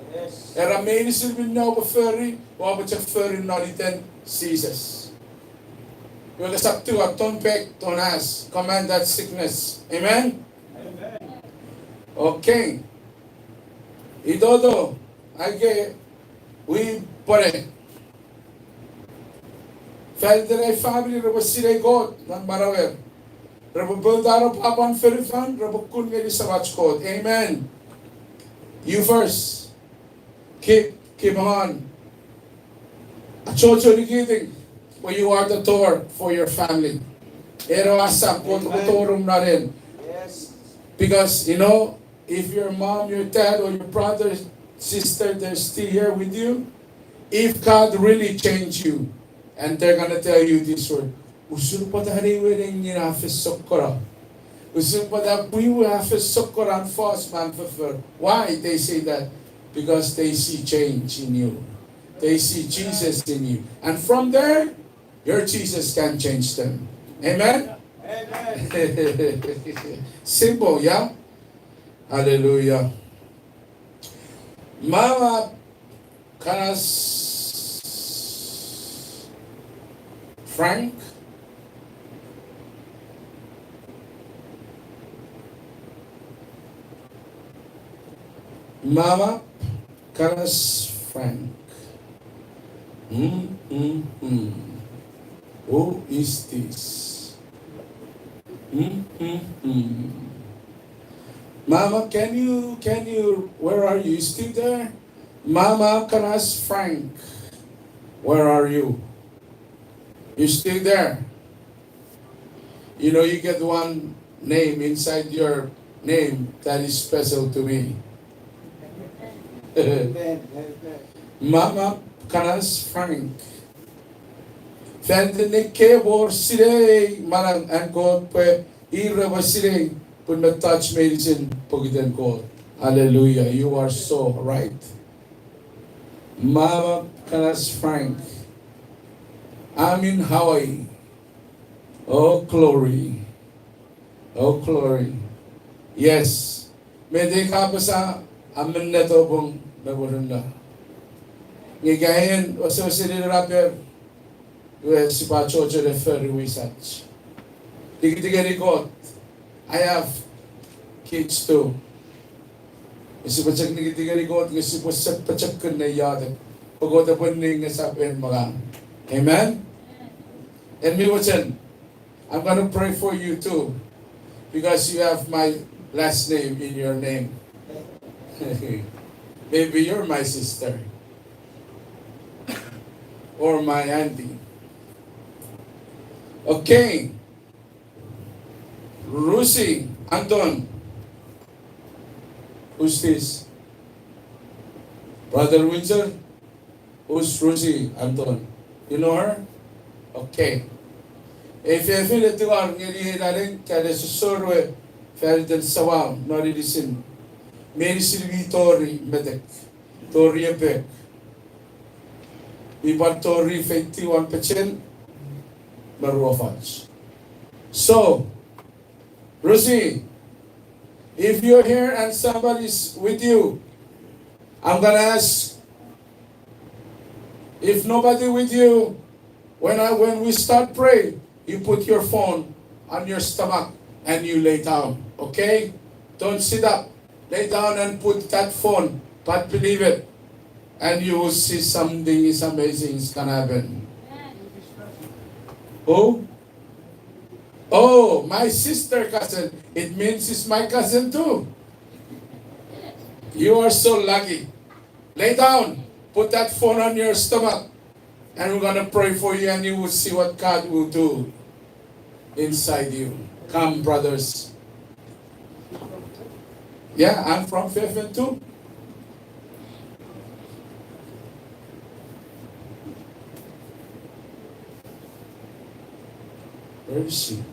Yes. Er mensen will know befurry, or but furry not then Jesus. Well, it's up to us. Don't beg, don't ask. Command that sickness. Amen? Okay. Idodo, I we put it. Feldere family rabo sire God nan marawer. Rabo buldaro papan ferifan rabo kun ngeli sabach code. Amen. You first. Keep on. Chocho ligiting. For you are the door for your family. Ero asap ko tukuturum na rin. Yes. Because, you know, if your mom, your dad, or your brother, sister, they're still here with you, if God really changed you, and they're gonna tell you this word, usul pa dari wedding ni hafis sokora. Usul pa da puiwe hafis sokora and false man fulfill. Why they say that? Because they see change in you. They see Jesus in you. And from there, your Jesus can change them. Amen? Amen. Simple, yeah? Hallelujah. Mama Kanas Frank. Mama Kanas Frank. Who is this? Mama, can you, where are you? Still there? Mama Kanas Frank, where are you? You still there? You know, you get one name inside your name that is special to me. Amen. Mama Kanas Frank. Fendene kebor sile marang and God pe ira sile put me touch medicine pogiden God. Hallelujah. You are so right. Mama Kanas Frank. I'm in Hawaii. Oh glory. Oh glory. Yes. Mede ka pa sa amin na to pong nagurunda. Ngayon, oso sila rapper. Si Pachocho refer research. Tigitiga God. I have kids too. Kasi pachak nigitiga God, kasi pachak na yada. Pagoda po nga sabihin mga. Amen? And me watchin, I'm gonna pray for you too. Because you have my last name in your name. Maybe you're my sister. Or my auntie. Okay. Rusi, Anton. Who's this? Brother Windsor? Who's Rusi, Anton? You know her? Okay. If you feel it to our ngiri kada susurwe ferden sawam noridisin. Mary Sylvie Tori Medek. Tori Ebek. Tori 51% Maruafans. So, Rosie, if you're here and somebody's with you, I'm gonna ask. If nobody with you, when we start praying, you put your phone on your stomach and you lay down. Okay? Don't sit up. Lay down and put that phone. But believe it. And you will see something is amazing is gonna happen. Oh? Oh, my sister cousin. It means it's my cousin too. You are so lucky. Lay down. Put that phone on your stomach. And we're gonna pray for you and you will see what God will do inside you. Come, brothers. Yeah, I'm from Fairfield too. Where is she?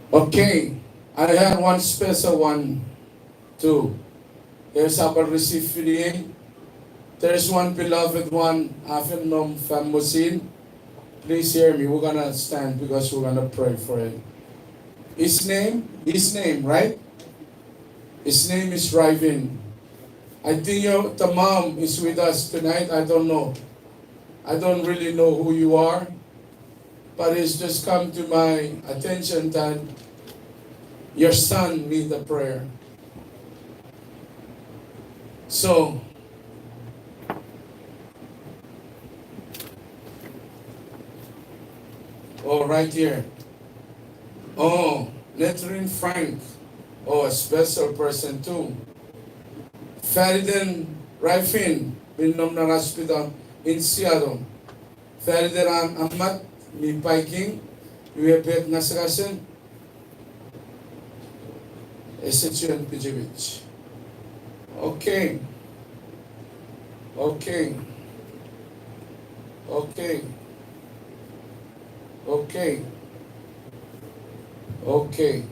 Okay, I have one special one too. There's our receive feeling. There's one beloved one, often known Famosin. Please hear me. We're gonna stand because we're gonna pray for him. His name, right? His name is Ryvin. I think the mom is with us tonight. I don't know. I don't really know who you are, but it's just come to my attention that your son needs a prayer. So, right here. Oh, Netrin Frank. Oh, a special person too. Ferdinand Raifin, binom ng hospital in Seattle. Ferdinand Amat, mi Viking, Uebet Nasakasen, Esechian Pijevich. Okay. Okay. Okay. Okay. Okay.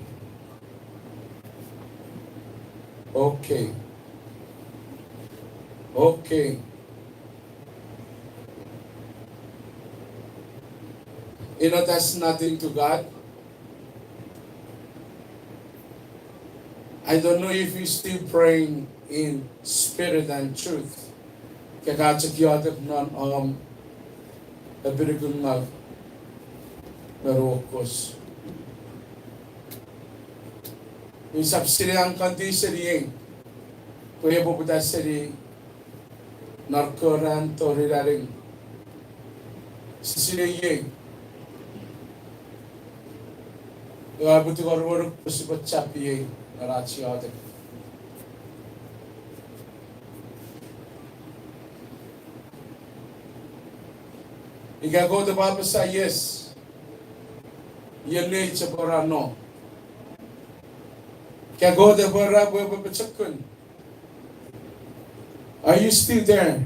Okay. Okay. You know, that's nothing to God. I don't know if you're still praying in spirit and truth. Kaya kakatsakiyatak ng nabirigong narokos. Yung subsidi ang kanti siriyeng, kuya pupunta siri narkoran toriraring sisiriyeng. Kaya buti ko rin po si Pachapiyeng naratsiyatak. Ikaw ko pa sa yes. Yan na sa parano. Kaya go the para po papachakun. Are you still there?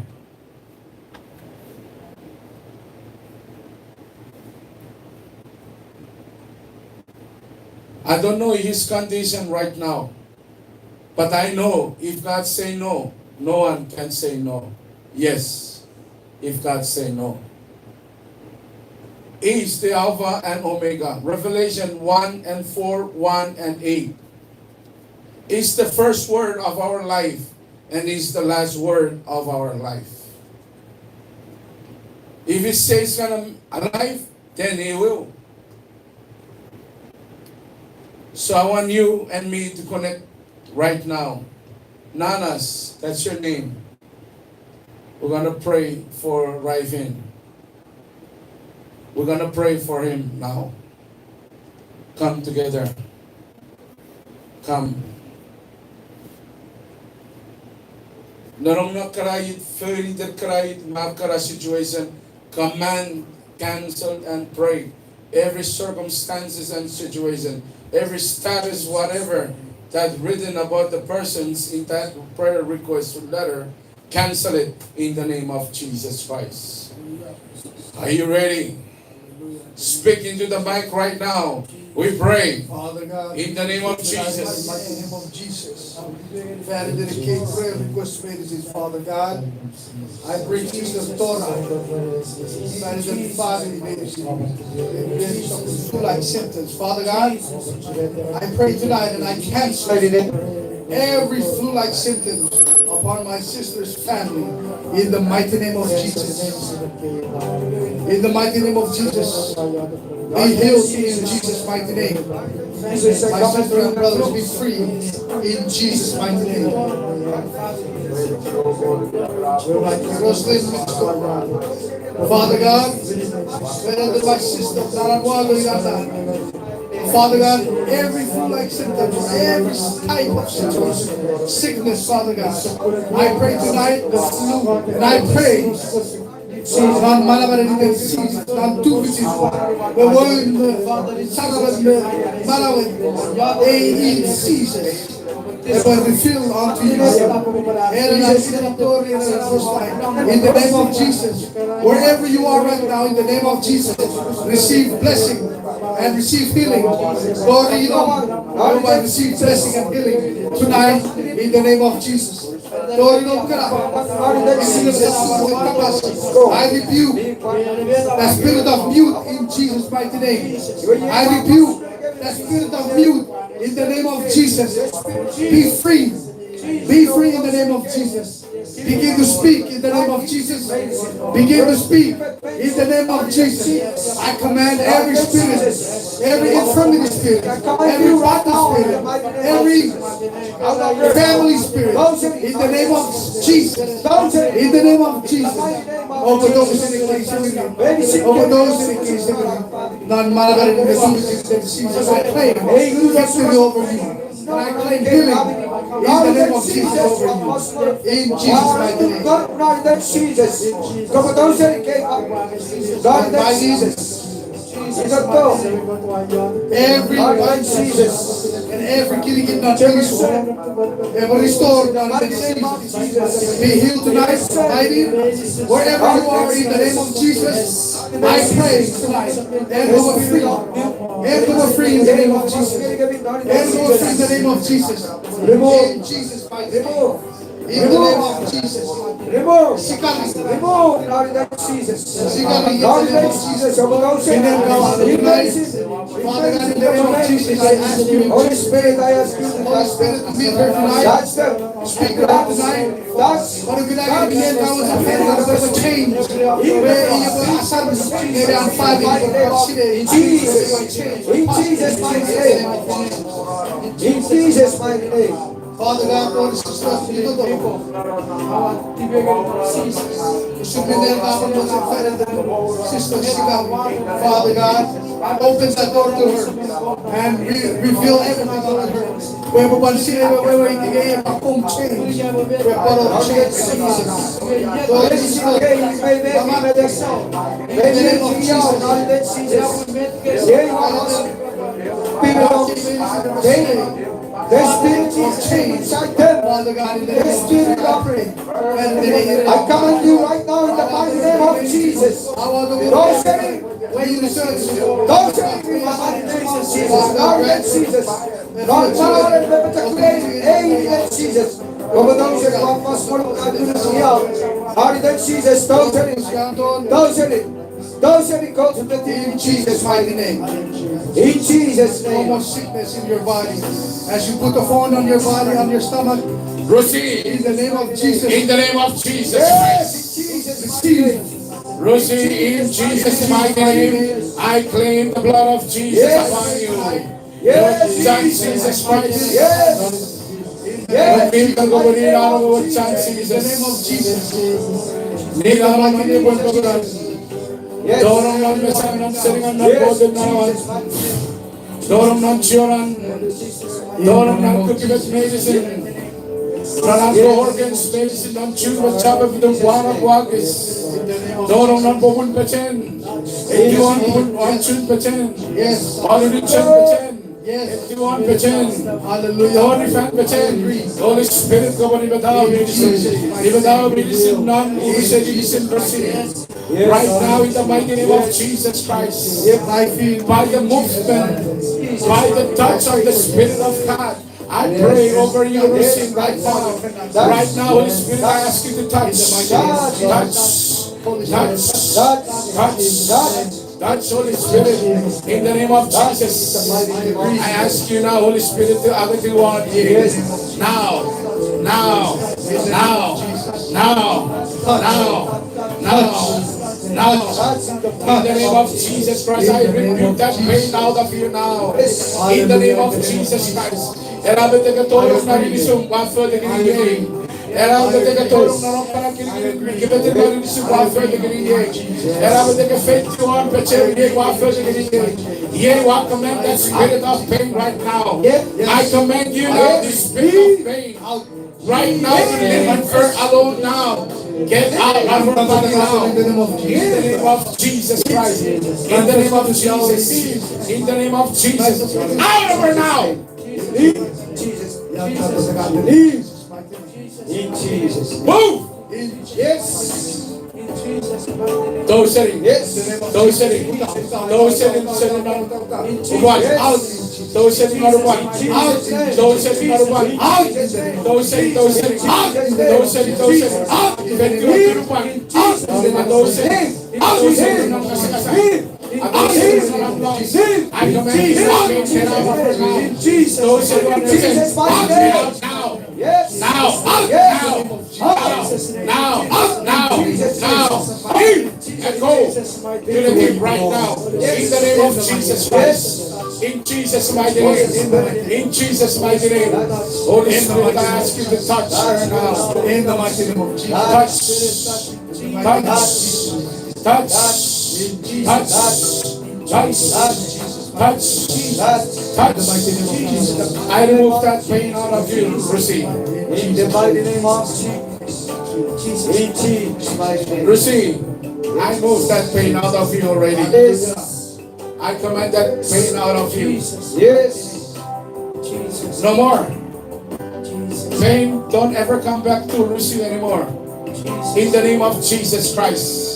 I don't know his condition right now. But I know if God say no, no one can say no. Yes, if God say no. He is the Alpha and Omega. Revelation 1 and 4, 1 and 8. Is the first word of our life and is the last word of our life. If He says gonna alive, then He will. So I want you and me to connect right now. Nanas, that's your name. We're gonna pray for Ryvin. We're going to pray for him now. Come together. Come. Narong nakarayit, further karayit, makara situation, command, cancel, and pray. Every circumstances and situation, every status, whatever that written about the persons in that prayer request letter, cancel it in the name of Jesus Christ. Are you ready? Speak into the mic right now. We pray Father God, in the name of in the Jesus. mighty name of Jesus. Father, dedicate prayer request medicines, Father God. I pray Jesus Torah. Father, the family medicine. Flu-like symptoms. Father God, I pray tonight and I cancel every flu-like symptoms upon my sister's family in the mighty name of Jesus. In the mighty name of Jesus. Be healed in Jesus' mighty name. My sister and brothers be free in Jesus' mighty name. Father God, wherever my sister, Father God, every flu-like symptom, every type of symptom, sickness, Father God, I pray tonight the flu, and I pray non malabaran season, non two which is the word Saravan Malawan, A season. Ever revealed unto you. In the name of Jesus. Wherever you are right now, in the name of Jesus, receive blessing and receive healing. Glory, everybody receive blessing and healing tonight in the name of Jesus. I rebuke the spirit of mute in Jesus' mighty name. I rebuke the spirit of mute in the name of Jesus. Be free. Be free in the name of Jesus. Begin to speak in the name of Jesus. Begin to speak in the name of Jesus. I command every spirit, every infirmity spirit, every rotten spirit, every family spirit, in the name of Jesus. In the name of Jesus. Overdose in the case of you. Overdose in the case of you. Non-mother in the Jesus. I claim victory over you. And I claim healing in the name of Jesus over you. In Jesus' mighty name. God, Jesus. Every one Jesus and every killing not every soul, every store down in the name of Jesus. Be healed tonight, mighty. Wherever you are in the name of Jesus, I pray tonight. And go free. And go free in the name of Jesus. And go free in the name of Jesus. In Jesus' mighty name. In the name of Jesus. Remove. Sikali. Remove. Lord, that Jesus. Sikali. Lord, that Jesus. Father God, in the name of Jesus, I ask you, Holy Spirit, I ask you, Holy Spirit, to meet her tonight. touch them. Speak to her tonight. Lord, if you like to begin, that was a very lot of change. Where you will assign maybe I'm fighting, In Jesus' mighty name. In Jesus' mighty name. Father God, Lord, this is stuff you do. Father God, open that door to her and reveal everything about her. Where we want to see where we can get a home change. We're part of change. Lord, this is stuff. In the name of Jesus. The spirit of change inside them. Father God, in the spirit of rain. I command you right now in the mighty name of Jesus. Don't say where you search. Don't say in the mighty name of Jesus. Lord, let Jesus. Lord, God, and remember to create let Jesus. Over those that want us for the Lord, let Jesus. Don't say it. Don't say it. Don't say it. Go to the in Jesus' mighty name. In Jesus' name. No more sickness in your body. As you put the phone on your body, on your stomach, Receive. in the name of Jesus. In the name of Jesus Yes, Christ. Jesus, receive. Receive in Jesus' mighty name. I claim the blood of Jesus upon you. Yes, Son Jesus Christ. Yes. Yes. In the In the name of Jesus. Yes. Dorong non chioran, dorong non kukibet medicine, dorong organs medicine non choose what chapa vidong buana buagis, dorong non bomun pechen, ediwan bomun chun pechen, Yes. already chun pechen, Yes. ediwan pechen, Hallelujah. Holy fan pechen, Holy Spirit go on ibadaw medicine non medicine receive. Right now in the mighty name of Jesus Christ, I feel by the movement, by the touch of the Spirit of God, I pray over you, receive right now. Right now, Holy Spirit, I ask you to touch, touch, Holy Spirit, in the name of Jesus. I ask you now, Holy Spirit, to other one here. Now, now, now, now, in the name of Jesus Christ, I rebuke that pain out of you now. In the name of Jesus Christ. Era bete ka tolong na rin isang wafer de gini. Era bete ka tolong na rin para gini. Gibete na rin isang wafer de gini. Era bete ka faith you on peche ye wafer de gini. Ye wa command that spirit of pain right now. I command you now, the spirit of pain. Right now, leave her alone now. Get out of her body now. In the name of Jesus Christ. In the name of Jesus. In the name of Jesus. Out of her now. Jesus. In Jesus. Move. Yes. Those sitting. Those sitting. Those sitting. One out. Those sitting on one out. Those sitting on one out. Those sitting out. Those sitting out. Ventura one out. And those sitting out. I command you to get out of her now. Those sitting out now. Yes. Now, out now. And go to the deep right now. In the name of Jesus Christ. In Jesus' mighty name. In Jesus' mighty name. Holy Spirit, I ask you to touch her now. In the mighty name of Jesus. Touch. I remove that pain out of you. Receive. In the mighty name of Jesus. In Jesus' mighty name. Receive. I move that pain out of you already. Yes. I command that pain out of you. Yes. No more. Pain don't ever come back to Lucy anymore. In the name of Jesus Christ.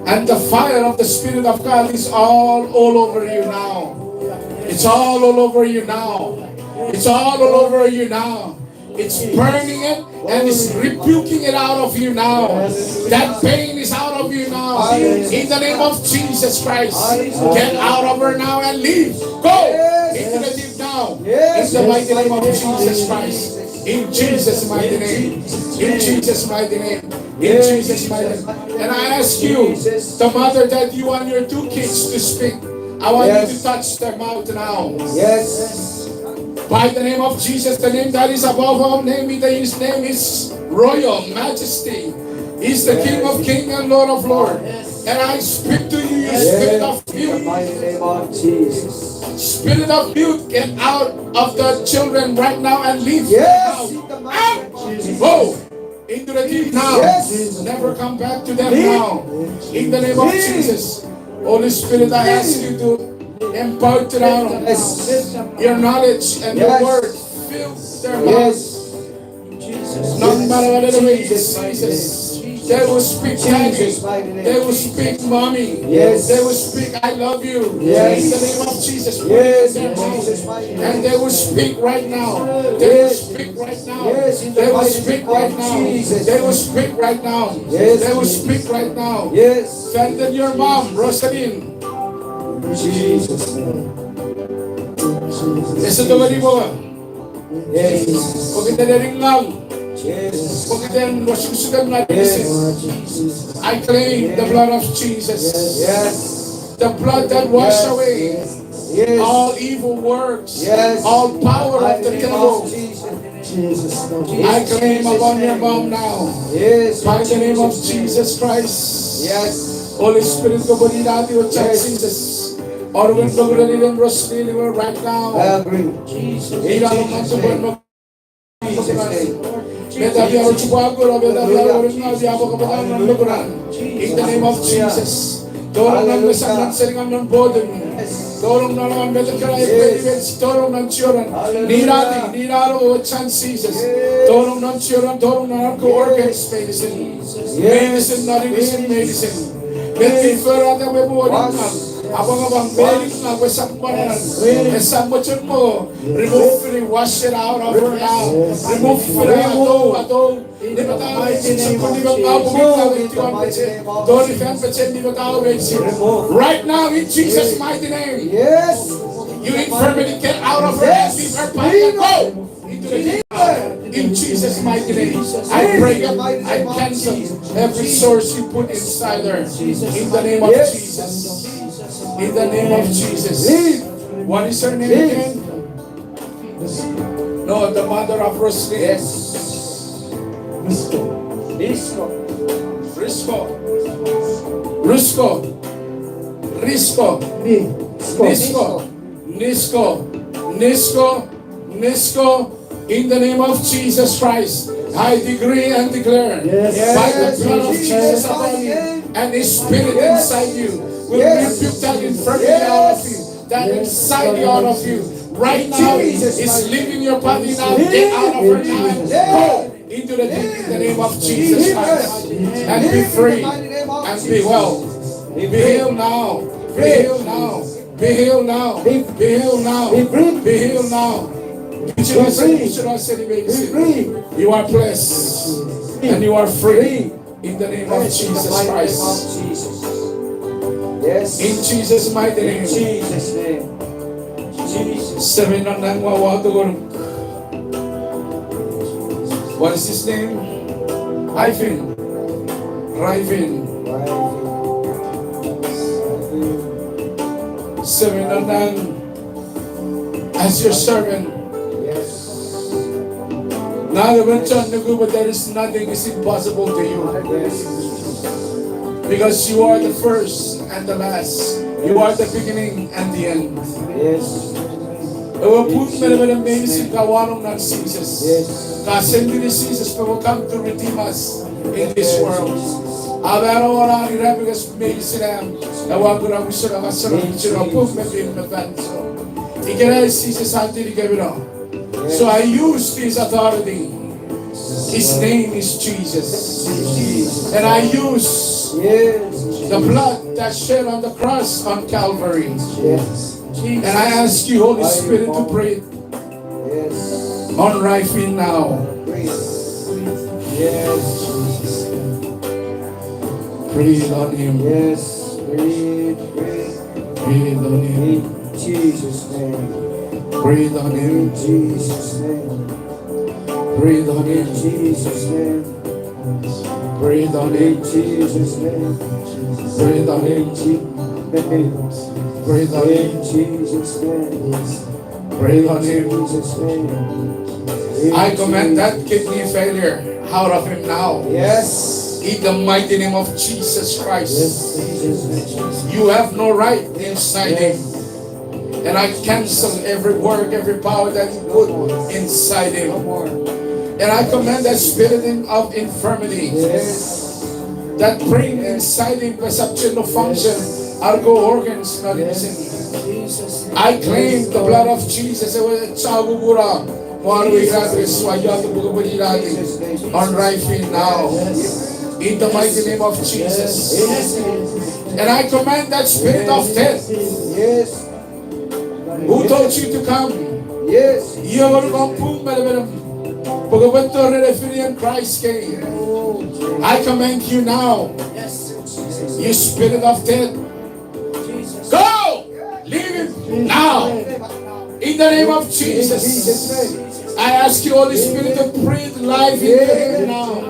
And the fire of the Spirit of God is all over you now. It's all over you now. It's all over you now. It's burning it and it's rebuking it out of you now. That pain is out of you now. In the name of Jesus Christ. Get out of her now and leave. Go into the deep now. In the mighty name of Jesus Christ. In Jesus' mighty name. In Jesus' mighty name. In Jesus' mighty name. And I ask you, the mother that you want your two kids to speak, I want you to touch their mouth now. Yes. By the name of Jesus, the name that is above all name, his name is Royal Majesty. He's the King of Kings and Lord of Lords. And I speak to you, you spirit of In the youth. mighty name of Jesus. Spirit of youth, get out of the children right now and leave Yes. them In the out. mighty name of Jesus. Go into the deep now. Yes. Never come back to them now. In the name of Jesus. Holy Spirit, I ask you to impart down your knowledge and your word. Fill their mouths. No matter what it is, Jesus. They will speak daddy. They will speak mommy. Yes. They will speak I love you. Yes. In the name of Jesus. Yes. Their In mouth. Jesus' mighty name. And they will speak right now. They will speak right now. Yes, in the They will mighty speak name right of now. Jesus. They will speak right now. Yes. They will speak right now. Yes. Strengthen your mom, Rosalind. In Jesus' name. Esa to bali mo. Yes. Huwag kita na rin lang. Yes. Huwag kita na masusugan na rin. Yes. I claim the blood of Jesus. Yes. The blood that washed away Yes. all evil works. Yes. All power of the devil. Jesus. I claim upon your mom now. Yes. By the name of Jesus Christ. Yes. Holy Spirit, go body natin with Jesus. Or when the blood in Rosalie right now. I agree. Ila mo man sa buwan mo. Beda biya o chubago, beda biya o rin na biya mo kapatang ng luguran. In the name of Jesus. Dorong ng nasangan seringan ng bodem. Dorong na naman beda karaya benefits. Dorong ng children. Niraro o chances. Dorong ng children. Dorong na ko organs medicine. Medicine na rin medicine. Beti fera na mebuwan ng abang medic na wesang banan. Esang mochon mo. Remove it, wash it out of her now. Remove it ato. Di ba tayo di ba right now in Jesus' mighty name. Yes. You infirmity, get out of her and leave her body and go into the deep. In Jesus' mighty name, I pray and I cancel every source you put inside her. In the name of Jesus. In the name of Jesus. What is her name again? No, the mother of Rosalie. Yes. Nisco, in the name of Jesus Christ, I decree and declare by the blood of Jesus upon you and His Spirit inside you will rebuke that infirmity out of you, that anxiety out of you. Right now, it's leaving your body now. Get out of her now and go into the deep in the name of Jesus Christ and be free. name of and be Jesus. well. Be healed now. Be healed now. Be healed now. Be healed now. Be free. Be healed now. Be free. You are blessed and you are free in the name of Jesus Name of Christ. Jesus. Yes. In Jesus' mighty In name. Jesus' name. Jesus. Seven on nine. What is his name? Ivan. Riven. Seven on nine. As your servant. Yes. But there is nothing is impossible to you. Yes. Because you are the first and the last. You are the beginning and the end. Yes. Amazing kawanong ng Jesus. Yes. Kasi hindi ni Jesus will come to redeem us in this world. Abero orang ira because may silam. Awag ko gusto na masarap sila po may nabanso. Ikira Jesus anti di kabiro. So I use this authority. His name is Jesus. And I use the blood that shed on the cross on Calvary. Yes. And I ask you, Holy Spirit, to breathe Yes. on Rifin now. Yes. Breathe on him. Yes. Breathe. Breathe. Breathe on him. In Jesus' name. Breathe on him. In Jesus' name. Breathe on In him. Jesus' name. Breathe on In him. Jesus' name. Breathe on him. Breathe on him. In Jesus' name. Breathe on him. Jesus' name. I command that kidney failure out of him now. Yes. In the mighty name of Jesus Christ. Jesus. You have no right inside him. And I cancel every work, every power that you put inside him. And I command that spirit of infirmity that bring inside him perception of function, argo organs, not innocent. I claim the blood of Jesus on Rifin now. In the mighty name of Jesus. And I command that spirit of death. Yes. Who told you to come? Yes. You are going to Christ came. I command you now. You spirit of death. Go! Leave him now. In the name of Jesus. I ask you, Holy Spirit, to breathe life into him now.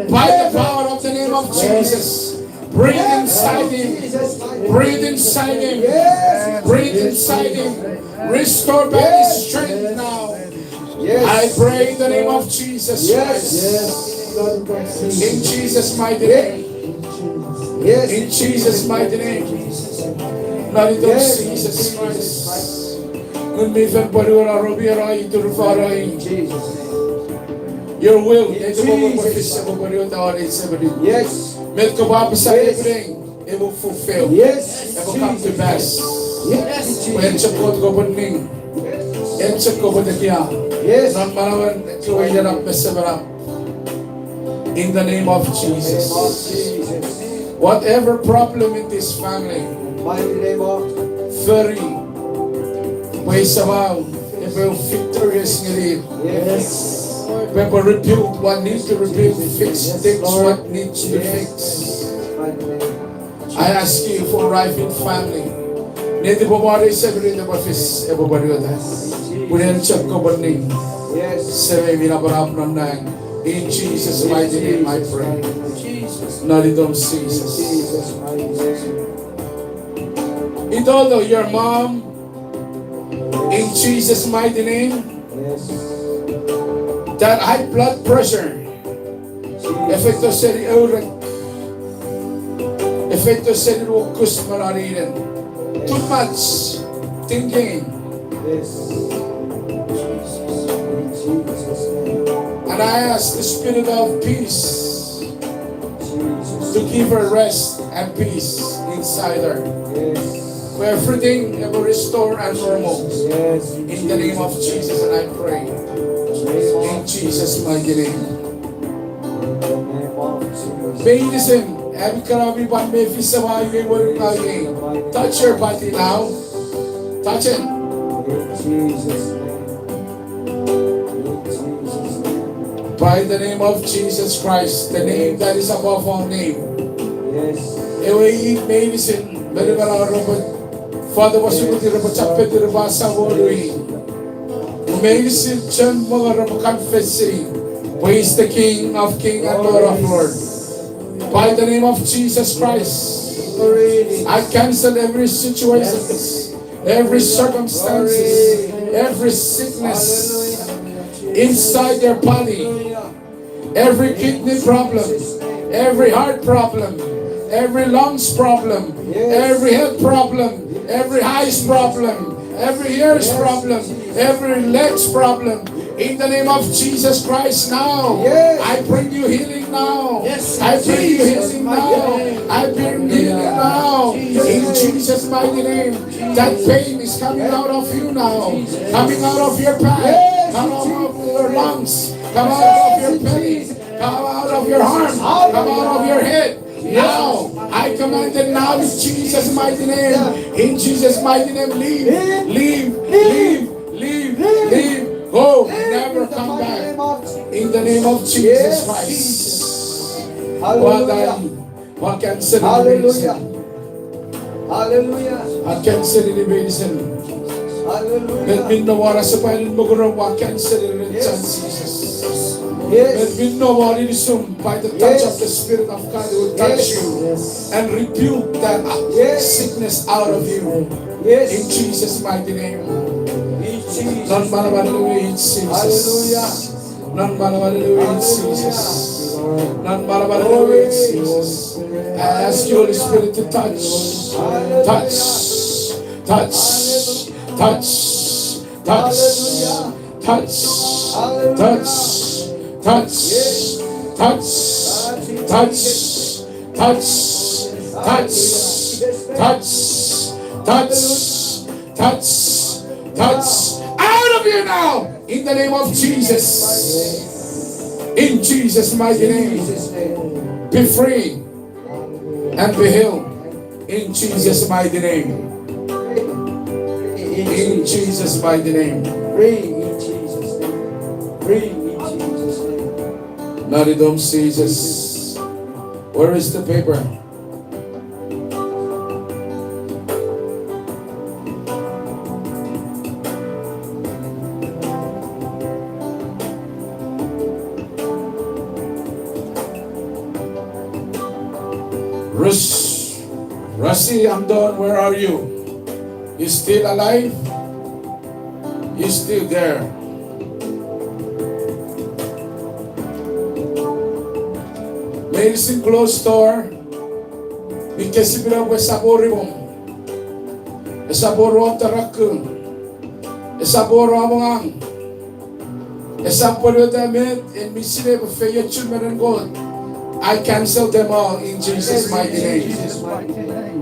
By the power of the name of Jesus. Breathe inside him. Breathe inside him. Breathe inside him. Restore back his strength now. I pray in the name of Jesus Christ. In Jesus' mighty name. In Jesus' mighty name. Not in Jesus Christ. Your will. Yes. It will fulfill. Yes. It will come to pass. Yes. When support go burning. And go with the kia. Yes. Not malawan to wait up in the name of Jesus. Whatever problem in this family, Mighty name of very ways around, if we're victorious in it, yes. when we rebuild what needs to rebuild, fix things what needs to fix. Mighty name. I ask you for Rifin family. Niti bumari sa bilin ng office, everybody with us. Punin check ko burning. Yes. Sebe binabarap ng nang. In Jesus' mighty name I pray. Nalidom Jesus. Jesus' mighty name. Idolo, your mom, in Jesus' mighty name, Yes. that high blood pressure, efecto cerebrokus malarinan, too much thinking, Yes. In Jesus' name. and I ask the spirit of peace Jesus. to give her rest and peace inside her, Yes. where everything will restore and normal. Yes. In the name of Jesus, and I pray in Jesus' mighty name. In the name of Jesus. Medicine, Every karabi ban me fisawa ye word again. Touch your body now. Touch it. By the name of Jesus Christ, the name that is above all name. Ewe eat medicine. Father was able to report the Rabasa Wodui. Medicine Chan Mother confessing. Who is the King of Kings and Lord of Lords. By the name of Jesus Christ, I cancel every situation, every circumstances, every sickness inside your body, every kidney problem, every heart problem, every lungs problem, every health problem, every eyes problem, every ears problem, every legs problem. In the name of Jesus Christ now, I bring you healing now. I bring you healing now. I bring healing now. In Jesus' mighty name, that pain is coming out of you now. Coming out of your back, come out of your lungs, come out of your belly, come out of your arm, come out of your head. Now, I command it now in Jesus' mighty name. In Jesus' mighty name, leave, leave, leave, leave, leave. Go, never come back. In the name of Jesus Christ. Hallelujah. What cancel the Hallelujah. medicine? Hallelujah. I cancel the medicine. Let Hallelujah. me know what I suppose in Bogoro. What cancel the Jesus. Let Yes. me know what it is by the touch of the Spirit of God will touch you and rebuke that sickness out of you. Yes. In Jesus' mighty name. In Jesus. None malabalu Jesus. Hallelujah. None malabalu Jesus. None malabalu Jesus. I ask you, Holy Spirit, to touch, touch, touch, touch, touch, touch, touch, touch, touch, touch, touch, touch, touch, touch, touch, touch, out of here now, in the name of Jesus. In Jesus' mighty name, be free and be healed. In Jesus' mighty name. In Jesus' mighty name. Free in Jesus' name. Free in Jesus' name. Naridom Jesus. Where is the paper? Rasi Amdon, where are you? You still alive? You still there? Medicine closed store. Mikesibira we saboribom. Esaboro tarakun. Esaboro amongang. Esaboro damit in misile befeya children and God. I cancel them all in Jesus' mighty name.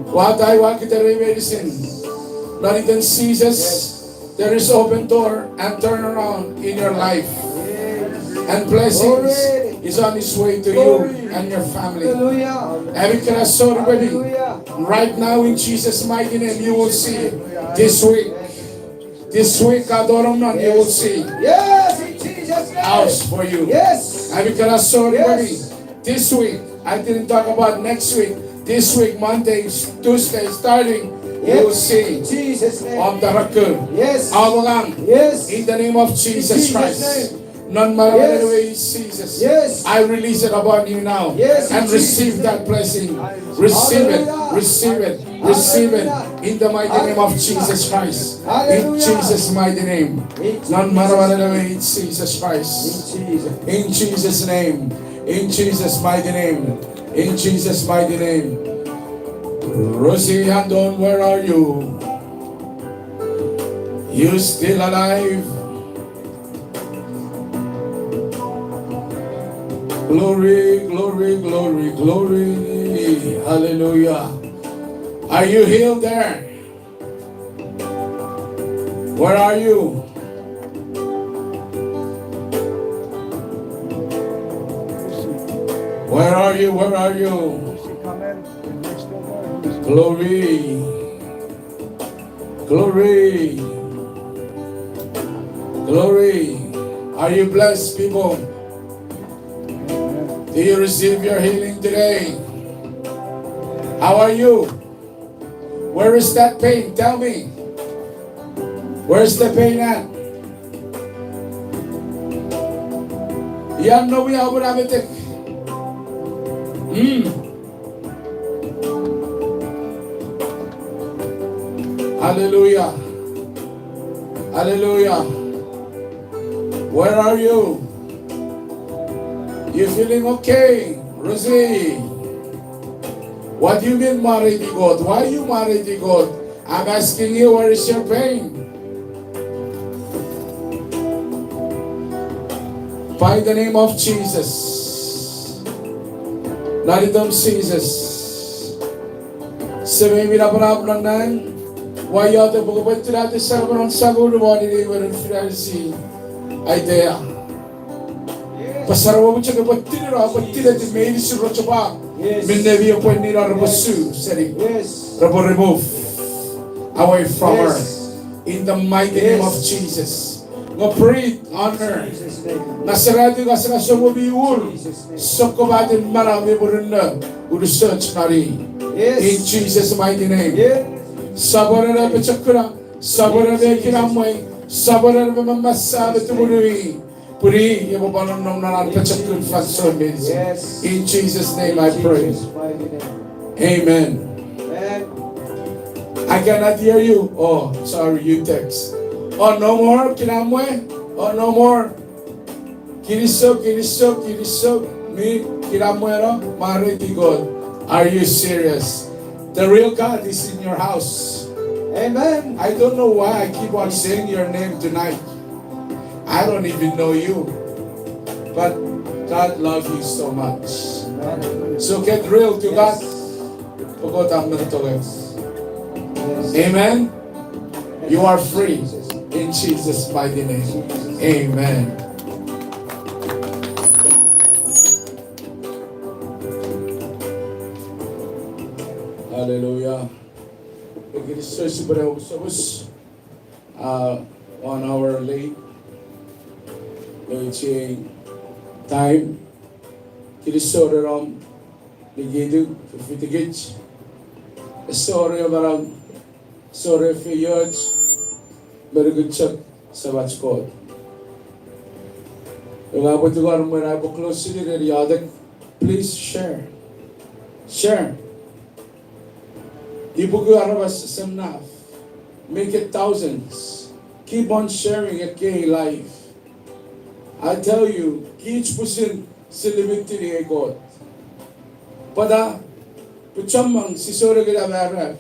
What I want to medicine. Not even seizures. There is open door and turn around in your life. And blessings is on its way to you and your family. Right now in Jesus' mighty name you will see this week. This week, Adoramnan, you will see house for you. Yes. This week, I didn't talk about next week. This week, Monday, Tuesday, starting, you will see Jesus' name. on the Rakun. Yes. Yes. In the name of Jesus Christ. None matter way Jesus. Yes. I release it upon you now. Yes. And receive that blessing. Receive it. Receive it. Receive it. In the mighty name of Jesus Christ. In Jesus' mighty name. None matter way Jesus Christ. In Jesus' name. In Jesus' mighty name. In Jesus' mighty name. Rosie Handon, where are you? You still alive? Glory, glory, glory, glory. Hallelujah. Are you healed there? Where are you? Where are you? Where are you? Glory. Glory. Glory. Are you blessed, people? Do you receive your healing today? How are you? Where is that pain? Tell me. Where's the pain at? Yan no we are abitek. Hallelujah. Hallelujah. Where are you? You feeling okay? Rosie. What do you mean married to God? Why you married to God? I'm asking you, where is your pain? By the name of Jesus. Naritong Jesus. Sabi miraparap lang nang why the pagkapat natin sa mga saguro mo ni Reverend Francis idea. Pasarawa mo siya kapag tinira di may inisuro siya pa. Minnevi po nila rabasu seri. Rabo remove away from her in the mighty name of Jesus. Ngo breathe on her. Nasarado ka sa sumobiul. Sokobatin marami po rin na research nari. In Jesus' mighty name. Sabara pechakura, sabara kinamay, sabara mamasabi tumului. Puri yababanon nanan pechakun faso means. In Jesus' name I pray. Amen. I cannot hear you. Oh, sorry, you text. Oh, no more kinamay. Oh, no more. Kirisok. Me kinamay ro. Mari ti God. Are you serious? The real God is in your house. Amen. I don't know why I keep on saying your name tonight. I don't even know you. But God loves you so much. So get real to God. Amen. You are free in Jesus' mighty name. Amen. Hallelujah. It is so 1 hour late. It's time. Kirisoda ram ligidu fitigich. Sorry about sorry for years. Very good check. Savage code. Please share. Share. Make it thousands. Keep on sharing a K life. I tell you, each person celebrity a God. Pada puchamang si sore gila bara.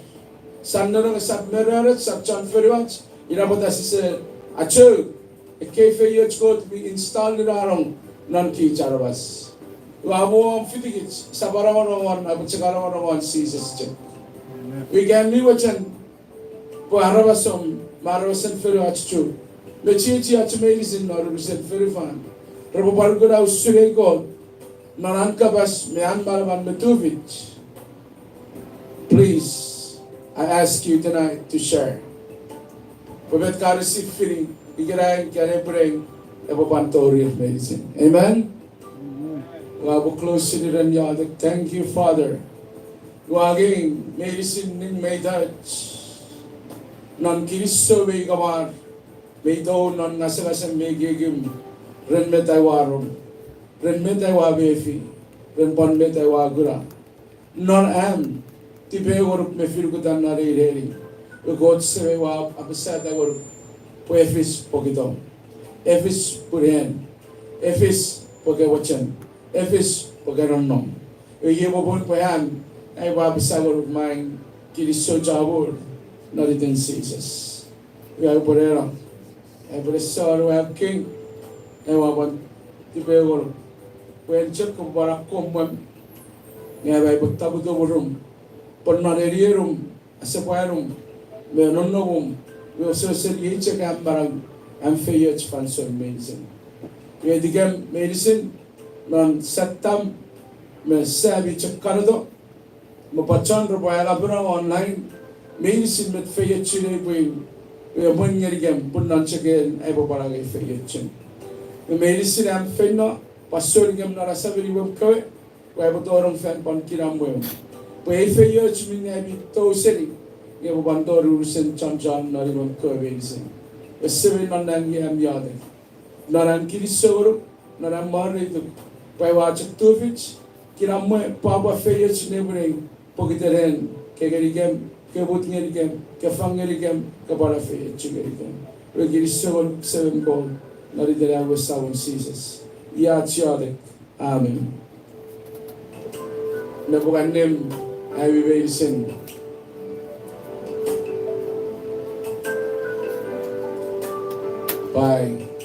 Sandara sab merer sab chan ferwach. Iraboda si se achu a K for your God be installed arong non ki charabas. Wamo fitigits sabaramon abuchagaramon Jesus. We can be watching for Haravasom, Marasan Ferrachu. The Chichi Achimais in Norwegian Ferifan. Robobargura Surego, Narankabas, Myanmar Metovich. Please, I ask you tonight to share. Babet Karasi Firi, Igaran Karebring, Ebobantori of medicine. Amen. Wabu close to the Yadak. Thank you, Father. Waging medicine ning may touch non Kiristo may gamar may do non nasalasan may gigim ren metay warum ren metay wabefi ren pon metay wagura non am tipe gorup me firgutan na reri God se wa apesata gorup poefis pokito efis purien efis pokewachan efis pokeronnom yebo bon poyan ay wabisagor maing Kiristo jabor naritin Jesus. We are porero. Ay porero we have king. Ay waban tipegor. When check ko para komam. Ngay bay butabu do room. Pornarerum asaparum. Me nonnogum. We also said ye check am barang am feyach fanson medicine. We digam medicine non satam me sabi check kanado. mapachan ro pa ala pura online main sin met feye chile we mon yerigem punnan chegen ebo para ge feye chin we main sin am fenno pastor gem na rasaveri wem ko we ebo dorong fan pan kiram we we feye chmin ne bi to seri ge bo bandor rusen chan na ri wem ko we sin we seven non nan ge am yade naran kirisoro naran marre to we watch to fich kiram me papa feye chne bre pogiteren ke gerigem ke butngerigem ke fangerigem ke para feye chigerigem we kirisoro seven ball nari dera we sawon Jesus ya chiade amen na bukan nem ay we sen bye